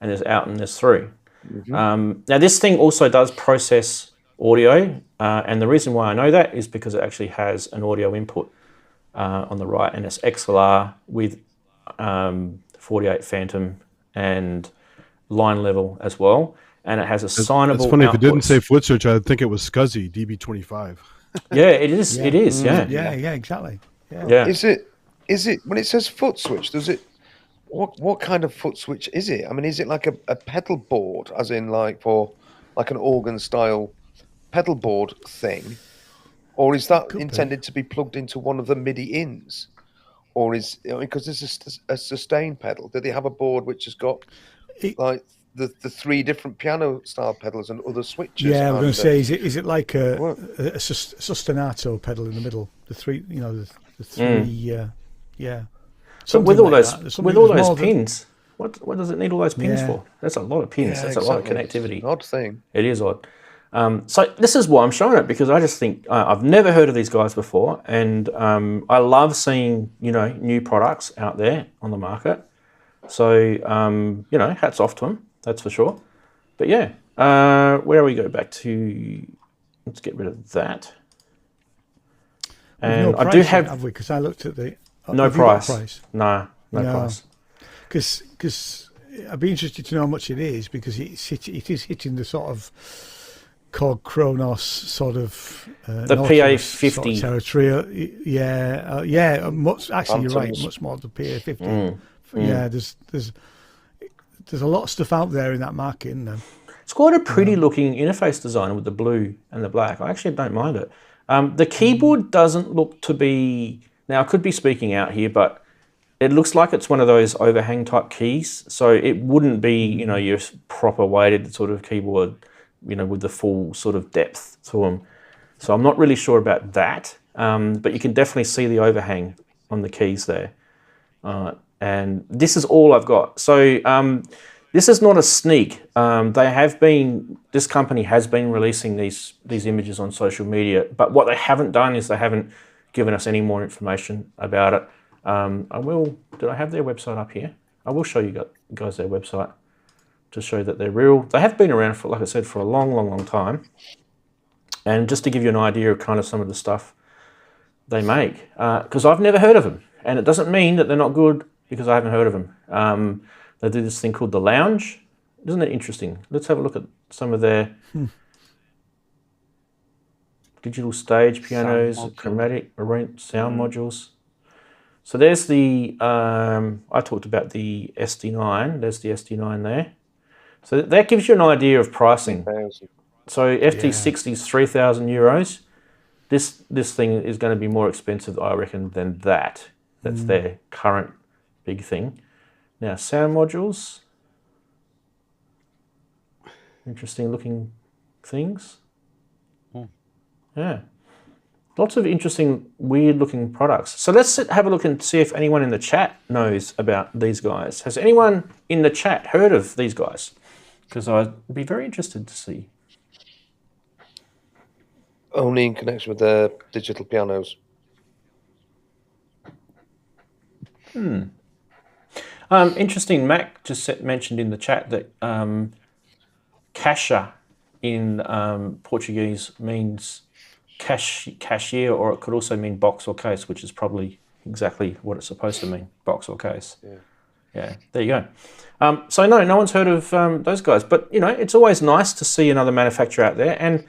and there's out and there's through. Mm-hmm. Now this thing also does process audio, and the reason why I know that is because it actually has an audio input on the right, and it's XLR with 48 Phantom and line level as well, and it has a signable. It's funny, if it didn't say foot switch, I'd think it was SCSI DB25. Yeah, it is. Yeah. It is. Yeah. Yeah. Exactly. Yeah. Is it when it says foot switch? Does it? What kind of foot switch is it? I mean, is it like a pedal board, as in like for like an organ style pedal board thing, or is that intended to be plugged into one of the MIDI ins, or because this is a sustain pedal? Do they have a board which has got like the 3 different piano style pedals and other switches? Yeah, I'm going to say, is it like a sustinato pedal in the middle? The 3, the 3, yeah. So with all those pins, what does it need all those pins for? That's a lot of pins. That's a lot of connectivity. It's an odd thing. It is odd. So this is why I'm showing it, because I just think I've never heard of these guys before, and I love seeing new products out there on the market. So hats off to them, that's for sure. But yeah, where we go back to, let's get rid of that. And I do have we? Because I looked at the. No price. No price. Because I'd be interested to know how much it is, because it is hitting the sort of Korg Kronos sort of the PA50 sort of territory. Actually, you're right. Much more than PA50. Yeah, there's a lot of stuff out there in that market, isn't there? It's quite a pretty looking interface design with the blue and the black. I actually don't mind it. The keyboard doesn't look to be. Now, I could be speaking out here, but it looks like it's one of those overhang type keys. So it wouldn't be, your proper weighted sort of keyboard, with the full sort of depth to them. So I'm not really sure about that. But you can definitely see the overhang on the keys there. And this is all I've got. So this is not a sneak. This company has been releasing these images on social media, but what they haven't done is they haven't given us any more information about it. Did I have their website up here? I will show you guys their website to show that they're real. They have been around for, like I said, for a long time. And just to give you an idea of kind of some of the stuff they make, because I've never heard of them, and it doesn't mean that they're not good because I haven't heard of them. They do this thing called the Lounge. Isn't it interesting? Let's have a look at some of their digital stage pianos, chromatic, sound modules. So there's the, I talked about the SD9. There's the SD9 there. So that gives you an idea of pricing. So FT60 is €3,000. This thing is going to be more expensive, I reckon, than that. That's their current big thing. Now, sound modules. Interesting looking things. Yeah. Lots of interesting, weird looking products. So let's have a look and see if anyone in the chat knows about these guys. Has anyone in the chat heard of these guys? Because I'd be very interested to see. Only in connection with the digital pianos. Interesting, Mac just mentioned in the chat that caixa in Portuguese means cashier, or it could also mean box or case, which is probably exactly what it's supposed to mean, box or case. Yeah, there you go. So no one's heard of those guys, but you know, it's always nice to see another manufacturer out there, and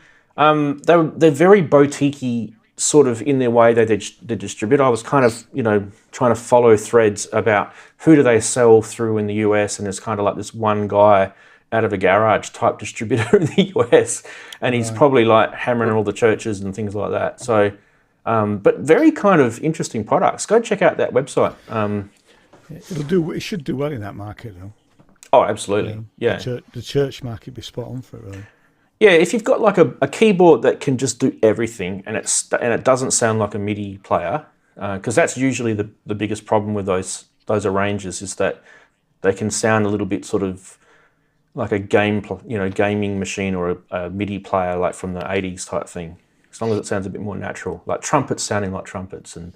they're very boutique-y sort of in their way they distribute. I was kind of, you know, trying to follow threads about who do they sell through in the US, and there's kind of like this one guy out of a garage type distributor in the US, and he's probably like hammering all the churches and things like that. So, but very kind of interesting products. Go check out that website. It should do well in that market, though. Oh, absolutely. Yeah. The church market be spot on for it, really. Yeah, if you've got like a keyboard that can just do everything, and it doesn't sound like a MIDI player, because that's usually the biggest problem with those arrangers, is that they can sound a little bit sort of like a gaming machine or a MIDI player, like from the 80s type thing. As long as it sounds a bit more natural, like trumpets sounding like trumpets, and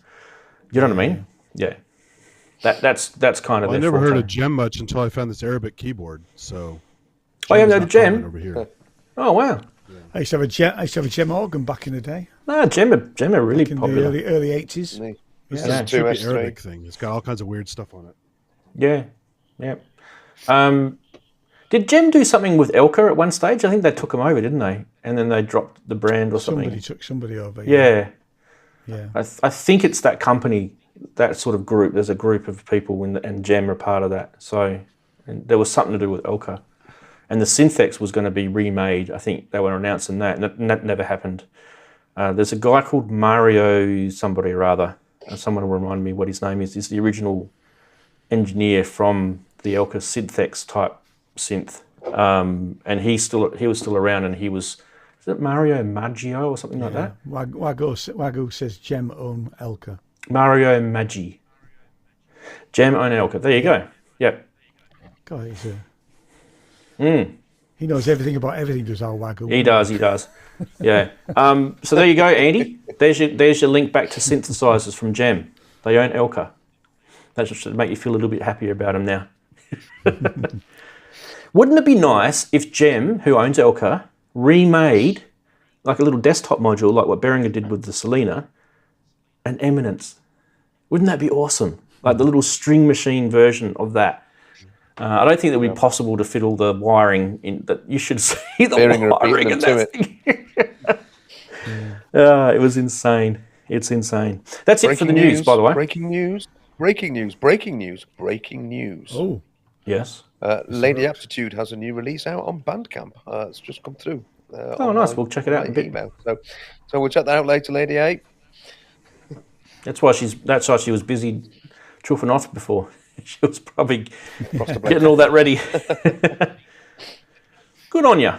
you know what I mean? Yeah. That's kind of. Well, I never heard of Gem much until I found this Arabic keyboard. So. Oh, you haven't heard of Gem? Over here. Oh wow. Yeah. I used to have a Gem organ back in the day. No, Gem are really popular. In the early 80s. This is a stupid Arabic thing. It's got all kinds of weird stuff on it. Yeah. Did Gem do something with Elka at one stage? I think they took them over, didn't they? And then they dropped the brand or something. Somebody took somebody over. Yeah. Yeah. I think it's that company, that sort of group. There's a group of people and Gem are part of that. So and there was something to do with Elka. And the Synthex was going to be remade. I think they were announcing that, and that never happened. There's a guy called Mario somebody or other. Someone will remind me what his name is. He's the original engineer from the Elka Synthex type synth. And he was still around, and is it Mario Maggio or something like that? Wagyu says Gem own Elka. Mario Maggi. Gem own Elka. There you go. Yep. God, he knows everything about everything, does our Wagyu. He does. Yeah. So there you go, Andy. There's your link back to synthesizers from Gem. They own Elka. That should make you feel a little bit happier about them now. Wouldn't it be nice if Gem, who owns Elka, remade like a little desktop module like what Behringer did with the Selena, and Eminence? Wouldn't that be awesome? Like the little string machine version of that. I don't think it would be possible to fit all the wiring in. That you should see the wiring in that thing. It was insane. It's insane. That's it for the news, by the way. Breaking news. Oh, yes. Lady Aptitude has a new release out on Bandcamp. It's just come through. Nice. We'll check it out in a bit. Email. So we'll check that out later, Lady A. That's why she was busy chuffing off before. She was probably getting all that ready. Good on you.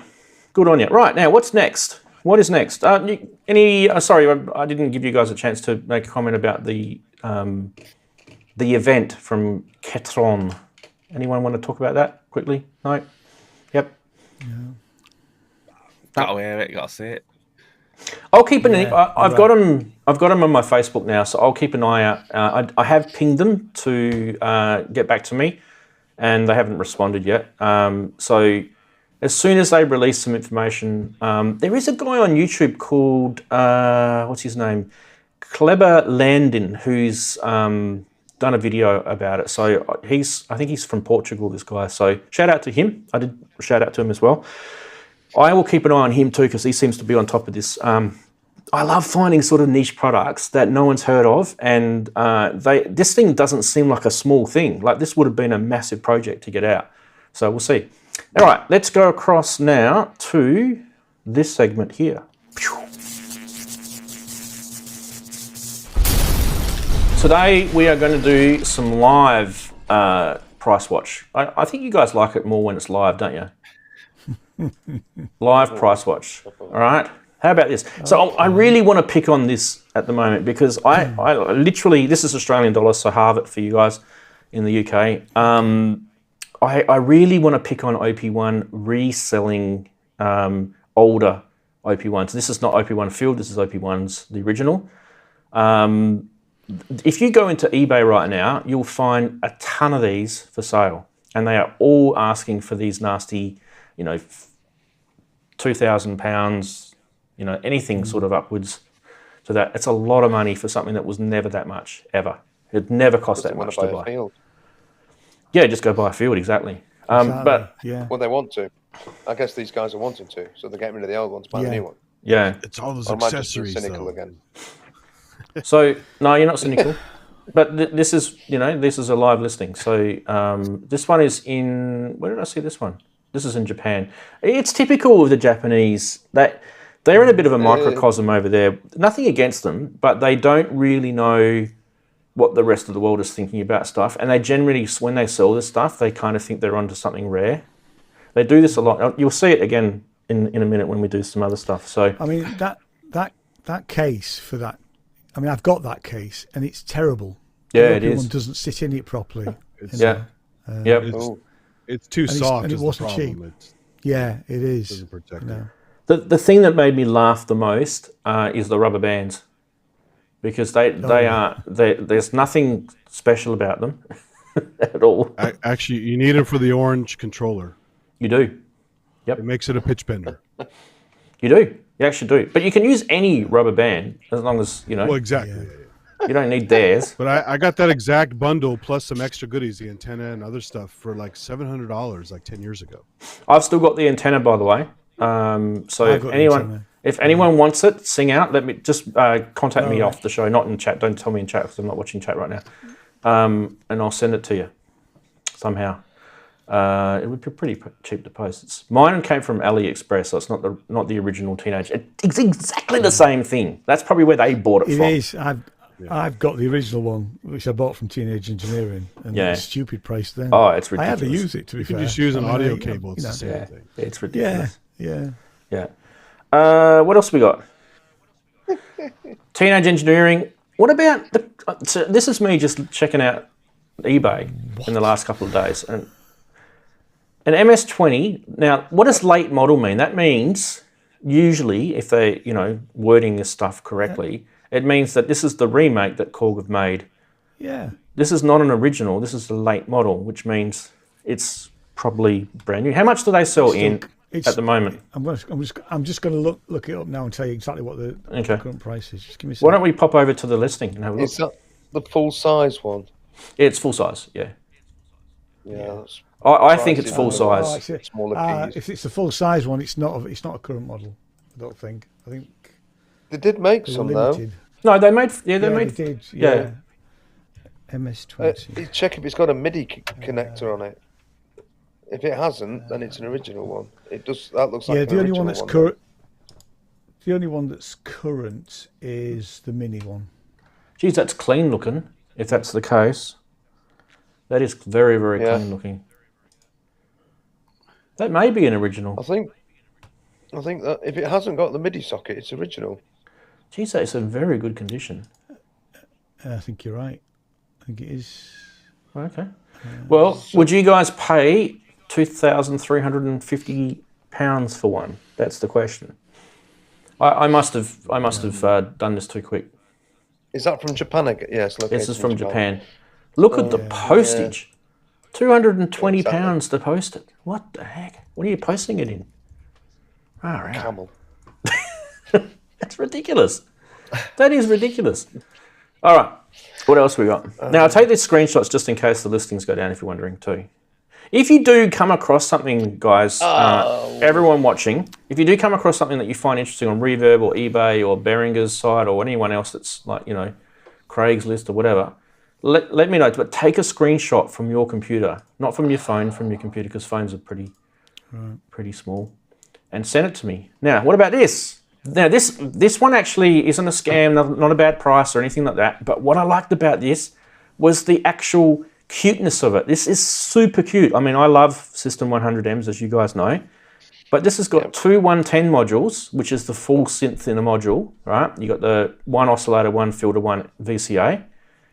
Right, now what's next? What is next? Sorry, I didn't give you guys a chance to make a comment about the event from Ketron. Anyone want to talk about that quickly? No? Yep. Gotta hear it, gotta see it. I'll keep an eye. I've got them on my Facebook now, so I'll keep an eye out. I have pinged them to get back to me, and they haven't responded yet. So as soon as they release some information, there is a guy on YouTube called, what's his name? Kleber Landin, who's done a video about it. So I think he's from Portugal, this guy. So shout out to him. I did shout out to him as well. I will keep an eye on him too, because he seems to be on top of this. I love finding sort of niche products that no one's heard of, and this thing doesn't seem like a small thing. Like, this would have been a massive project to get out. So we'll see. All right, let's go across now to this segment here. Today we are going to do some live price watch. I think you guys like it more when it's live, don't you? Live price watch. All right. How about this? So I really want to pick on this at the moment, because I literally, this is Australian dollars, so halve it for you guys in the UK. I really want to pick on OP1 reselling older OP1s. This is not OP1 Field, this is OP1's, the original. If you go into eBay right now, you'll find a ton of these for sale, and they are all asking for these nasty, you know, £2,000, you know, anything sort of upwards to that. It's a lot of money for something that was never that much, ever. It never cost that much to buy. Field. Yeah, just go buy a field, exactly. But yeah, well, they want to. I guess these guys are wanting to, so they're getting rid of the old ones, buy the new one. Yeah, it's all those or accessories. Cynical again. So no, you're not cynical. But this is, you know, this is a live listing. So this one is in, where did I see this one? This is in Japan. It's typical of the Japanese that they're in a bit of a microcosm over there. Nothing against them, but they don't really know what the rest of the world is thinking about stuff. And they generally, when they sell this stuff, they kind of think they're onto something rare. They do this a lot. You'll see it again in a minute when we do some other stuff. So I mean, that case for that, I mean, I've got that case and it's terrible. Yeah, it is. One doesn't sit in it properly. Yeah. It's too soft. And it wasn't cheap. Yeah, it is. Doesn't protect no. The thing that made me laugh the most is the rubber bands, because there's nothing special about them at all. Actually, you need them for the orange controller. You do. Yep. It makes it a pitch bender. You do. You actually do. But you can use any rubber band as long as, you know. Well, exactly. Yeah. You don't need theirs. But I got that exact bundle plus some extra goodies, the antenna and other stuff, for like $700 like 10 years ago. I've still got the antenna, by the way. So if anyone wants it, sing out. Let me just contact me off the show, not in chat. Don't tell me in chat because I'm not watching chat right now. And I'll send it to you somehow. It would be pretty cheap to post. Mine came from AliExpress, so it's not the original Teenage. It's exactly the same thing. That's probably where they bought it from. It is. I've got the original one, which I bought from Teenage Engineering, and it's a stupid price then. Oh, it's ridiculous. I hardly use it, to be fair. You can just use an audio cable. It's the same thing. It's ridiculous. Yeah. What else we got? Teenage Engineering. What about so this is me just checking out eBay in the last couple of days, and an MS-20. Now, what does late model mean? That means usually, if they, you know, wording this stuff correctly, it means that this is the remake that Korg have made. Yeah. This is not an original. This is the late model, which means it's probably brand new. How much do they sell at the moment? I'm just going to look it up now and tell you exactly what the current price is. Just give me a second. Why don't we pop over to the listing and have a look? Is that the full size one? It's full size. Yeah. Yeah. I think it's full size. Smaller piece. If it's a full size one, it's not a current model. I don't think. I think they did make some limited. though. No, they made. Yeah, they did. Yeah. MS-20. Check if it's got a MIDI connector on it. If it hasn't, then it's an original one. It does. That looks like the only one that's current. The only one that's current is the mini one. Geez, that's clean looking. If that's the case, that is very, very clean looking. That may be an original. I think that if it hasn't got the MIDI socket, it's original. Geez, that's in very good condition. I think you're right. I think it is. Okay. Well, would you guys pay £2,350 for one? That's the question. I must have done this too quick. Is that from Japan? Yes. This is from Japan. Look at the postage. £220 to post it. What the heck? What are you posting it in? All right. Camel. That's ridiculous. That is ridiculous. All right. What else we got? Now, I'll take these screenshots just in case the listings go down, if you're wondering too. If you do come across something, guys, everyone watching, if you do come across something that you find interesting on Reverb or eBay or Behringer's site or anyone else that's like, you know, Craigslist or whatever, let me know. But take a screenshot from your computer, not from your phone, from your computer, because phones are pretty small, and send it to me. Now, what about this? Now, this one actually isn't a scam, not a bad price or anything like that. But what I liked about this was the actual cuteness of it. This is super cute. I mean, I love System 100Ms, as you guys know. But this has got two 110 modules, which is the full synth in a module, right? You got the one oscillator, one filter, one VCA, and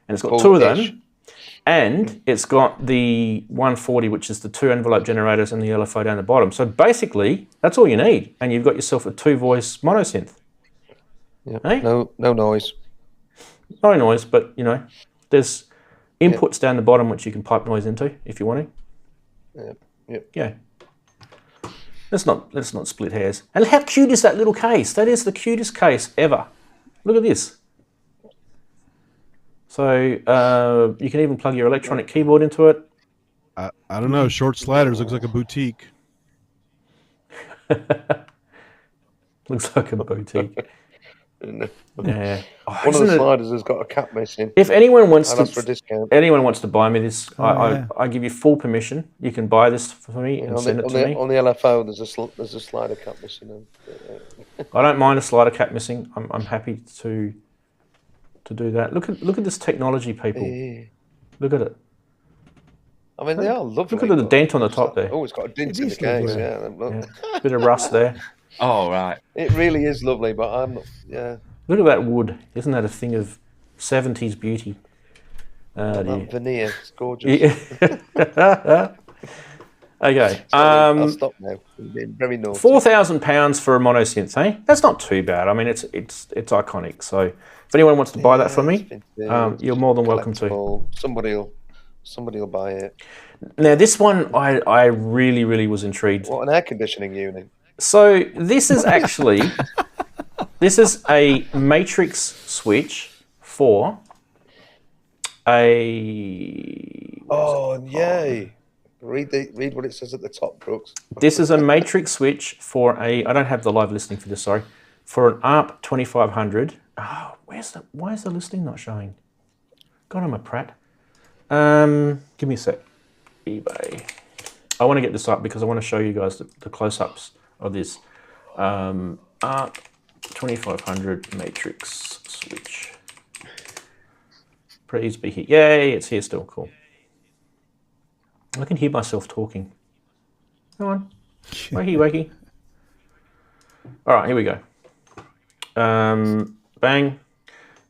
it's got two of them. And it's got the 140, which is the two envelope generators and the LFO down the bottom. So basically, that's all you need, and you've got yourself a two-voice mono synth. Yeah. Hey? No noise. No noise, but you know, there's inputs down the bottom which you can pipe noise into if you want to. Yeah. Let's not split hairs. And how cute is that little case? That is the cutest case ever. Look at this. So you can even plug your electronic keyboard into it. I don't know. Short sliders looks like a boutique. Looks like a boutique. Yeah. Oh, One of the sliders has got a cap missing. If anyone wants to, for a discount. Anyone wants to buy me this, I give you full permission. You can buy this for me and send it to me. On the LFO, there's a slider cap missing. I don't mind a slider cap missing. I'm happy to do that. Look at this technology, people. Yeah. Look at it. I mean, they are lovely. Look at the dent on the top there. Oh, it's got a dent in the case. Yeah. Bit of rust there. Oh, right. It really is lovely, but I'm not. Yeah. Look at that wood. Isn't that a thing of 70s beauty? That veneer. It's gorgeous. Yeah. Okay. I'll stop now. I'm being very naughty. £4,000 for a mono synth, eh? That's not too bad. I mean, it's iconic. So if anyone wants to buy that for me, you're more than welcome to. Somebody will buy it. Now, this one I really, really was intrigued. What an air conditioning unit. So this is actually this is a matrix switch for a. Oh yay! Read what it says at the top, Brooks. This is a matrix switch for a. I don't have the live listing for this. Sorry, for an ARP 2500. Oh, why is the listing not showing? God, I'm a prat. Give me a sec. eBay. I want to get this up because I want to show you guys the close-ups of this ARP 2500 matrix switch. Please be here. Yay, it's here still. Cool. I can hear myself talking. Come on. Wakey. All right, here we go. Bang.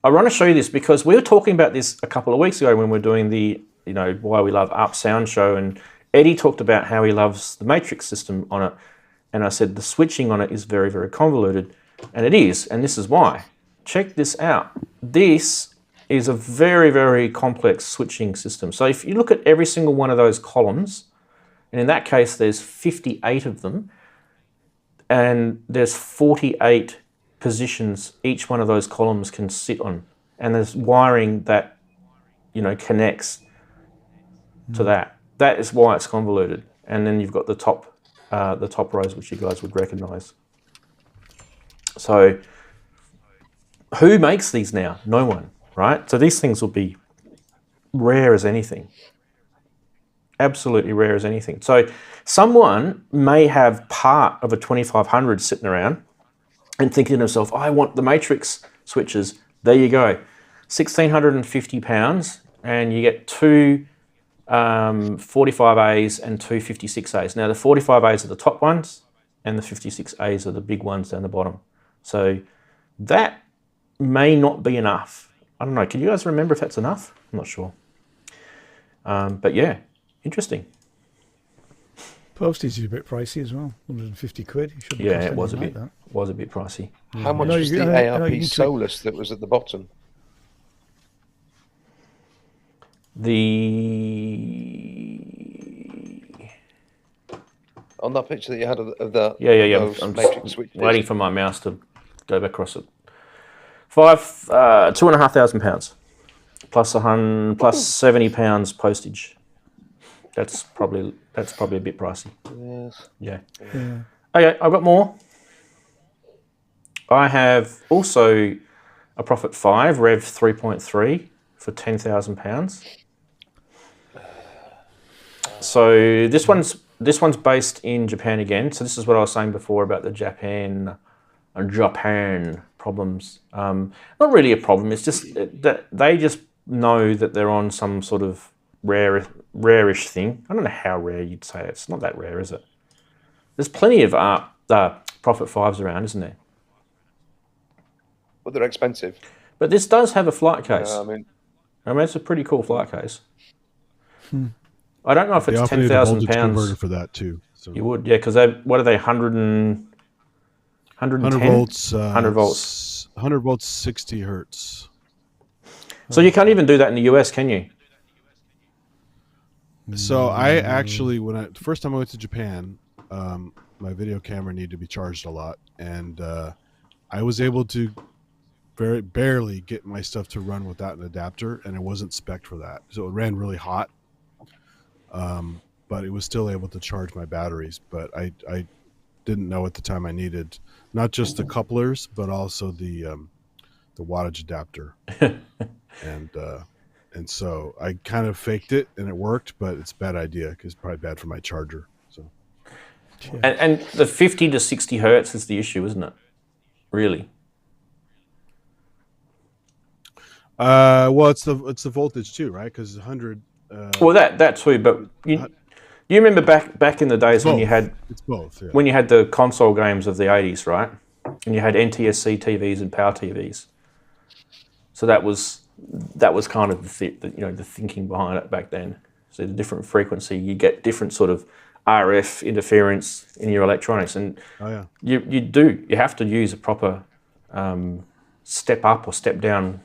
I want to show you this because we were talking about this a couple of weeks ago when we were doing the, why we love ARP sound show, and Eddie talked about how he loves the matrix system on it. And I said the switching on it is very, very convoluted. And it is, and this is why. Check this out. This is a very, very complex switching system. So if you look at every single one of those columns, and in that case there's 58 of them, and there's 48 positions each one of those columns can sit on. And there's wiring that, connects to that. That is why it's convoluted. And then you've got the top rows, which you guys would recognize. So who makes these now? No one, right? So these things will be rare as anything. Absolutely rare as anything. So someone may have part of a 2500 sitting around and thinking to themselves, I want the matrix switches. There you go. £1,650, and you get two 45As and two 56As. Now the 45As are the top ones and the 56As are the big ones down the bottom. So that may not be enough. I don't know. Can you guys remember if that's enough? I'm not sure. But yeah, interesting. Postage is a bit pricey as well. 150 quid. Yeah, it was a bit pricey. How much was the ARP Solus that was at the bottom? on that picture that you had of the Yeah. those I'm matrix just switches. waiting for my mouse to go back across it. £2,500 plus plus £70 postage. That's probably a bit pricey. Yes. Yeah. Yeah. Okay, I've got more. I have also a Prophet 5 Rev 3.3 for £10,000. So this one's based in Japan again. So this is what I was saying before about the Japan problems. Not really a problem. It's just that they just know that they're on some sort of rarish thing. I don't know how rare you'd say it. It's not that rare, is it? There's plenty of Prophet 5s around, isn't there? But they're expensive. But this does have a flight case. I mean, it's a pretty cool flight case. I don't know if They it's often need a voltage £10,000. converter for that too. So You would, yeah, because what are they, 110? 100 volts. 100 volts. 100 volts, 60 hertz. So you can't even do that in the US, can you? So I actually, the first time I went to Japan, my video camera needed to be charged a lot, and I was able to barely get my stuff to run without an adapter, and it wasn't spec'd for that. So it ran really hot, but it was still able to charge my batteries. But I didn't know at the time I needed not just the couplers, but also the wattage adapter. And so I kind of faked it, and it worked, but it's a bad idea because it's probably bad for my charger. So, and the 50 to 60 hertz is the issue, isn't it? Really? Well, it's the voltage too, right? Because 100. Well, that too, but you remember back in the days when you had it's both, yeah. When you had the console games of the 80s, right? And you had NTSC TVs and Power TVs. So that was kind of the thinking behind it back then. So the different frequency, you get different sort of RF interference in your electronics, and you have to use a proper step up or step down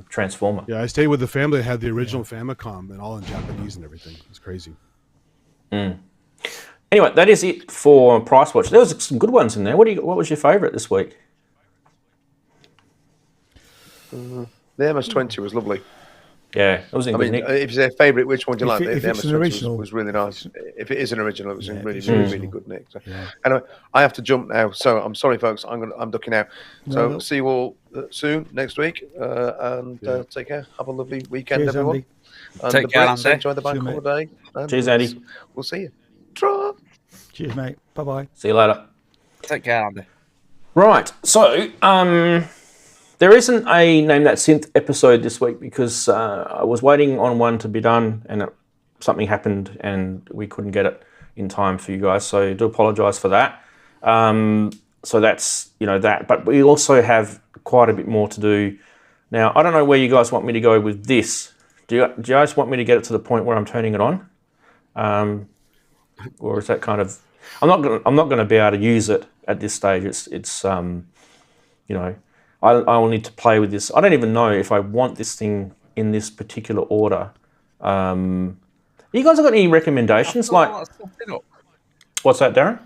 transformer. Yeah, I stayed with the family that had the original Famicom and all in Japanese and everything. It's crazy. Anyway, that is it for Price Watch. There was some good ones in there. What was your favourite this week? The MS-20 was lovely. Yeah, it was in good nick. If you say favourite, which one do you like? If the it's an MS-20 original, was really nice. If it is an original, it was in really good nick. So. Yeah. Anyway, I have to jump now, so I'm sorry, folks. I'm ducking out. So see you all soon next week, and take care. Have a lovely weekend, Cheers, everyone. Andy. And Take care, Andy. enjoy the bank holiday. Cheers, Andy. We'll see you. Ta. Cheers, mate. Bye-bye. See you later. Take care, Andy. Right, so there isn't a Name That Synth episode this week because I was waiting on one to be done and something happened and we couldn't get it in time for you guys, so I do apologise for that. So that's, that. But we also have quite a bit more to do. Now, I don't know where you guys want me to go with this. Do you guys want me to get it to the point where I'm turning it on? Or is that kind of... I'm not going to be able to use it at this stage. It's I will need to play with this. I don't even know if I want this thing in this particular order. You guys have got any recommendations? What's that, Darren?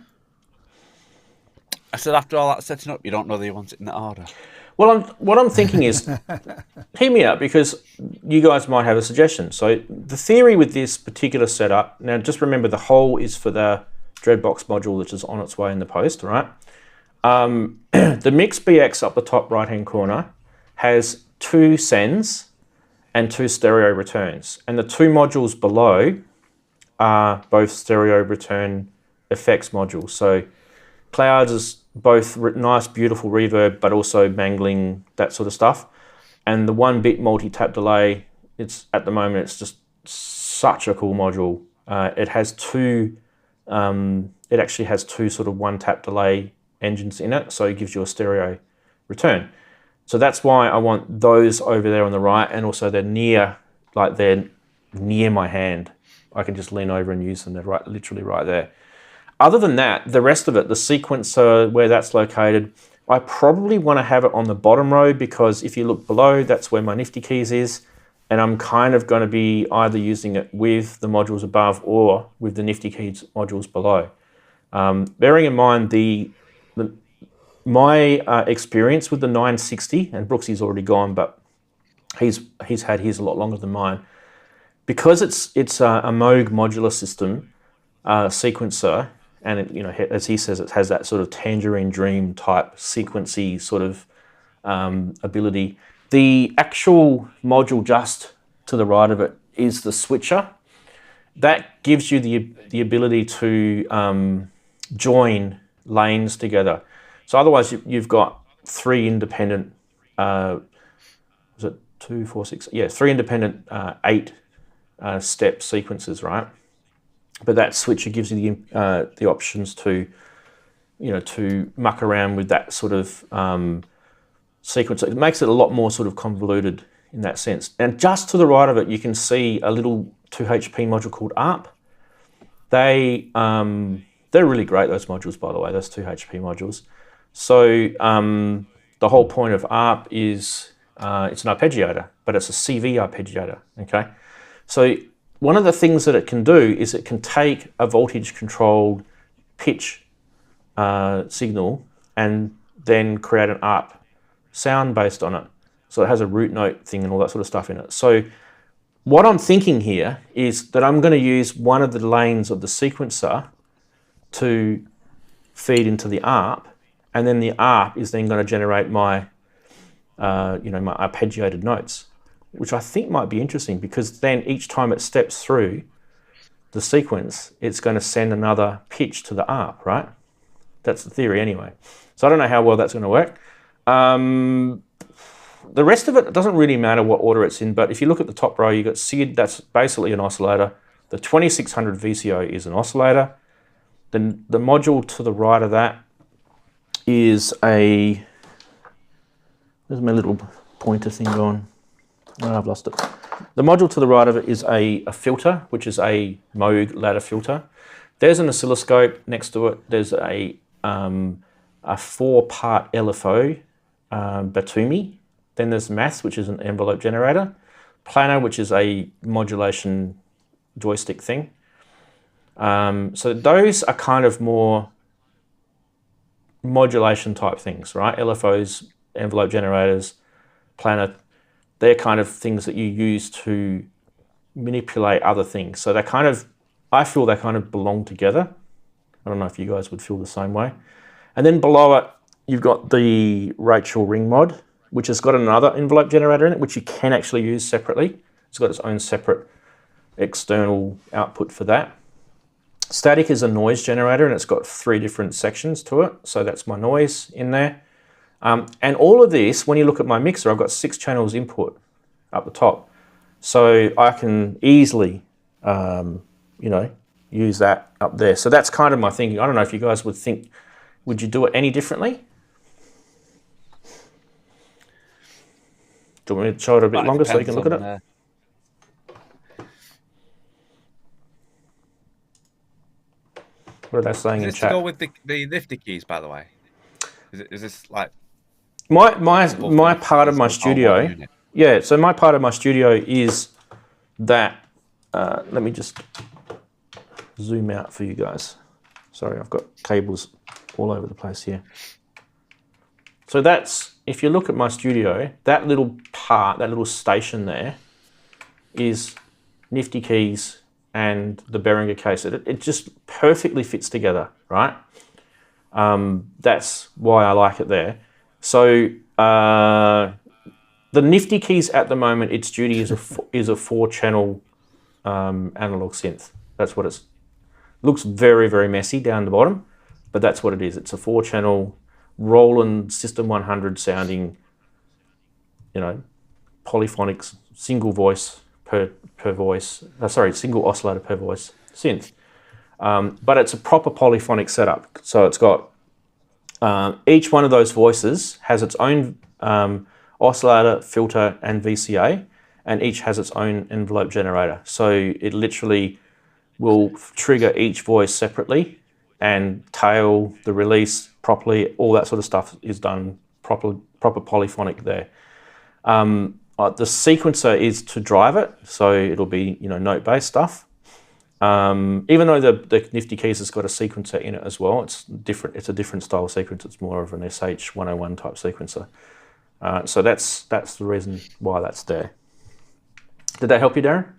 I said after all that setting up, you don't know that you want it in that order. Well, what I'm thinking is, hear me out, because you guys might have a suggestion. So the theory with this particular setup, now just remember the hole is for the Dreadbox module, which is on its way in the post, right? The Mix BX up the top right-hand corner has 2 sends and 2 stereo returns. And the 2 modules below are both stereo return effects modules. So Clouds is both nice, beautiful reverb, but also mangling, that sort of stuff. And the 1-bit multi-tap delay, at the moment, it's just such a cool module. It has 2, it actually has 2 sort of 1-tap delay engines in it, so it gives you a stereo return. So that's why I want those over there on the right, and also they're near my hand. I can just lean over and use them. They're literally right there. Other than that, the rest of it, the sequencer, where that's located, I probably want to have it on the bottom row, because if you look below, that's where my Nifty Keys is, and I'm kind of going to be either using it with the modules above or with the Nifty Keys modules below. Bearing in mind my experience with the 960, and Brooksy's already gone, but he's had his a lot longer than mine. Because it's a Moog modular system sequencer, and it, as he says, it has that sort of Tangerine Dream type sequency sort of ability. The actual module just to the right of it is the switcher. That gives you the ability to join lanes together. So otherwise you've got three independent, is it 2, 4, 6? Yeah, three independent 8 step sequences, right? But that switcher gives you the options to, to muck around with that sort of sequence. It makes it a lot more sort of convoluted in that sense. And just to the right of it, you can see a little 2 HP module called ARP. They're really great, those modules, by the way, those 2 HP modules. So the whole point of ARP is it's an arpeggiator, but it's a CV arpeggiator, okay? So one of the things that it can do is it can take a voltage-controlled pitch signal and then create an ARP sound based on it. So it has a root note thing and all that sort of stuff in it. So what I'm thinking here is that I'm going to use one of the lanes of the sequencer to feed into the ARP, and then the ARP is then going to generate my, my arpeggiated notes, which I think might be interesting, because then each time it steps through the sequence, it's going to send another pitch to the ARP, right? That's the theory anyway. So I don't know how well that's going to work. The rest of it doesn't really matter what order it's in, but if you look at the top row, you've got SID, that's basically an oscillator. The 2600 VCO is an oscillator. Then the module to the right of that is where's my little pointer thing gone? Oh, I've lost it. The module to the right of it is a filter, which is a Moog ladder filter. There's an oscilloscope next to it. There's a 4-part LFO Batumi. Then there's Maths, which is an envelope generator. Planner, which is a modulation joystick thing. So those are kind of more modulation type things, right? LFOs, envelope generators, planner, they're kind of things that you use to manipulate other things. So I feel they kind of belong together. I don't know if you guys would feel the same way. And then below it, you've got the Rachel Ring mod, which has got another envelope generator in it, which you can actually use separately. It's got its own separate external output for that. Static is a noise generator, and it's got 3 different sections to it. So that's my noise in there. And all of this, when you look at my mixer, I've got 6 channels input up the top. So I can easily, use that up there. So that's kind of my thinking. I don't know if you guys would you do it any differently? Do you want me to show it a bit longer so you can look at it? What are they saying in chat? Is this to go with the nifty keys, by the way? Is this like my part of my studio? Yeah, so my part of my studio is that. Let me just zoom out for you guys. Sorry, I've got cables all over the place here. So that's, if you look at my studio, that little part, that little station there, is nifty keys and the Behringer case. It just perfectly fits together, right? That's why I like it there. So the nifty keys at the moment, its duty is a 4-channel analog synth. That's what it's. Looks very, very messy down the bottom, but that's what it is. It's a 4-channel Roland System 100 sounding, polyphonic single voice per voice. Single oscillator per voice synth. But it's a proper polyphonic setup. So it's got each one of those voices has its own oscillator, filter, and VCA, and each has its own envelope generator. So it literally will trigger each voice separately and tail the release properly. All that sort of stuff is done proper polyphonic there. The sequencer is to drive it, so it'll be note-based stuff. Even though the Nifty Keys has got a sequencer in it as well, it's different. It's a different style sequencer. It's more of an SH101 type sequencer. So that's the reason why that's there. Did that help you, Darren?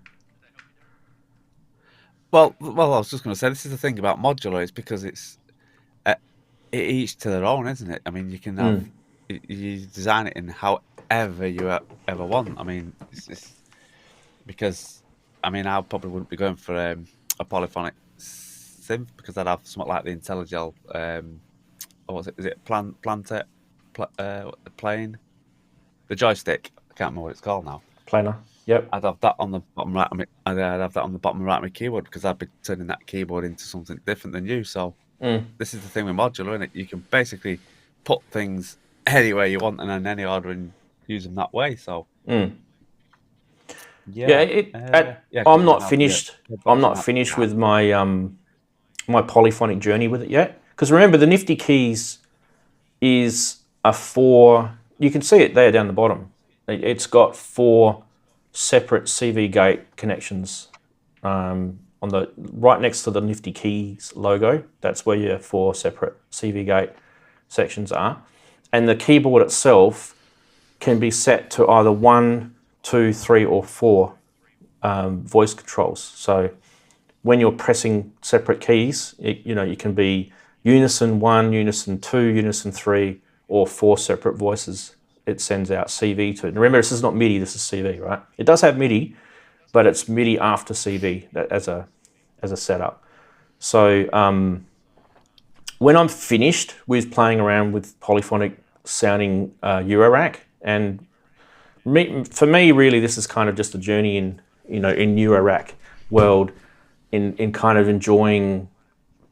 Well, I was just going to say, this is the thing about modular, is because it's each to their own, isn't it? I mean, you can have you design it in however you ever want. I mean, it's because I probably wouldn't be going for a polyphonic synth, because I'd have something like the IntelliGel. What was it? Is it Plane? The joystick. I can't remember what it's called now. Planar. Yep. I'd have that on the bottom right. I'd have that on the bottom right of my keyboard, because I'd be turning that keyboard into something different than you. So this is the thing with modular, isn't it? You can basically put things anywhere you want and in any order and use them that way. So I'm not finished. I'm not finished with my my polyphonic journey with it yet. Because remember, the Nifty Keys is a 4. You can see it there down the bottom. It's got 4 separate CV gate connections on the right next to the Nifty Keys logo. That's where your 4 separate CV gate sections are, and the keyboard itself can be set to either 1, 2, 3, or 4 voice controls. So when you're pressing separate keys, you can be unison 1, unison 2, unison 3, or 4 separate voices. It sends out CV to. And remember, this is not MIDI, this is CV, right? It does have MIDI, but it's MIDI after CV as a setup. So when I'm finished with playing around with polyphonic sounding eurorack, and for me, really, this is kind of just a journey in eurorack world, in kind of enjoying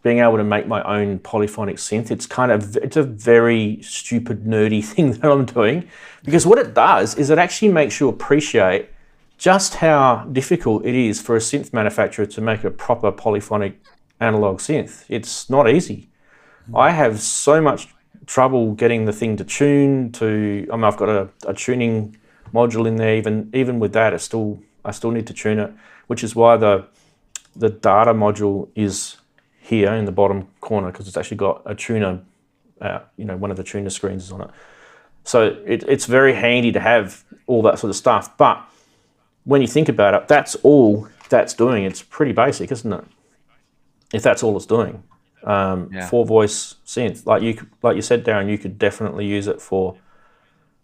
being able to make my own polyphonic synth. It's a very stupid, nerdy thing that I'm doing, because what it does is it actually makes you appreciate just how difficult it is for a synth manufacturer to make a proper polyphonic analog synth. It's not easy. I have so much trouble getting the thing to tune to. I've got a tuning module in there. Even with that, I still need to tune it, which is why the data module is here in the bottom corner, because it's actually got a tuner, one of the tuner screens is on it. So it's very handy to have all that sort of stuff. But when you think about it, that's all that's doing. It's pretty basic, isn't it? If that's all it's doing. 4-voice synth, like you said, Darren, you could definitely use it for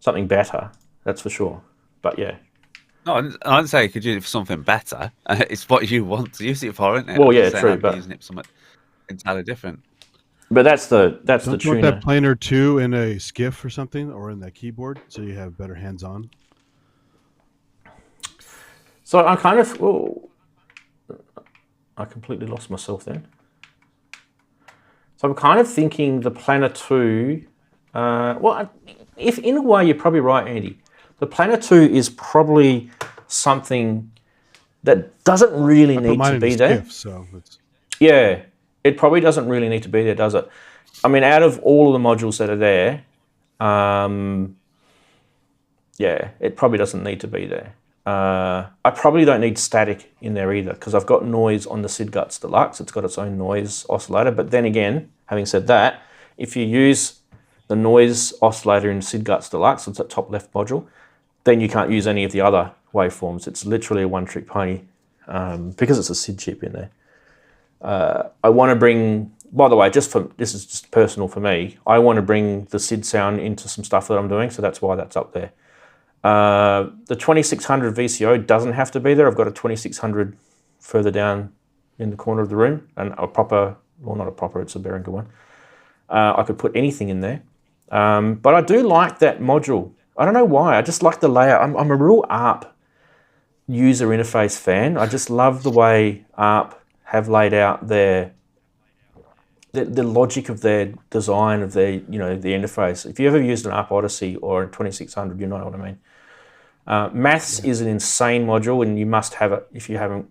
something better. That's for sure. But yeah. No, I didn't say you could use it for something better. It's what you want to use it for, isn't it? Well, yeah, true. But using it for something entirely different. But that's the Don't you tuner. want that planar 2 in a skiff or something, or in that keyboard, so you have better hands-on? So I'm kind of. I completely lost myself then. So I'm kind of thinking the planar 2. If in a way you're probably right, Andy. The planar 2 is probably something that doesn't really need to be there. Yeah, it probably doesn't really need to be there, does it? I mean, out of all of the modules that are there, it probably doesn't need to be there. I probably don't need static in there either, because I've got noise on the SidGuts Deluxe. It's got its own noise oscillator. But then again, having said that, if you use the noise oscillator in SidGuts Deluxe, it's that top left module, then you can't use any of the other waveforms. It's literally a one-trick pony, because it's a SID chip in there. I want to bring, by the way, this is just personal for me, I want to bring the SID sound into some stuff that I'm doing, so that's why that's up there. The 2600 VCO doesn't have to be there. I've got a 2600 further down in the corner of the room, and a proper, well, not a proper, it's a Behringer one. I could put anything in there. But I do like that module. I don't know why. I just like the layout. I'm a real ARP user interface fan. I just love the way ARP have laid out the logic of their design of their, the interface. If you ever used an ARP Odyssey or a 2600, you know what I mean. Maths is an insane module, and you must have it. If you haven't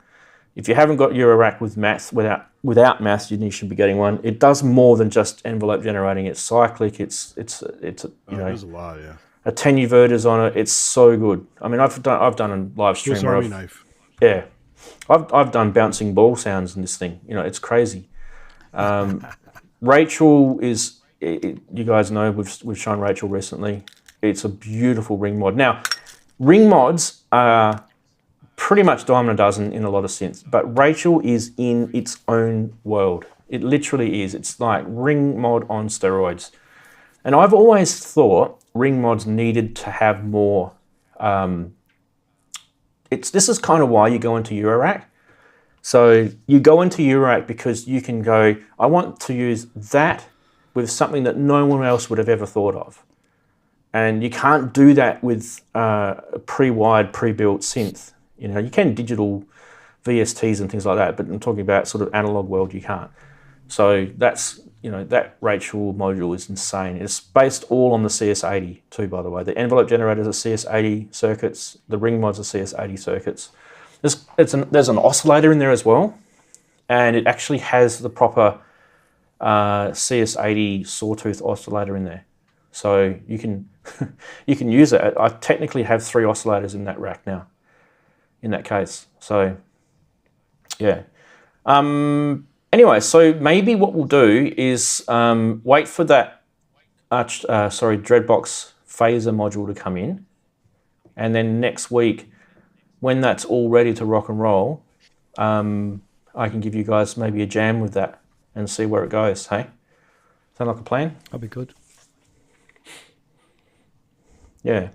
got Eurorack with maths, without maths, you should be getting one. It does more than just envelope generating. It's cyclic. It's there's a lot, yeah. Attenuators on it. It's so good. I mean, I've done a live stream Swiss Army knife. Yeah. I've done bouncing ball sounds in this thing. You know, it's crazy. Rachel is, you guys know, we've shown Rachel recently. It's a beautiful ring mod. Now, ring mods are pretty much dime a dozen in a lot of synths, but Rachel is in its own world. It literally is. It's like ring mod on steroids. And I've always thought ring mods needed to have more. This is kind of why you go into Eurorack. So you go into Eurorack because you can go, I want to use that with something that no one else would have ever thought of. And you can't do that with a pre-wired, pre-built synth. You know, you can digital VSTs and things like that, but I'm talking about sort of analog world, you can't. So that's, you know, that Rachel module is insane. It's based all on the CS80 too, by the way. The envelope generators are CS80 circuits. The ring mods are CS80 circuits. There's an oscillator in there as well, and it actually has the proper CS80 sawtooth oscillator in there. So you can you can use it. I technically have 3 oscillators in that rack now, in that case. So yeah. Anyway, so maybe what we'll do is wait for that Dreadbox phaser module to come in, and then next week, when that's all ready to rock and roll, I can give you guys maybe a jam with that and see where it goes. Hey, sound like a plan? That'd be good. Yeah.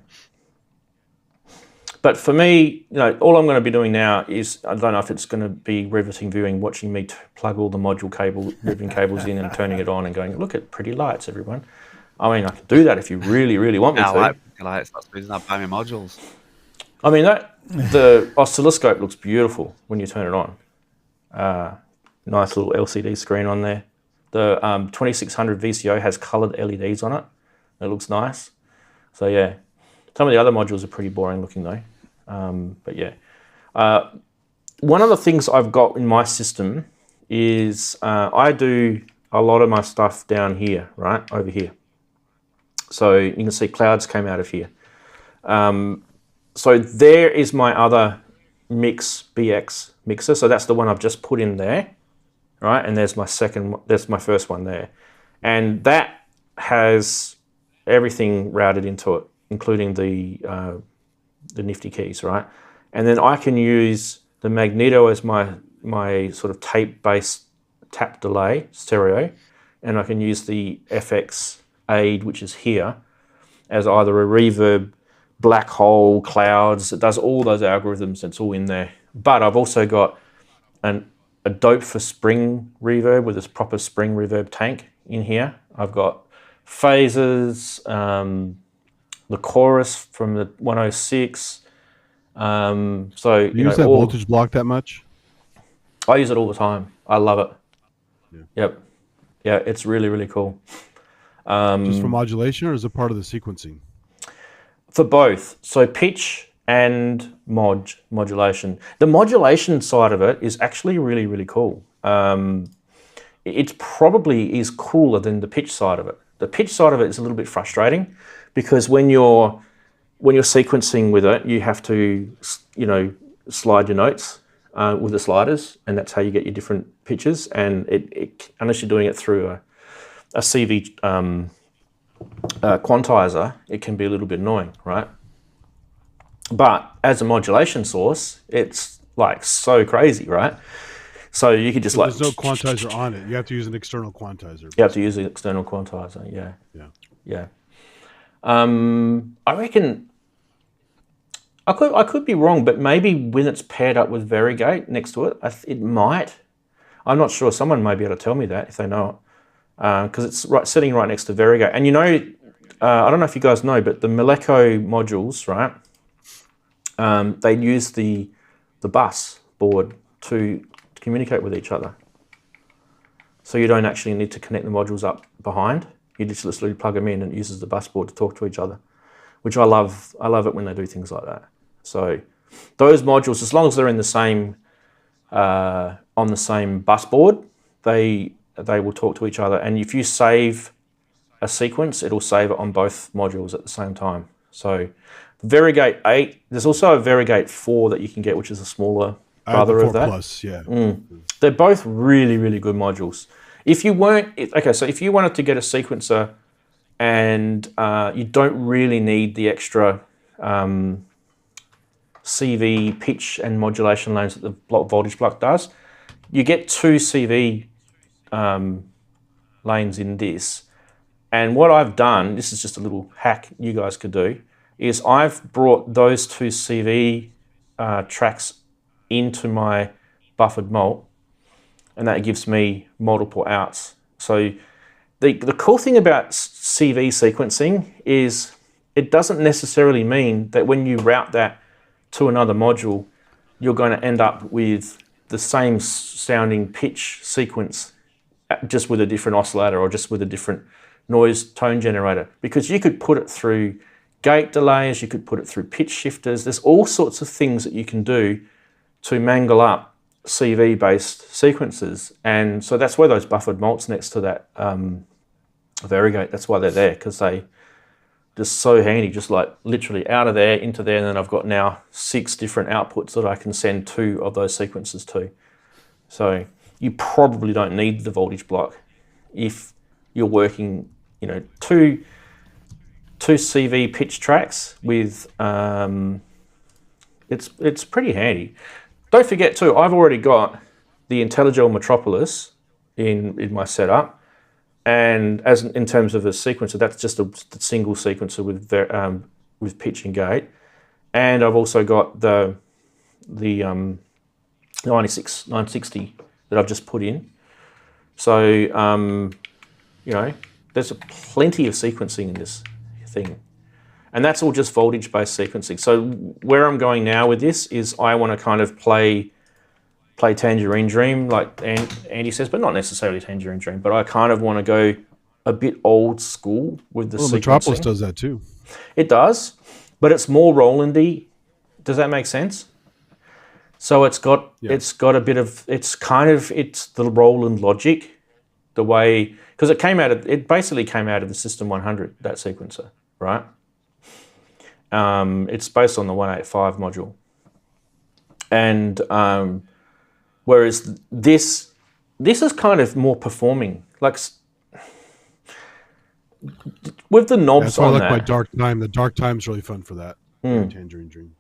But for me, you know, all I'm going to be doing now is, I don't know if it's going to be riveting viewing, watching me plug all the module ribbon cables in and turning it on and going, look at pretty lights, everyone. I mean, I can do that if you really, really want me to. I like pretty lights. That's the reason I buy my modules. I mean, the oscilloscope looks beautiful when you turn it on. Nice little LCD screen on there. The 2600 VCO has coloured LEDs on it. It looks nice. So yeah, some of the other modules are pretty boring looking though. But yeah, one of the things I've got in my system is I do a lot of my stuff down here, right over here. So you can see clouds came out of here. So there is my other Mix BX mixer. So that's the one I've just put in there, right? And there's my first one there. And that has everything routed into it, including the nifty keys, right? And then I can use the Magneto as my sort of tape-based tap delay stereo, and I can use the FX aid, which is here, as either a reverb, black hole, clouds. It does all those algorithms. It's all in there. But I've also got a dope for spring reverb with this proper spring reverb tank in here. I've got phasers, the chorus from the 106. So Do you use that voltage block that much? I use it all the time. I love it. Yeah. Yep. Yeah, it's really, really cool. Just for modulation, or is it part of the sequencing? For both. So pitch and modulation. The modulation side of it is actually really, really cool. It probably is cooler than the pitch side of it. The pitch side of it is a little bit frustrating because when you're sequencing with it, you have to, you know, slide your notes with the sliders, and that's how you get your different pitches. And it unless you're doing it through a CV quantizer, it can be a little bit annoying, right? But as a modulation source, it's like so crazy, right? So you could just there's no quantizer on it. You have to use an external quantizer. You have to use an external quantizer, yeah. Yeah. I reckon I could be wrong, but maybe when it's paired up with Varigate next to it, it might. I'm not sure. Someone may be able to tell me that if they know it, because it's sitting right next to Varigate. And you know, I don't know if you guys know, but the Meleco modules, right? They use the bus board to communicate with each other. So you don't actually need to connect the modules up behind. You just literally plug them in and it uses the bus board to talk to each other, which I love. I love it when they do things like that. So those modules, as long as they're in the same on the same bus board, they will talk to each other. And if you save a sequence, it'll save it on both modules at the same time. So Varigate 8, there's also a Varigate 4 that you can get, which is a smaller brother of 4 that. Plus, yeah. They're both really, really good modules. If you weren't okay, so if you wanted to get a sequencer and you don't really need the extra CV pitch and modulation lanes that the voltage block does, you get 2 CV lanes in this. And what I've done, this is just a little hack you guys could do, is I've brought those 2 CV tracks into my buffered mult, and that gives me multiple outs. So the cool thing about CV sequencing is it doesn't necessarily mean that when you route that to another module, you're going to end up with the same sounding pitch sequence, just with a different oscillator or just with a different noise tone generator, because you could put it through gate delays, you could put it through pitch shifters. There's all sorts of things that you can do to mangle up CV based sequences. And so that's where those buffered mults next to that variegate, that's why they're there, because they just so handy, just like literally out of there into there, and then I've got now 6 different outputs that I can send 2 of those sequences to. So you probably don't need the voltage block if you're working, you know, two CV pitch tracks with it's pretty handy. Don't forget too, I've already got the IntelliGel Metropolis in my setup. And as in terms of a sequencer, that's just a single sequencer with pitch and gate. And I've also got the 960 that I've just put in. So, you know, there's plenty of sequencing in this thing. And that's all just voltage-based sequencing. So where I'm going now with this is I want to kind of play Tangerine Dream, like Andy says, but not necessarily Tangerine Dream. But I kind of want to go a bit old school with the sequencing. Metropolis does that too. It does, but it's more Roland-y. Does that make sense? So it's got a bit of it's the Roland logic, the way, because it basically came out of the System 100, that sequencer, right? It's based on the 185 module, and whereas this is kind of more performing, like with the knobs. That's why I like my Dark Time. The Dark Time's really fun for that. Tangerine Dream.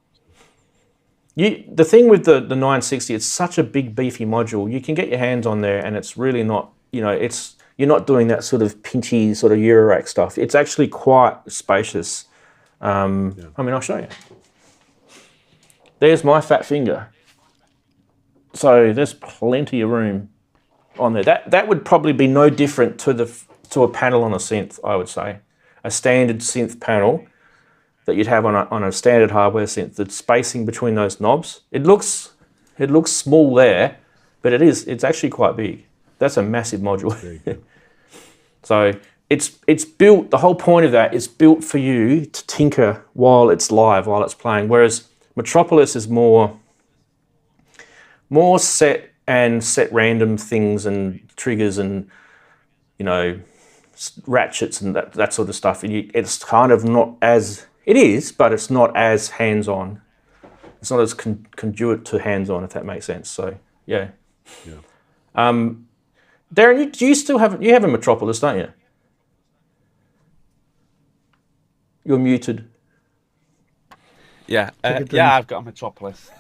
The thing with the 960, it's such a big beefy module. You can get your hands on there, and it's really not. You know, you're not doing that sort of pinchy sort of Eurorack stuff. It's actually quite spacious. I mean, I'll show you. There's my fat finger. So there's plenty of room on there. That would probably be no different to a panel on a synth, I would say. A standard synth panel that you'd have on a standard hardware synth. The spacing between those knobs, it looks small there, but it's actually quite big. That's a massive module. So it's built, the whole point of that is built for you to tinker while it's live, while it's playing. Whereas Metropolis is more set random things and triggers and, you know, ratchets and that sort of stuff. And it's kind of not as, it is, but it's not as hands-on. It's not as conduit to hands-on, if that makes sense. So, yeah. Darren, you have a Metropolis, don't you? You're muted. Yeah, I've got a Metropolis.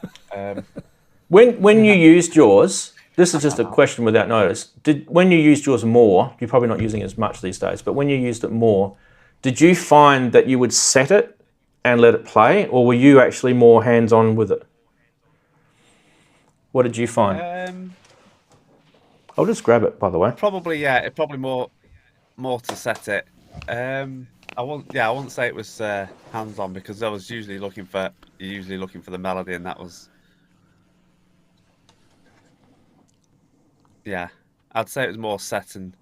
When you used yours, this is just a question without notice. When you used yours more, you're probably not using it as much these days, but when you used it more, did you find that you would set it and let it play, or were you actually more hands-on with it? What did you find? I'll just grab it, by the way. Probably, yeah. Probably more to set it. I wouldn't say it was hands-on, because I was usually looking for the melody, and that was. Yeah, I'd say it was more set and.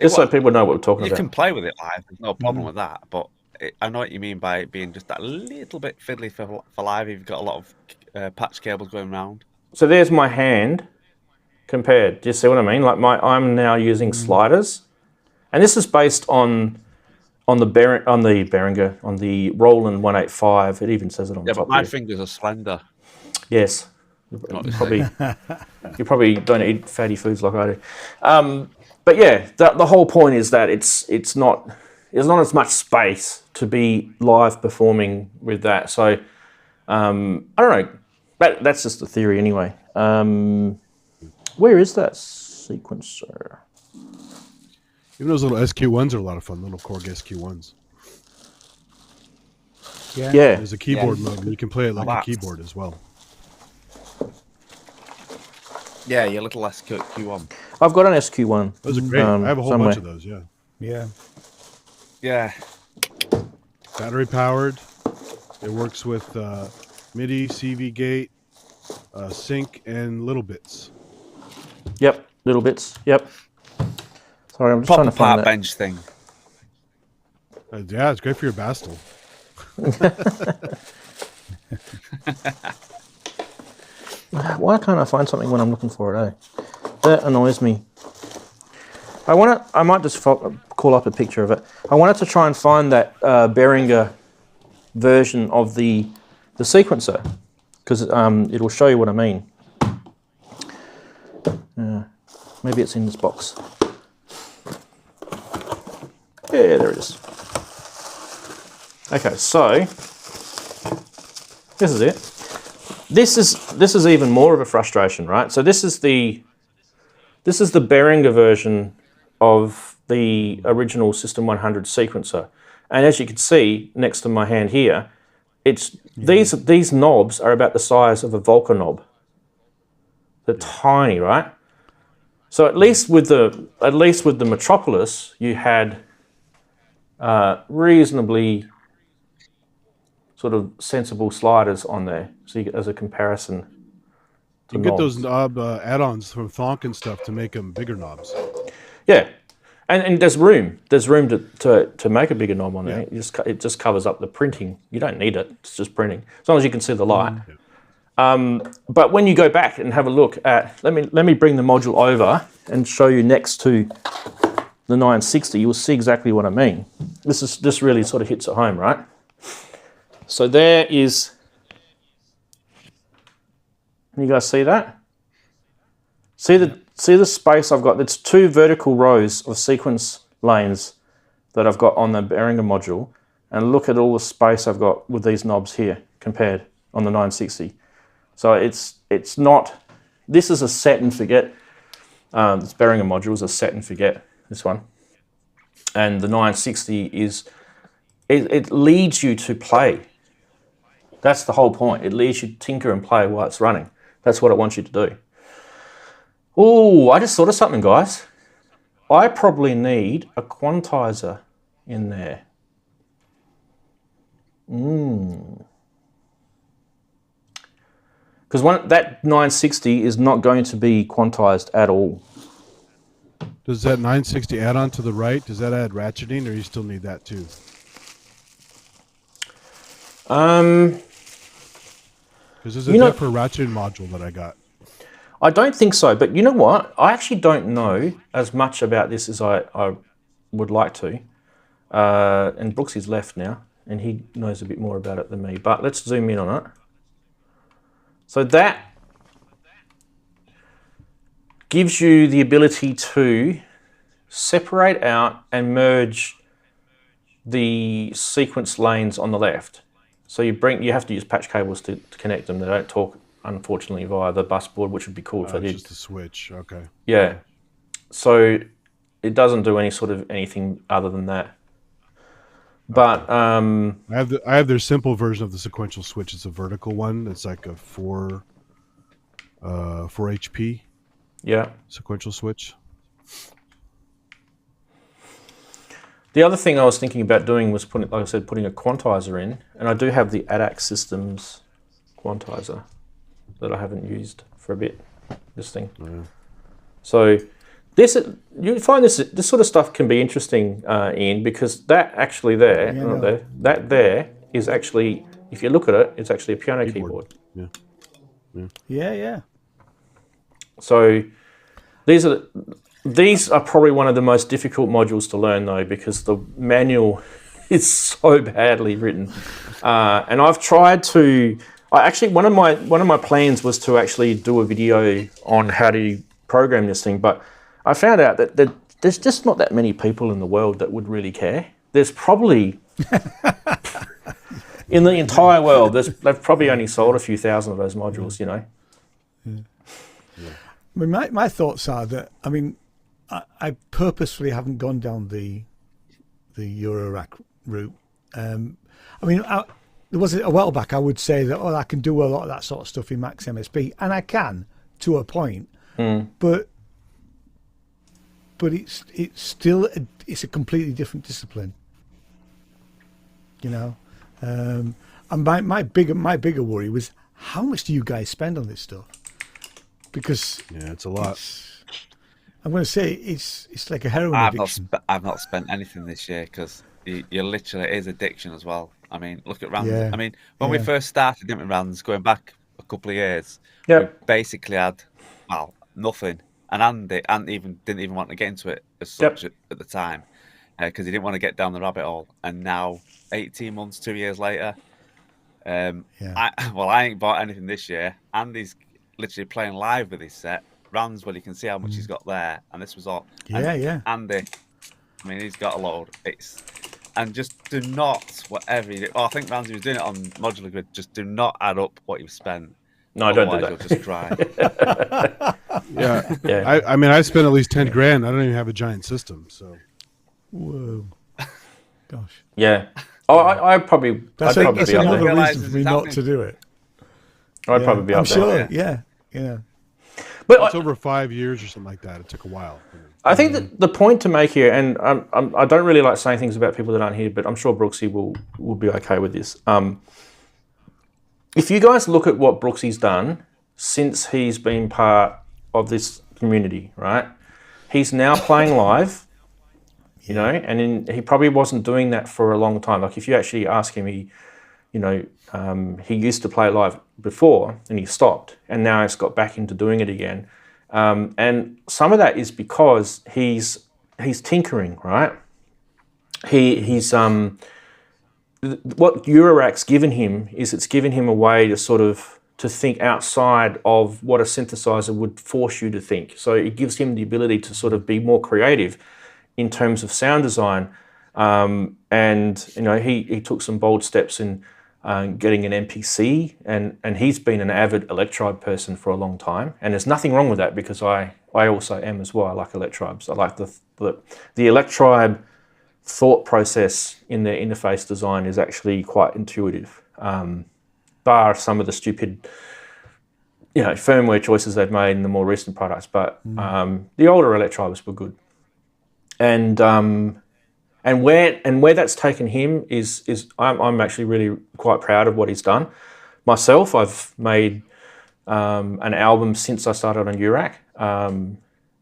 Just so people know what we're talking about. You can play with it live. There's no problem with that, but I know what you mean by it being just that little bit fiddly for live. You've got a lot of patch cables going around. So there's my hand compared. Do you see what I mean? Like I'm now using sliders, and this is based on the Behringer, on the Roland 185. It even says it on the top. Yeah, but my here. fingers are slender. Yes. You probably don't eat fatty foods like I do. But yeah, the whole point is that it's not as much space to be live performing with that. So I don't know. That's just the theory anyway. Where is that sequencer? Even those little SQ1s are a lot of fun. Little Korg SQ1s. Yeah. There's a keyboard mode, and you can play it like a keyboard as well. Yeah, your little SQ1. I've got an SQ1. Those are great. I have a whole bunch of those. Yeah. Yeah. Battery powered. It works with MIDI, CV gate, sync, and little bits. Yep, little bits. Yep. Sorry, I'm just trying to find that. bench thing. Yeah, it's great for your Bastel. Why can't I find something when I'm looking for it? That annoys me. I might just call up a picture of it. I wanted to try and find that Behringer version of the sequencer, because it'll show you what I mean. Maybe it's in this box. Yeah, there it is. Okay, so this is it. This is even more of a frustration, right? So this is the Behringer version of the original System 100 sequencer, and as you can see next to my hand here, these knobs are about the size of a Volca knob. They're tiny, right? So at least with the Metropolis, you had reasonably sort of sensible sliders on there, so you get as a comparison. You can get those knob add-ons from Thonk and stuff to make them bigger knobs. Yeah, and there's room. There's room to make a bigger knob on there. It just covers up the printing. You don't need it. It's just printing, as long as you can see the light. But when you go back and have a look at, let me bring the module over and show you next to the 960. You'll see exactly what I mean. This really sort of hits it home, right? So there is. Can you guys see that? See the space I've got? It's 2 vertical rows of sequence lanes that I've got on the Behringer module, and look at all the space I've got with these knobs here compared on the 960. So it's not. This is a set and forget. This Behringer module is a set and forget. This one, and the 960 is. It leads you to play. That's the whole point. It leads you to tinker and play while it's running. That's what it wants you to do. Oh, I just thought of something, guys. I probably need a quantizer in there. Because that 960 is not going to be quantized at all. Does that 960 add on to the right? Does that add ratcheting, or you still need that too? Because there's a different ratcheting module that I got. I don't think so, but you know what? I actually don't know as much about this as I would like to. And Brooksy's left now, and he knows a bit more about it than me. But let's zoom in on it. So that gives you the ability to separate out and merge the sequence lanes on the left. So you have to use patch cables to connect them. They don't talk, unfortunately, via the bus board, which would be cool if they did. Just a switch, okay. Yeah. So it doesn't do anything other than that. But I have their simple version of the sequential switch. It's a vertical one. It's like a 4 HP. Yeah. Sequential switch. The other thing I was thinking about doing was putting a quantizer in, and I do have the ADAC Systems quantizer that I haven't used for a bit. This thing. Yeah. So you find this sort of stuff can be interesting, Ian, because that actually there is actually, if you look at it, it's actually a piano keyboard. Yeah. So these are probably one of the most difficult modules to learn, though, because the manual is so badly written. And I've tried to one of my plans was to actually do a video on how to program this thing, but I found out that there's just not that many people in the world that would really care. There's probably in the entire world, they've probably only sold a few thousand of those modules, you know. Yeah. I mean, my thoughts are that, I mean, I purposefully haven't gone down the Eurorack route. I mean, there was a while back I would say that, I can do a lot of that sort of stuff in Max MSP, and I can to a point, but it's still it's a completely different discipline, you know. And my bigger worry was, how much do you guys spend on this stuff? Because it's a lot. I'm going to say it's like a heroin addiction. I've not spent anything this year because you literally, it is addiction as well. I mean, look at Ranz. Yeah. I mean, when we first started with Ranz, going back a couple of years, Yeah. we basically had, nothing. And Andy didn't even want to get into it as such at the time because he didn't want to get down the rabbit hole. And now, 18 months, 2 years later, I ain't bought anything this year. Andy's literally playing live with his set. Ranz, well, you can see how much he's got there. And this was all. Andy, I mean, he's got a load. And just do not, whatever you do. I think Ranzee was doing it on Modular Grid. Just do not add up what you've spent. No, I don't do that. You'll just cry. Yeah. I mean, I spent at least 10 grand. I don't even have a giant system, so. Whoa. Gosh. Yeah. I'd probably That's be up another there. reason for me not to do it. I'd probably be up there. I'm sure. Yeah. But It's over 5 years or something like that. It took a while. I think that the point to make here, and I don't really like saying things about people that aren't here, but I'm sure Brooksy will be okay with this. If you guys look at what Brooksy's done since he's been part of this community, right? He's now playing live, you know, and he probably wasn't doing that for a long time. Like if you actually ask him, he used to play live before and he stopped, and now he's got back into doing it again. And some of that is because he's tinkering, right? What Eurorack's given him is it's given him a way to think outside of what a synthesizer would force you to think. So it gives him the ability to sort of be more creative in terms of sound design. And you know, he took some bold steps in getting an MPC, and he's been an avid Electribe person for a long time. And there's nothing wrong with that because I also am as well. I like Electribes. I like the Electribe thought process in their interface design is actually quite intuitive. Bar some of the stupid, firmware choices they've made in the more recent products, but the older Electribes were good. And where that's taken him is I'm actually really quite proud of what he's done. Myself, I've made an album since I started on Eurorack,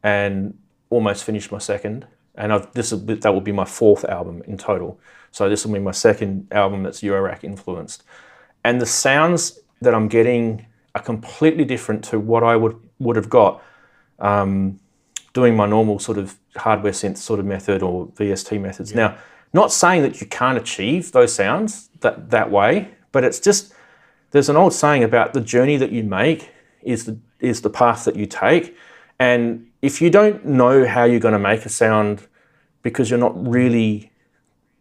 and almost finished my second. And that will be my fourth album in total. So this will be my second album that's Eurorack influenced. And the sounds that I'm getting are completely different to what I would have got doing my normal sort of hardware synth sort of method or VST methods. Now, not saying that you can't achieve those sounds that way, but it's just, there's an old saying about the journey that you make is the path that you take. And if you don't know how you're going to make a sound because you're not really,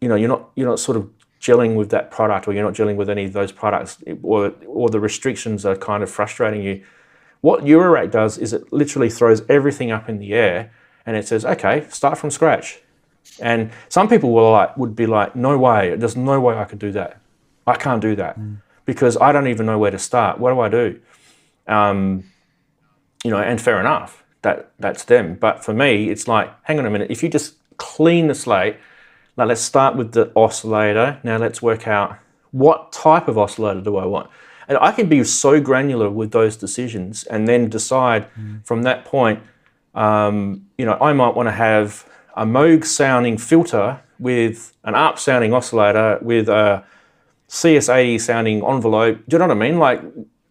you're not sort of gelling with that product, or you're not gelling with any of those products, or the restrictions are kind of frustrating you, what Eurorack does is it literally throws everything up in the air and it says, okay, start from scratch. And some people would be like, no way, there's no way I could do that. I can't do that because I don't even know where to start. What do I do? And fair enough. That's them. But for me, it's like, hang on a minute, if you just clean the slate, like let's start with the oscillator. Now let's work out what type of oscillator do I want. And I can be so granular with those decisions and then decide from that point, I might want to have a Moog sounding filter with an ARP sounding oscillator with a CS80 sounding envelope. Do you know what I mean? Like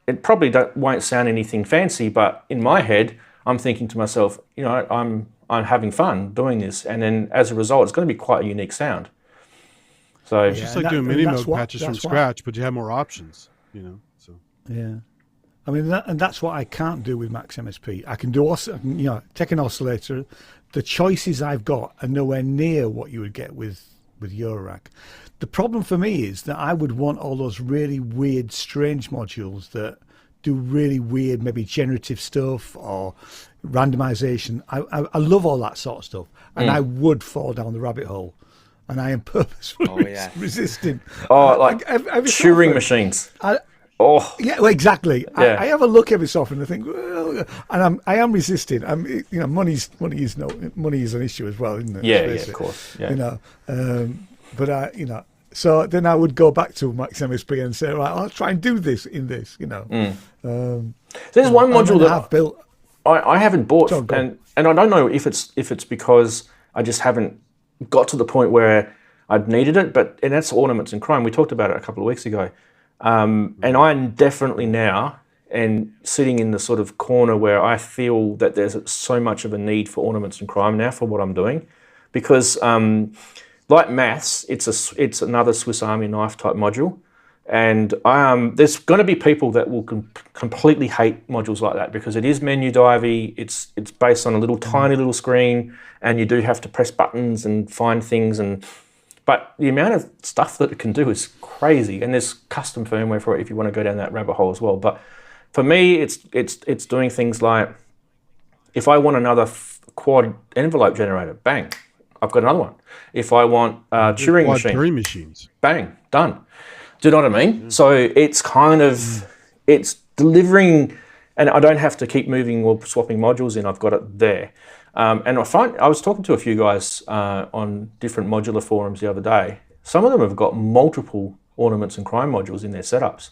it probably won't sound anything fancy, but in my head, I'm thinking to myself, I'm having fun doing this, and then as a result, it's going to be quite a unique sound. So it's just like doing mini Moog patches from scratch, but you have more options. So Yeah. I mean, and that's what I can't do with Max MSP. I can do, take an oscillator. The choices I've got are nowhere near what you would get with Eurorack. The problem for me is that I would want all those really weird, strange modules that do really weird, maybe generative stuff or randomization. I love all that sort of stuff, and I would fall down the rabbit hole. And I am purposefully resisting. Oh, like Turing machines. Yeah, well, exactly. Yeah. I have a look every so often and I think, well, and I am resisting. Money is an issue as well, isn't it? Yeah, of course. Yeah. So then I would go back to Max MSP and say, right, I'll try and do this in this. So there's one module that I've built. I haven't bought, and I don't know if it's because I just haven't got to the point where I'd needed it, and that's Ornaments in Crime. We talked about it a couple of weeks ago. And I'm definitely now sitting in the sort of corner where I feel that there's so much of a need for Ornaments in Crime now for what I'm doing, because like maths, it's another Swiss Army knife type module, and there's going to be people that will completely hate modules like that because it is menu divey. It's based on a tiny little screen, and you do have to press buttons and find things But the amount of stuff that it can do is crazy, and there's custom firmware for it if you want to go down that rabbit hole as well. But for me, it's doing things like, if I want another quad envelope generator, bang, I've got another one. If I want Turing machines, bang, done. Do you know what I mean? So it's kind of it's delivering, and I don't have to keep moving or swapping modules in. I've got it there. And I was talking to a few guys on different modular forums the other day. Some of them have got multiple Ornaments and Crime modules in their setups.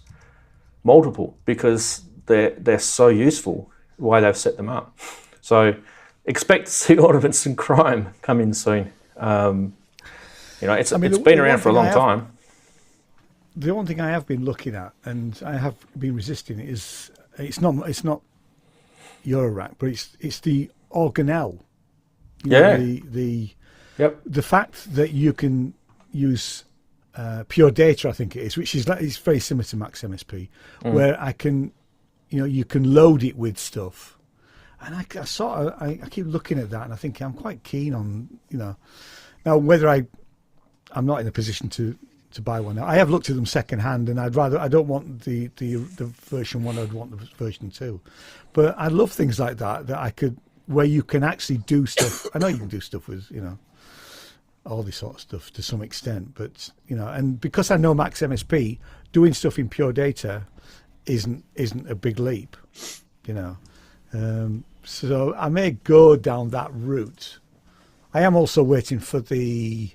Multiple, because they're so useful, why they've set them up. So expect to see Ornaments and Crime come in soon. It's been around for a long time. The one thing I have been looking at, and I have been resisting, is it's not Eurorack, but it's the organelle. The fact that you can use pure data, I think it is, which is very similar to Max MSP, where I can, you can load it with stuff, and I keep looking at that, and I think I'm quite keen on, now whether I'm not in a position to buy one now. I have looked at them second hand, and I don't want the version 1. I'd want the version 2, but I love things like that I could, where you can actually do stuff. I know you can do stuff with, all this sort of stuff to some extent, but, and because I know Max MSP, doing stuff in pure data isn't a big leap, so I may go down that route. I am also waiting for the,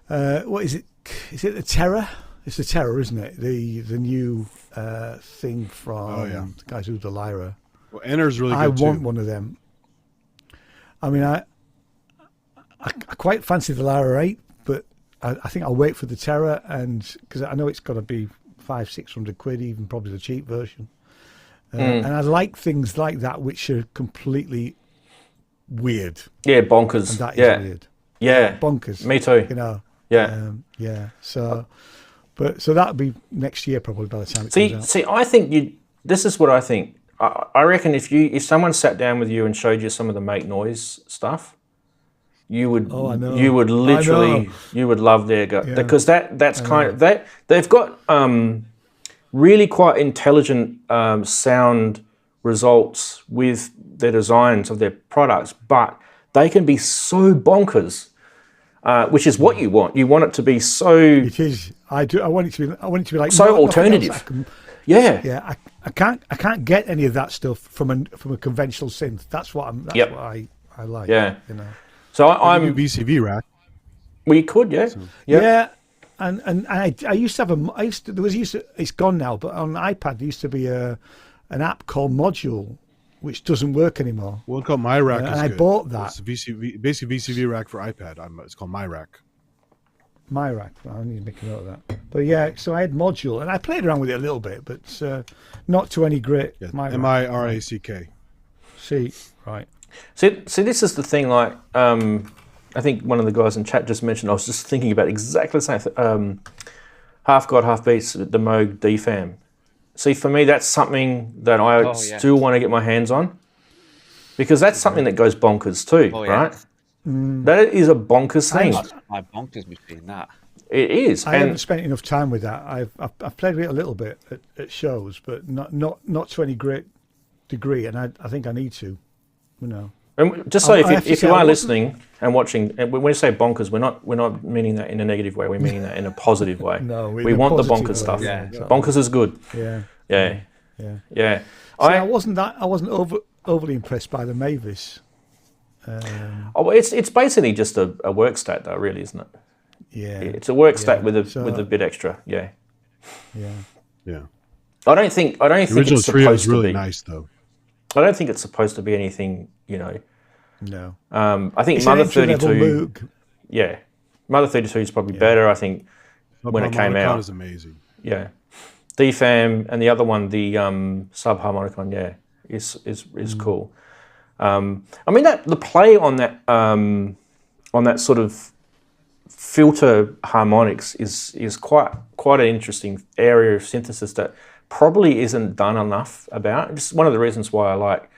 what is it? Is it the Terror? It's the Terror, isn't it? The new thing from the guys who do the Lyra. Well, Enter's really good I want too. one of them. I mean, I quite fancy the Lyra 8, but I think I'll wait for the Terror, and because I know it's got to be £500-600, even probably the cheap version. And I like things like that which are completely weird. Yeah, bonkers. And that is weird. Yeah, bonkers. Me too. Yeah. So that'll be next year probably by the time it comes out. See, I think this is what I think. I reckon if someone sat down with you and showed you some of the Make Noise stuff, you would literally love their go, because that's kind of they've got really quite intelligent sound results with their designs of their products, but they can be so bonkers, which is what you want. You want it to be so. It is. I do. I want it to be like so alternative. Yeah. I can't get any of that stuff from a conventional synth. That's what I like. Yeah. So I'm VCV rack. We could, yeah. Yeah. And I used to have it's gone now, but on iPad there used to be an app called Module, which doesn't work anymore. One called My Rack. And I bought that. It's basically VCV rack for iPad. It's called My Rack. My Rack. I need to make a note of that. But yeah, so I had Module, and I played around with it a little bit, but not to any great. Yeah, MIRACK. See, right. See, this is the thing. Like, I think one of the guys in chat just mentioned. I was just thinking about exactly the same. Half God, Half Beats, the Moog DFAM See, for me, that's something that I still want to get my hands on, because that's something that goes bonkers too, right? That is a bonkers thing. That's my bonkers machine, that. It is. I haven't spent enough time with that. I've played with it a little bit at shows, but not to any great degree, and I think I need to, you know. And just so if you are listening and watching, and when we say bonkers, we're not meaning that in a negative way. We're meaning that in a positive way. No, we want the bonkers way, stuff. yeah, exactly. Bonkers is good. Yeah. See, I wasn't overly impressed by the Mavis. It's basically just a work stat, though, really, isn't it? Yeah. It's a work stat with a bit extra. Yeah. I don't think the original it's trio is supposed to really be nice, though. I don't think it's supposed to be anything, you know. No. I think It's Mother an entry-level 32. Moog. Yeah, Mother 32 is probably better. I think when it came out, is amazing. Yeah, DFAM and the other one, the Subharmonicon, is cool. I mean the play on that sort of filter harmonics is quite an interesting area of synthesis that probably isn't done enough about. It's one of the reasons why I like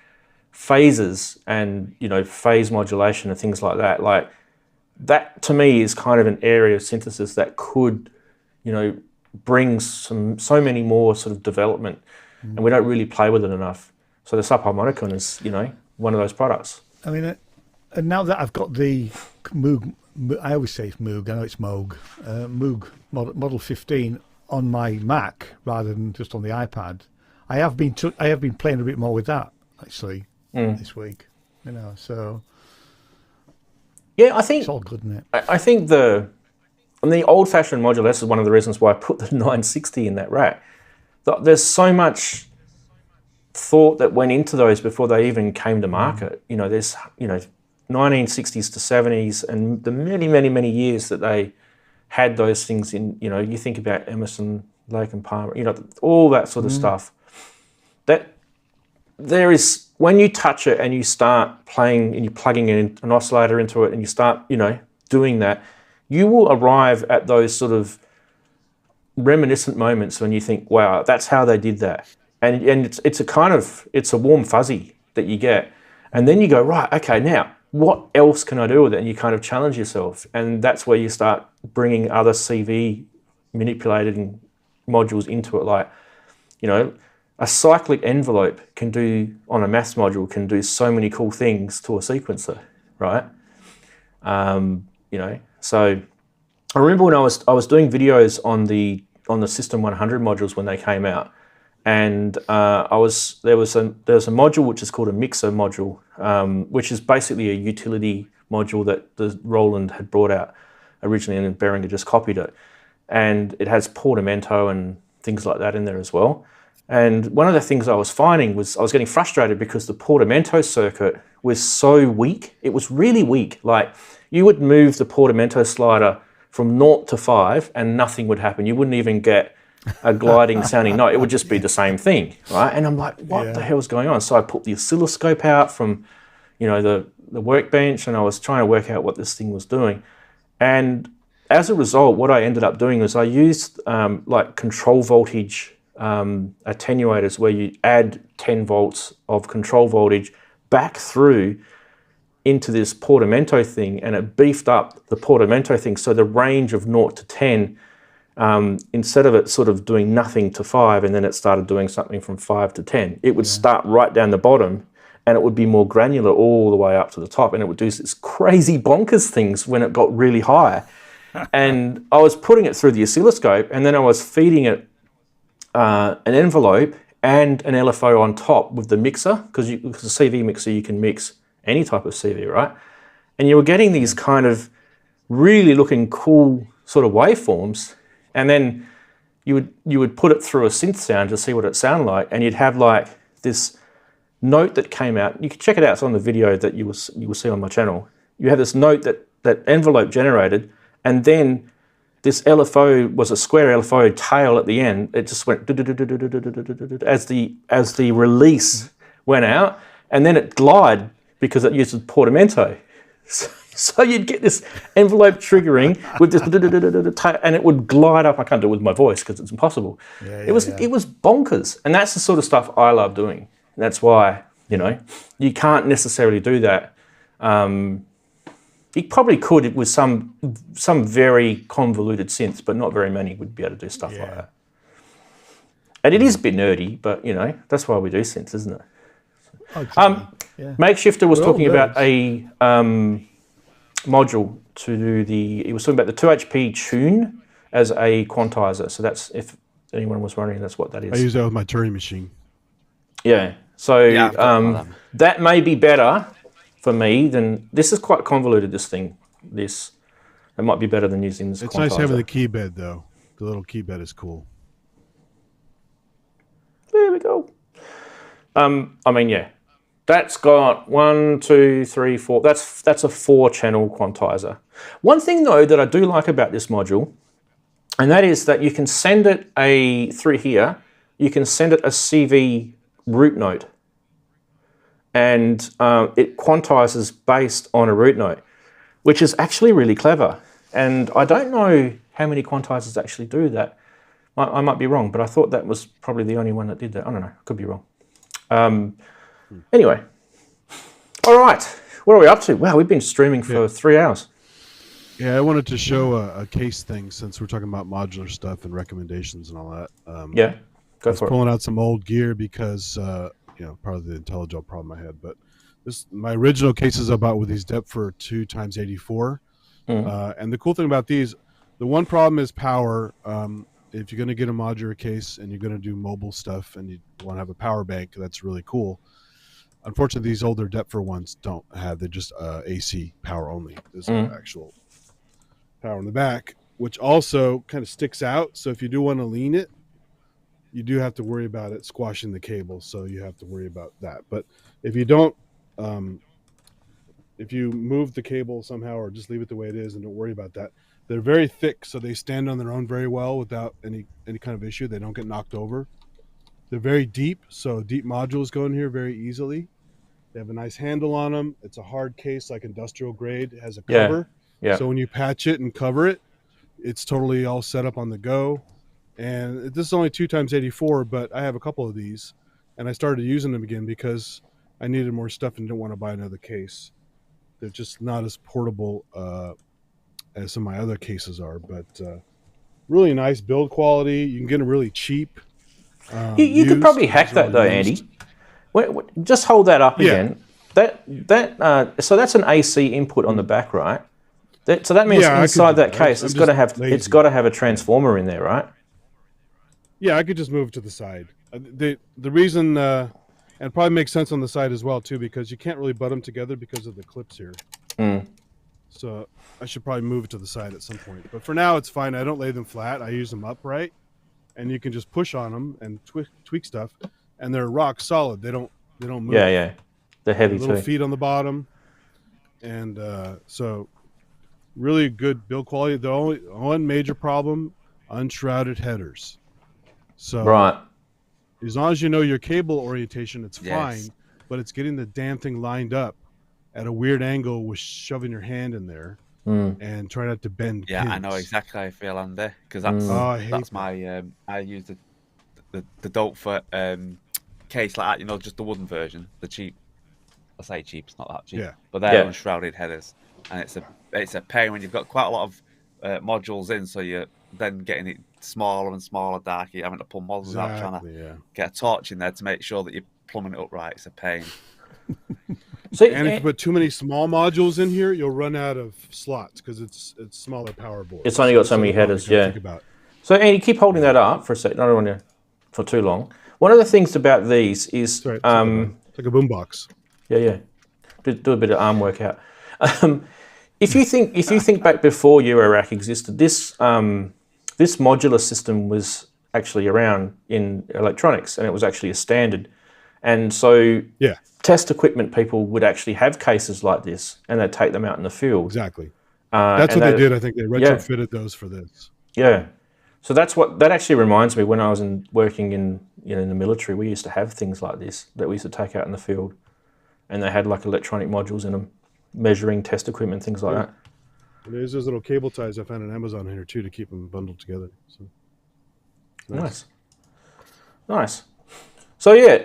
phases and, you know, phase modulation and things like that. Like that to me is kind of an area of synthesis that could, you know, bring so many more sort of development, and we don't really play with it enough. So the Subharmonicon is, you know, one of those products. I mean, and now that I've got the Moog, I always say it's Moog, I know it's Moog, Moog Model 15 on my Mac rather than just on the iPad. I have been playing a bit more with that actually this week, you know. So yeah, I think it's all good, isn't it? I think the old-fashioned modular, this is one of the reasons why I put the 960 in that rack. There's so much thought that went into those before they even came to market. You know, there's 1960s to 70s and the many years that they had those things in. You know, you think about Emerson, Lake and Palmer, you know, all that sort of stuff. That there is, when you touch it and you start playing and you're plugging in an oscillator into it and you start, you know, doing that, you will arrive at those sort of reminiscent moments when you think, wow, that's how they did that. And it's a warm fuzzy that you get. And then you go, right, okay, now what else can I do with it? And you kind of challenge yourself. And that's where you start bringing other CV manipulated modules into it. Like, you know, a cyclic envelope can do, on a maths module, can do so many cool things to a sequencer, right? You know, so I remember when I was doing videos on the System 100 modules when they came out, and there was a module which is called a mixer module, which is basically a utility module that the Roland had brought out originally, and Behringer just copied it, and it has portamento and things like that in there as well. And one of the things I was finding was I was getting frustrated because the portamento circuit was so weak. It was really weak. Like, you would move the portamento slider from 0 to 5 and nothing would happen. You wouldn't even get a gliding sounding note. It would just be the same thing, right? And I'm like, what the hell's going on? So I put the oscilloscope out from, you know, the workbench, and I was trying to work out what this thing was doing. And as a result, what I ended up doing was I used like control voltage attenuators, where you add 10 volts of control voltage back through into this portamento thing, and it beefed up the portamento thing. So the range of 0 to 10, instead of it sort of doing nothing to 5 and then it started doing something from 5 to 10, it would start right down the bottom and it would be more granular all the way up to the top, and it would do this crazy bonkers things when it got really high. And I was putting it through the oscilloscope, and then I was feeding it an envelope and an LFO on top with the mixer, because the CV mixer, you can mix any type of CV, right? And you were getting these kind of really looking cool sort of waveforms, and then you would put it through a synth sound to see what it sounded like, and you'd have like this note that came out. You can check it out, it's on the video that you will see on my channel. You have this note that envelope generated, and then this LFO was a square LFO tail at the end. It just went as the release went out, and then it glided because it uses portamento. So you'd get this envelope triggering with this, and it would glide up. I can't do it with my voice because it's impossible. It was bonkers, and that's the sort of stuff I love doing. That's why you can't necessarily do that. You probably could with some very convoluted synths, but not very many would be able to do stuff like that. And it is a bit nerdy, but that's why we do synths, isn't it? Makeshifter was talking about a module to do he was talking about the 2HP tune as a quantizer. So that's, if anyone was wondering, that's what that is. I use that with my Turing machine. Yeah. So that may be better for me than, this is quite convoluted, this thing. It might be better than using this quantizer. It's nice having the key bed, though. The little key bed is cool. There we go. That's got 1, 2, 3, 4. That's a 4-channel quantizer. One thing though that I do like about this module, and that is that you can send it through here. You can send it a CV root note, and it quantizes based on a root note, which is actually really clever. And I don't know how many quantizers actually do that. I might be wrong, but I thought that was probably the only one that did that. I don't know, could be wrong. Anyway, all right, what are we up to? Wow, we've been streaming for 3 hours. Yeah, I wanted to show a case thing since we're talking about modular stuff and recommendations and all that. Yeah, go for it. I was pulling out some old gear because, part of the IntelliGel problem I had. But my original cases I bought with these Deptford 2x84. And the cool thing about these, the one problem is power. If you're going to get a modular case and you're going to do mobile stuff and you want to have a power bank, that's really cool. Unfortunately, these older Deptford ones don't have. They're just AC power only. There's no actual power in the back, which also kind of sticks out. So if you do want to lean it, you do have to worry about it squashing the cable. So you have to worry about that. But if you don't, if you move the cable somehow or just leave it the way it is and don't worry about that, they're very thick, so they stand on their own very well without any kind of issue. They don't get knocked over. They're very deep, so deep modules go in here very easily. They have a nice handle on them. It's a hard case, like industrial grade. It has a cover. Yeah. So when you patch it and cover it, it's totally all set up on the go. And this is only 2x84, but I have a couple of these, and I started using them again because I needed more stuff and didn't want to buy another case. They're just not as portable as some of my other cases are, but really nice build quality. You can get them really cheap. You could probably hack that though, Andy. Just hold that up again. So that's an AC input on the back, right? So that means inside that case, it's got to have a transformer in there, right? Yeah, I could just move to the side. The reason, and it probably makes sense on the side as well too, because you can't really butt them together because of the clips here. So I should probably move it to the side at some point. But for now, it's fine. I don't lay them flat. I use them upright, and you can just push on them and tweak stuff, and they're rock solid. They don't move. Yeah. They're heavy too. Little feet on the bottom, and so really good build quality. The only one major problem: unshrouded headers. So as long as you know your cable orientation, it's fine. But it's getting the damn thing lined up at a weird angle with shoving your hand in there and try not to bend pins. I know exactly how I feel on there because that's my I use the dope for case like that, just the wooden version, the cheap. I say cheap, it's not that cheap, but they're unshrouded headers, and it's a pain when you've got quite a lot of modules in, so you're then getting it smaller and smaller, darker. You're having to pull modules out, trying to get a torch in there to make sure that you're plumbing it up right. It's a pain. And if you put too many small modules in here, you'll run out of slots because it's smaller power board. It's only got so many headers, So Andy, keep holding that up for a second. I don't want to for too long. One of the things about these is it's like a boombox. Yeah. Do a bit of arm workout. If you think back before Eurorack existed, this modular system was actually around in electronics, and it was actually a standard. And so test equipment people would actually have cases like this, and they'd take them out in the field. Exactly. That's what they did. I think they retrofitted those for this. Yeah. So that actually reminds me when I was working in the military, we used to have things like this that we used to take out in the field, and they had like electronic modules in them. measuring test equipment, things like that. And there's those little cable ties I found on Amazon here too to keep them bundled together. So Nice. So yeah,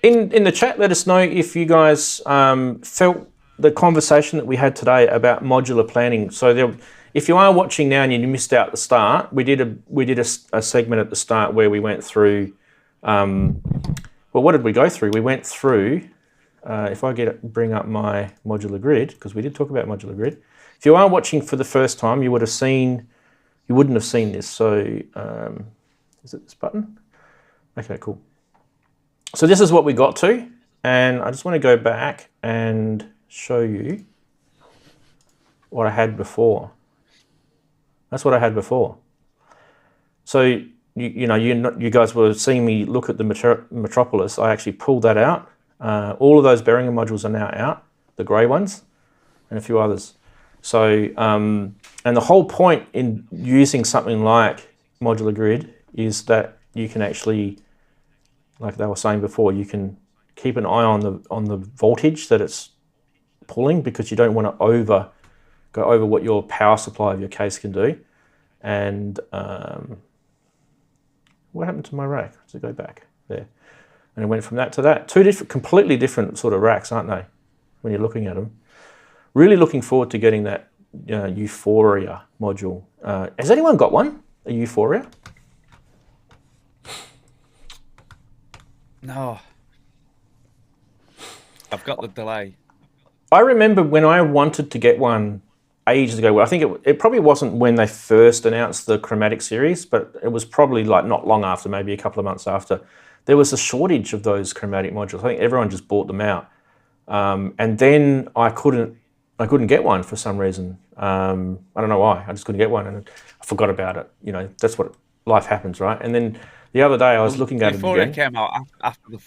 in the chat, let us know if you guys felt the conversation that we had today about modular planning. So if you are watching now and you missed out the start, we did a segment at the start where we went through. Well, what did we go through? We went through. If I bring up my modular grid, because we did talk about modular grid. If you are watching for the first time, you wouldn't have seen this. So is it this button? Okay, cool. So this is what we got to, and I just want to go back and show you what I had before. That's what I had before. So you guys were seeing me look at the Metropolis. I actually pulled that out. All of those Behringer modules are now out, the grey ones, and a few others. So, and the whole point in using something like modular grid is that you can actually, like they were saying before, you can keep an eye on the voltage that it's pulling, because you don't want to go over what your power supply of your case can do. And what happened to my rack? Does it go back there? And it went from that to that. Two completely different sort of racks, aren't they? When you're looking at them. Really looking forward to getting that Euphoria module. Has anyone got one? A Euphoria? No. I've got the delay. I remember when I wanted to get one ages ago. I think it probably wasn't when they first announced the chromatic series, but it was probably like not long after, maybe a couple of months after. There was a shortage of those chromatic modules. I think everyone just bought them out. And then I couldn't get one for some reason. I don't know why. I just couldn't get one, and I forgot about it. That's what life happens, right? And then the other day I was looking at it again. Euphoria came out after the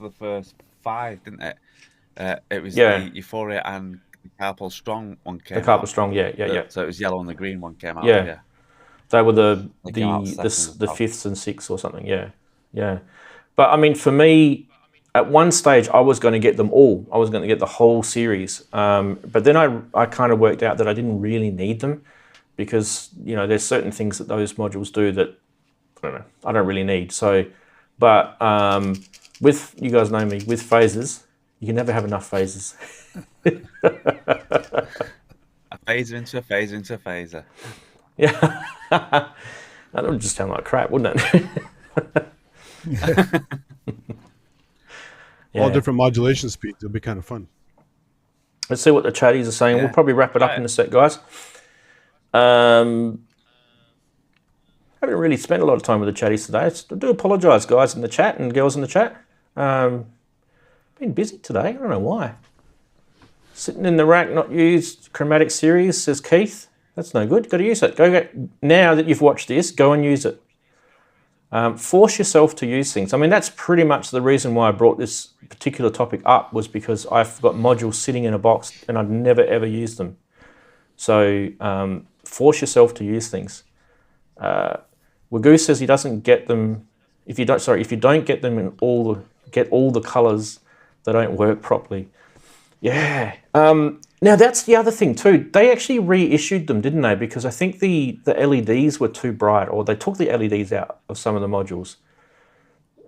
first 5, didn't it? It was the Euphoria and the Carpal Strong one came out. The Carpal Strong, yeah. So it was yellow and the green one came out. Yeah. They were the second. fifths and sixths or something. Yeah. But I mean, for me, at one stage, I was going to get them all. I was going to get the whole series. But then I kind of worked out that I didn't really need them, because there's certain things that those modules do that I don't really need. So, but with, you guys know me, with phasers, you can never have enough phasers. A phaser into a phaser into a phaser. Yeah. That would just sound like crap, wouldn't it? All different modulation speeds. It'll be kind of fun. Let's see what the chatties are saying. We'll probably wrap it up in a sec, guys. Haven't really spent a lot of time with the chatties today. I do apologise, guys in the chat and girls in the chat. Been busy today. I don't know why. Sitting in the rack, not used. Chromatic series, says Keith. That's no good. Got to use it. Now that you've watched this, go and use it. Force yourself to use things. I mean, that's pretty much the reason why I brought this particular topic up, was because I've got modules sitting in a box and I've never ever used them. So force yourself to use things. Wagoo says he doesn't get them. If you don't get them in all the colours, they don't work properly. Yeah. Now that's the other thing too. They actually reissued them, didn't they? Because I think the LEDs were too bright, or they took the LEDs out of some of the modules.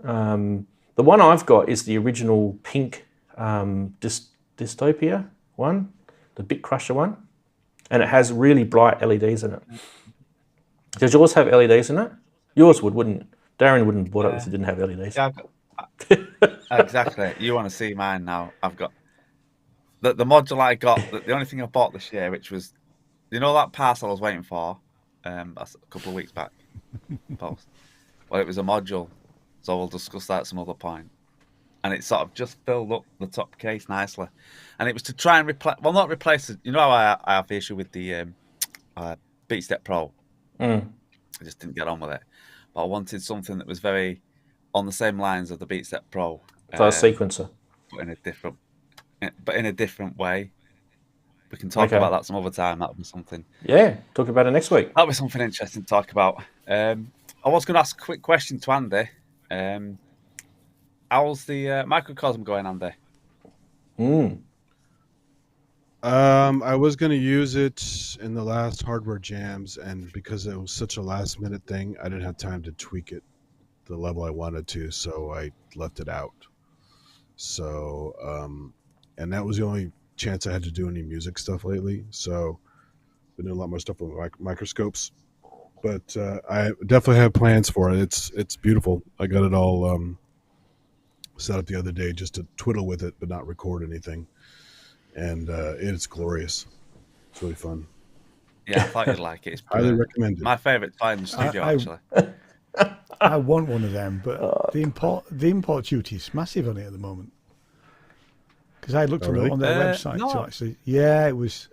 The one I've got is the original pink Dystopia one, the Bit Crusher one, and it has really bright LEDs in it. Does yours have LEDs in it? Yours would, wouldn't it? Darren wouldn't have bought it if it didn't have LEDs. Yeah, exactly. You want to see mine now? I've got the module I got. The only thing I bought this year, which was, that parcel I was waiting for, that's a couple of weeks back. Post. Well, it was a module, so we'll discuss that at some other point. And it sort of just filled up the top case nicely, and it was to try and replace. Well, not replace it. How I have the issue with the BeatStep Pro. I just didn't get on with it. But I wanted something that was very on the same lines of the BeatStep Pro. So a sequencer. But in a different way. We can talk about that some other time. That'll be something. Yeah, talk about it next week. That'll be something interesting to talk about. I was going to ask a quick question to Andy. How's the microcosm going, Andy? I was going to use it in the last hardware jams, and because it was such a last minute thing, I didn't have time to tweak it the level I wanted to, so I left it out. So, and that was the only chance I had to do any music stuff lately. So, been doing a lot more stuff with microscopes, but I definitely have plans for it. It's beautiful. I got it all set up the other day just to twiddle with it, but not record anything. And it's glorious. It's really fun. Yeah, I thought you'd like it. It's Highly recommended. my favourite toy in the studio, actually. I want one of them, but the import duty is massive on it at the moment. Because I looked on their website to actually, yeah, it was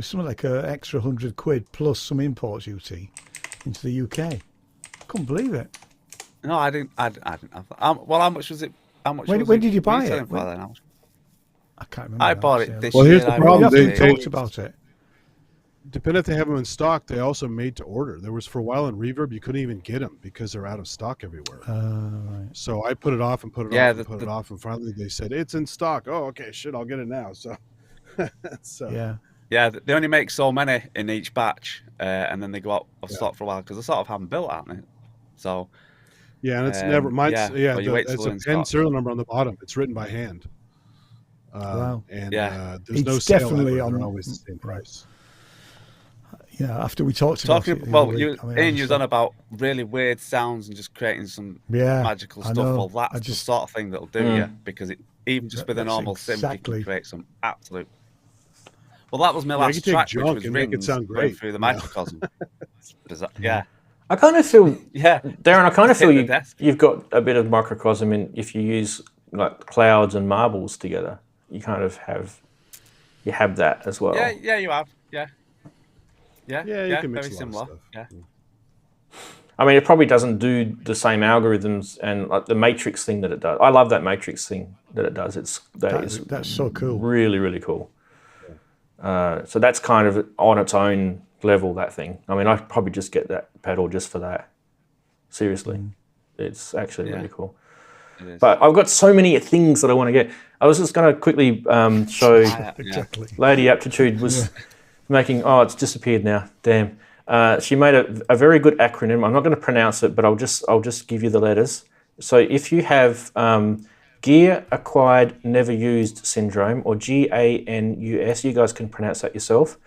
something like an extra £100 plus some import duty into the UK. Couldn't believe it. No, I didn't. I didn't. Well, how much was it? How much? When did you buy it? I can't remember. I bought it this year. year. Here's the problem. They talked about it. Depending if they have them in stock, they also made to order. There was for a while in Reverb, you couldn't even get them because they're out of stock everywhere. Right. So I put it off and put it off and put it off, and finally they said it's in stock. Oh, okay, shit, I'll get it now. So, yeah, they only make so many in each batch, and then they go out of stock for a while because they sort of haven't built, aren't they? So, yeah, and it's never mine's. It's a pen serial number on the bottom. It's written by hand. Wow. And there's it's no definitely sale on always the same price. Yeah, after we talked about it. Ian, you was on about really weird sounds and just creating some magical stuff. Well, that's the sort of thing that'll do you, because even just with a normal synth, you can create some absolute. Well, that was my last track, which was Rings going through the microcosm. Yeah. I kind of feel, Darren, I kind of feel you've got a bit of microcosm in if you use like clouds and marbles together. You kind of have that as well. Yeah, you have. Yeah, you can mix very similar. Yeah. I mean, it probably doesn't do the same algorithms and like the matrix thing that it does. I love that matrix thing that it does. That's so cool. Really, really cool. So that's kind of on its own level, that thing. I mean, I probably just get that pedal just for that. Seriously. It's actually really cool. But I've got so many things that I want to get. I was just going to quickly show Lady Aptitude was making, it's disappeared now, damn. She made a very good acronym. I'm not going to pronounce it, but I'll just give you the letters. So if you have Gear Acquired Never Used Syndrome, or GANUS, you guys can pronounce that yourself.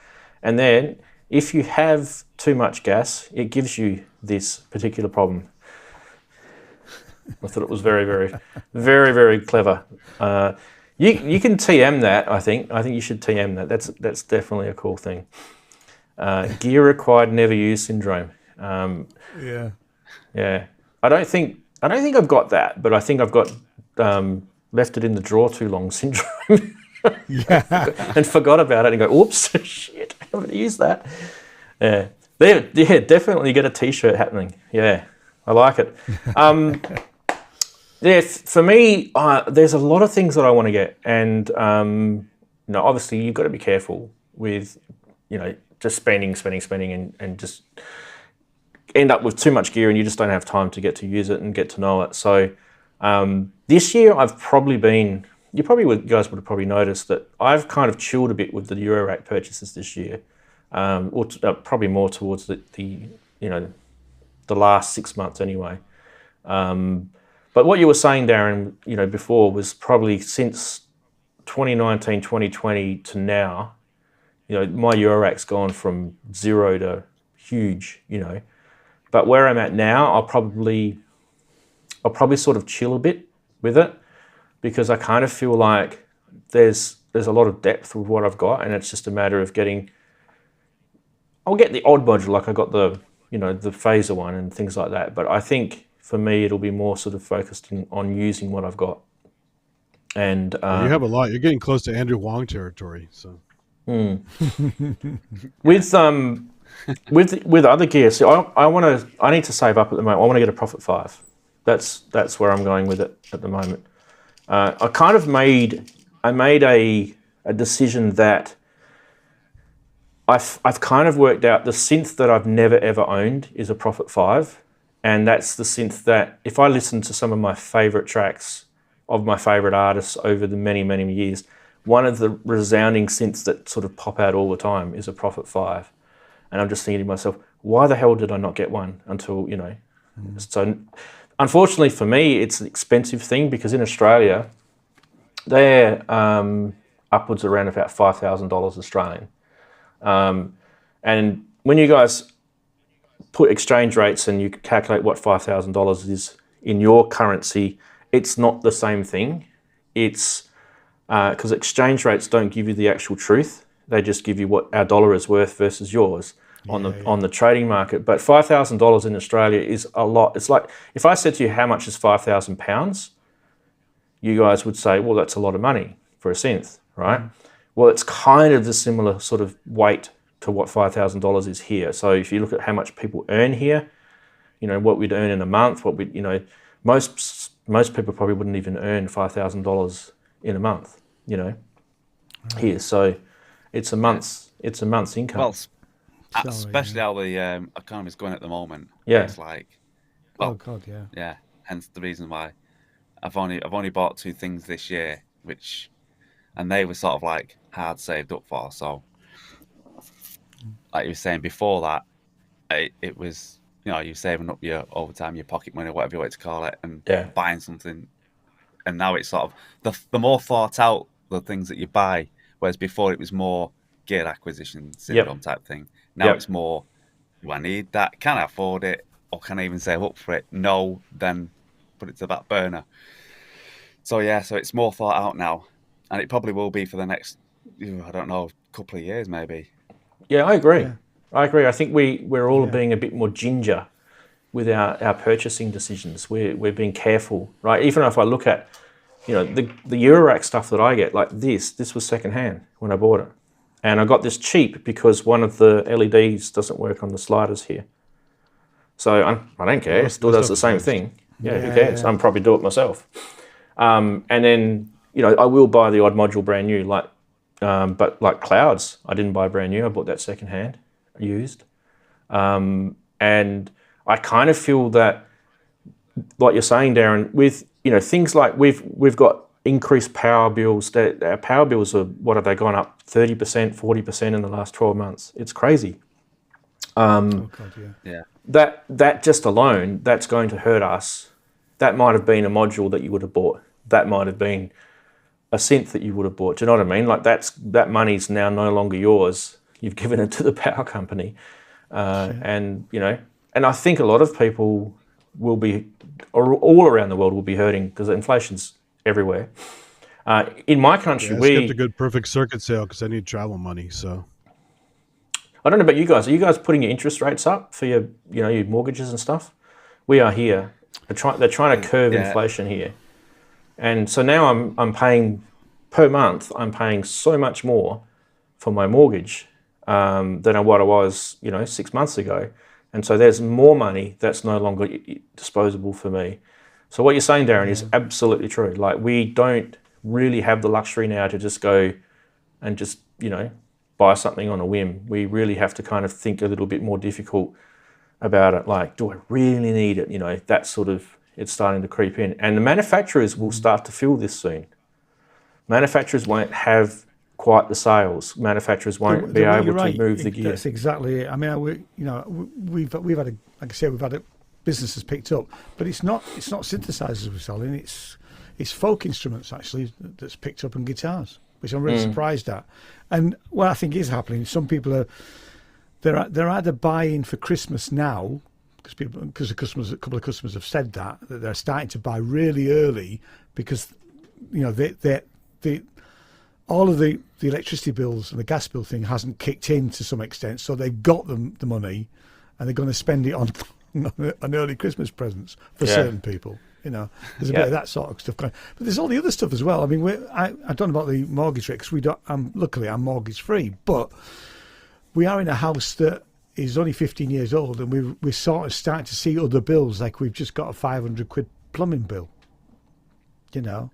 And then if you have too much gas, it gives you this particular problem. I thought it was very, very, very, very clever. You can TM that, I think. I think you should TM that. That's definitely a cool thing. Gear Acquired Never Used Syndrome. Yeah. I don't think I've got that, but I think I've got left it in the drawer too long syndrome. And forgot about it and go, oops, shit, I haven't used that. Yeah. Definitely get a t-shirt happening. Yeah, I like it. For me, there's a lot of things that I want to get, and obviously you've got to be careful with, just spending, and just end up with too much gear, and you just don't have time to get to use it and get to know it. So this year, I've probably been. You guys would have probably noticed that I've kind of chilled a bit with the Eurorack purchases this year, or probably more towards the last 6 months anyway. But what you were saying, Darren, before was probably since 2019, 2020 to now, my Eurorack's gone from 0 to huge, But where I'm at now, I'll probably sort of chill a bit with it, because I kind of feel like there's a lot of depth with what I've got, and it's just a matter of I'll get the odd module, like I got the phaser one and things like that, but I think for me, it'll be more sort of focused on using what I've got. And you have a lot. You're getting close to Andrew Wong territory. So with other gear, so I need to save up at the moment. I want to get a Prophet 5. That's where I'm going with it at the moment. I kind of made a decision that I've kind of worked out the synth that I've never ever owned is a Prophet 5. And that's the synth that, if I listen to some of my favourite tracks of my favourite artists over the many, many years, one of the resounding synths that sort of pop out all the time is a Prophet 5. And I'm just thinking to myself, why the hell did I not get one until, you know? So unfortunately for me, it's an expensive thing because in Australia, they're upwards around about $5,000 Australian. And when you guys put exchange rates and you calculate what $5,000 is in your currency, it's not the same thing. It's because exchange rates don't give you the actual truth. They just give you what our dollar is worth versus yours on the trading market. But $5,000 in Australia is a lot. It's like if I said to you how much is £5,000, you guys would say, well, that's a lot of money for a synth, right? Well, it's kind of the similar sort of weight to what $5,000 is here. So if you look at how much people earn here, you know, what we'd earn in a month, what we, you know, most people probably wouldn't even earn $5,000 in a month, you know, here. So it's a month's income. Well, especially how the economy's going at the moment. Yeah. It's like, well, Oh God, yeah. yeah. Hence the reason why I've only bought 2 things this year, and they were sort of like hard saved up for. So, like you were saying before that, it was, you know, you're saving up your overtime, your pocket money, whatever you want to call it, and buying something. And now it's sort of the more thought out the things that you buy, whereas before it was more gear acquisition syndrome type thing. Now it's more, do I need that? Can I afford it? Or can I even save up for it? No, then put it to that burner. So yeah, so it's more thought out now. And it probably will be for the next, I don't know, couple of years maybe. Yeah, I agree. Yeah. I agree. I think we're all being a bit more ginger with our purchasing decisions. We're being careful, right? Even if I look at, you know, the eurorack stuff that I get, like this was secondhand when I bought it. And I got this cheap because one of the LEDs doesn't work on the sliders here. So I don't care. It still does the same thing. Yeah, who cares? I'll probably do it myself. And then, you know, I will buy the odd module brand new, like, but like clouds, I didn't buy brand new. I bought that secondhand, used. And I kind of feel that, like you're saying, Darren, with, you know, things like we've got increased power bills. That our power bills are, what have they gone up 30%, 40% in the last 12 months? It's crazy. Oh God, yeah. That just alone, that's going to hurt us. That might have been a module that you would have bought. That might have been a synth that you would have bought. Do you know what I mean? Like that money's now no longer yours. You've given it to the power company. And, you know, and I think a lot of people will be, or all around the world will be hurting because inflation's everywhere. In my country, we skipped a good perfect circuit sale because I need travel money. So I don't know about you guys. Are you guys putting your interest rates up for your, you know, your mortgages and stuff? We are here. They're trying to curb inflation here, and so now I'm paying per month. I'm paying so much more for my mortgage than what I was, you know, 6 months ago. And so there's more money that's no longer disposable for me. So what you're saying, Darren, is absolutely true. Like, we don't really have the luxury now to just go and just, you know, buy something on a whim. We really have to kind of think a little bit more difficult about it. Like, do I really need it? You know, that sort of, it's starting to creep in. And the manufacturers will start to feel this soon. Manufacturers won't have quite the sales. Manufacturers won't be able to move the gear. That's exactly it. I mean, we've had a, like I said, we've had a business has picked up, but it's not synthesizers we're selling. It's folk instruments actually that's picked up, and guitars, which I'm really surprised at. And what I think is happening, some people are they're either buying for Christmas now because a couple of customers have said that they're starting to buy really early because, you know, they all of the electricity bills and the gas bill thing hasn't kicked in to some extent, so they've got the money and they're going to spend it on early Christmas presents for certain people. You know, there's a bit of that sort of stuff going. But there's all the other stuff as well. I mean, I don't know about the mortgage rate because we don't. Luckily, I'm mortgage free, but we are in a house that is only 15 years old, and we're sort of starting to see other bills. Like, we've just got a 500 quid plumbing bill. You know,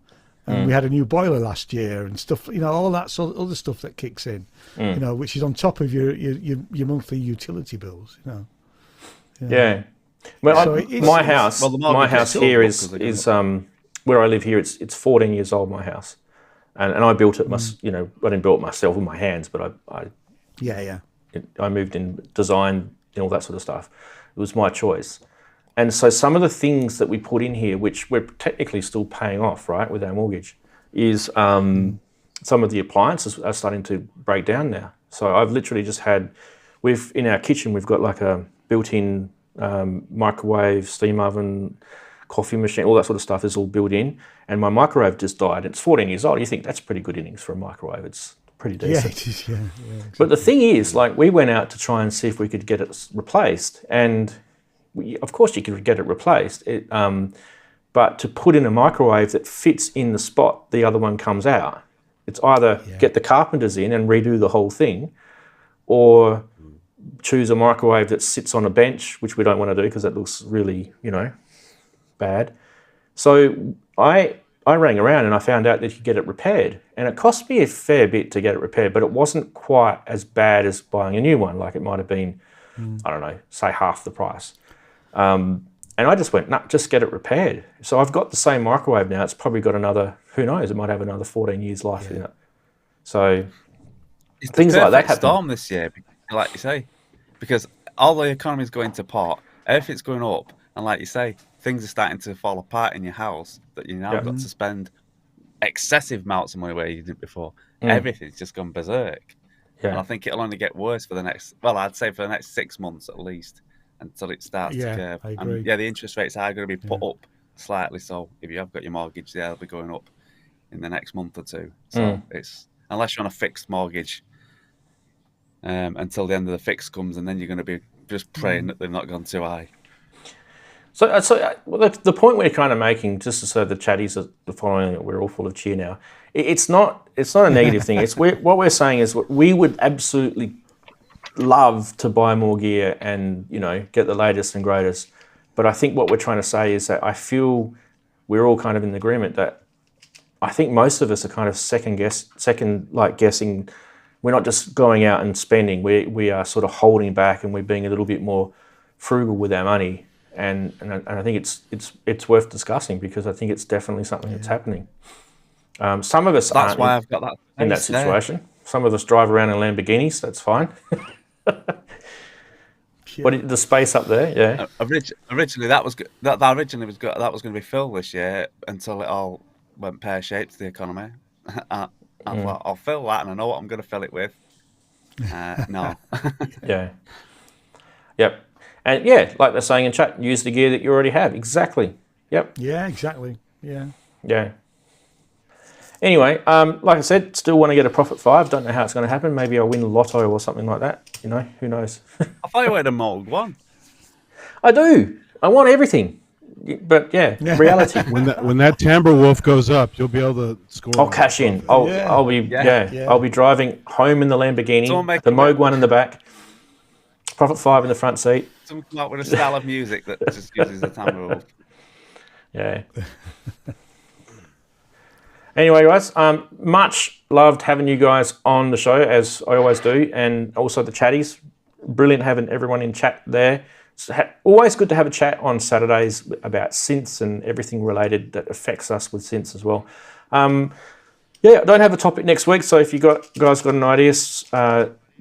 and we had a new boiler last year and stuff. You know, all that sort of other stuff that kicks in. You know, which is on top of your monthly utility bills. You know. Yeah. Well, my house here is where I live here. It's 14 years old. My house, and I built it. I didn't build it myself with my hands, but I moved in design and all that sort of stuff. It was my choice. And so some of the things that we put in here, which we're technically still paying off, right, with our mortgage, is some of the appliances are starting to break down now. So I've literally just had, in our kitchen, we've got like a built-in microwave, steam oven, coffee machine, all that sort of stuff is all built in. And my microwave just died. It's 14 years old. You think that's pretty good innings for a microwave. It's pretty decent. Yeah, it is, yeah, exactly. But the thing is, like, we went out to try and see if we could get it replaced. And of course you could get it replaced. But to put in a microwave that fits in the spot the other one comes out, it's either get the carpenters in and redo the whole thing, or choose a microwave that sits on a bench, which we don't want to do because that looks really, bad. So I rang around and I found out that you could get it repaired, and it cost me a fair bit to get it repaired, but it wasn't quite as bad as buying a new one. Like, it might have been, I don't know, say half the price. And I just went, nah, just get it repaired. So I've got the same microwave now. It's probably got another, who knows, it might have another 14 years life in it. So it's things like that happen. Storm this year, like you say, because all the economy is going to pot, everything's going up, and like you say, things are starting to fall apart in your house that you now got to spend excessive amounts of money where you didn't before. Everything's just gone berserk. And I think it'll only get worse for the next, I'd say for the next 6 months at least, until it starts to curve. I agree. And the interest rates are going to be put up slightly. So if you have got your mortgage, they'll be going up in the next month or two. So it's, unless you're on a fixed mortgage, until the end of the fix comes, and then you're going to be just praying that they've not gone too high. So the point we're kind of making, just so the chatties are following it, we're all full of cheer now. It's not a negative thing. It's what we're saying is we would absolutely love to buy more gear and get the latest and greatest. But I think what we're trying to say is that I feel we're all kind of in agreement that I think most of us are kind of second guessing. We're not just going out and spending. We are sort of holding back, and we're being a little bit more frugal with our money. And I think it's worth discussing, because I think it's definitely something that's happening. Some of us That's why I've got that in that situation. There. Some of us drive around in Lamborghinis. That's fine. But the space up there, originally that was going to be filled this year until it all went pear shaped to the economy. I thought, I'll fill that, and I know what I'm going to fill it with. No. Yep. And like they're saying in chat, use the gear that you already have. Exactly. Yep. Yeah, exactly. Yeah. Yeah. Anyway, like I said, still want to get a Prophet 5. Don't know how it's going to happen. Maybe I'll win the lotto or something like that. Who knows? I thought you had a mold one. I do. I want everything. But reality. When that Timber Wolf goes up, you'll be able to score. I'll cash in. I'll be driving home in the Lamborghini, the Moog one in the back, Prophet 5 in the front seat. Someone come up with a style of music that just uses the Timber Wolf. Yeah. Anyway, guys, much loved having you guys on the show, as I always do, and also the chatties. Brilliant having everyone in chat there. Always good to have a chat on Saturdays about synths and everything related that affects us with synths as well. I don't have a topic next week, so if you guys got an idea,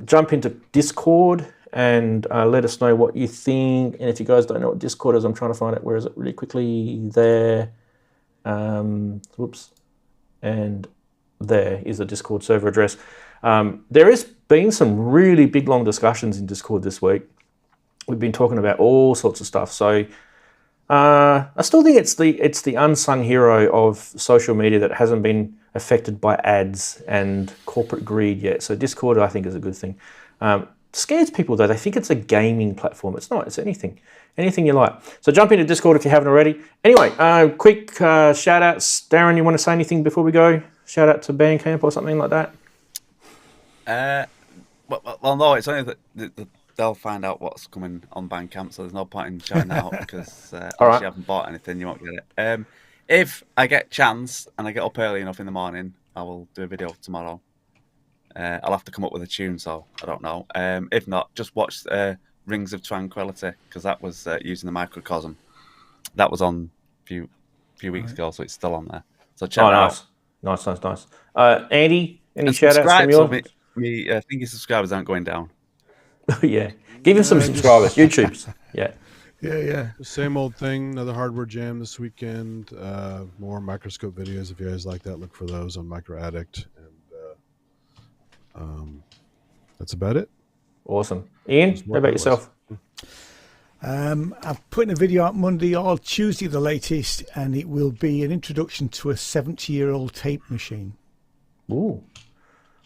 jump into Discord and let us know what you think. And if you guys don't know what Discord is, I'm trying to find it. Where is it? Really quickly there. Whoops. And there is a Discord server address. There has been some really big, long discussions in Discord this week. We've been talking about all sorts of stuff. So I still think it's the unsung hero of social media that hasn't been affected by ads and corporate greed yet. So Discord, I think, is a good thing. Scares people, though. They think it's a gaming platform. It's not. It's anything you like. So jump into Discord if you haven't already. Anyway, quick shout-outs. Darren, you want to say anything before we go? Shout-out to Bandcamp or something like that? Well, no, it's only that they'll find out what's coming on Bandcamp, so there's no point in shouting that out, because if you haven't bought anything, you won't get it. If I get chance and I get up early enough in the morning, I will do a video tomorrow. I'll have to come up with a tune, so I don't know. If not, just watch Rings of Tranquility, because that was using the microcosm. That was on a few weeks ago, so it's still on there. So check it out. Nice. Andy, any And shout outs from subscribe, your? so I think your subscribers aren't going down. Yeah, give him some subscribers. YouTube's. Yeah. Yeah. The same old thing. Another hardware jam this weekend. More microscope videos. If you guys like that, look for those on Micro Addict. And that's about it. Awesome. Ian, how about yourself? I'm putting a video out Monday or Tuesday, the latest, and it will be an introduction to a 70-year-old tape machine. Ooh,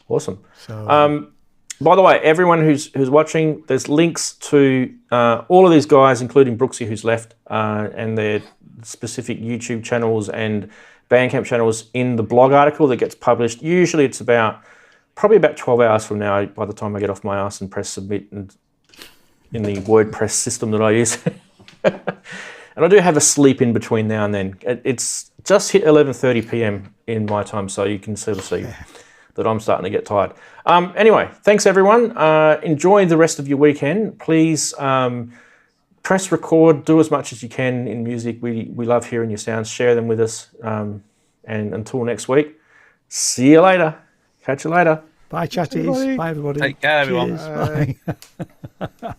awesome. So, by the way, everyone who's watching, there's links to all of these guys, including Brooksy, who's left, and their specific YouTube channels and Bandcamp channels in the blog article that gets published. Usually it's probably about 12 hours from now by the time I get off my ass and press submit and in the WordPress system that I use. And I do have a sleep in between now and then. It's just hit 11:30 p.m. in my time, so you can sort of see that I'm starting to get tired. Anyway, thanks everyone. Enjoy the rest of your weekend. Please press record, do as much as you can in music. We love hearing your sounds. Share them with us. And until next week, see you later. Catch you later. bye, chatties. Bye, everybody. Take care, everyone. Cheers. Bye.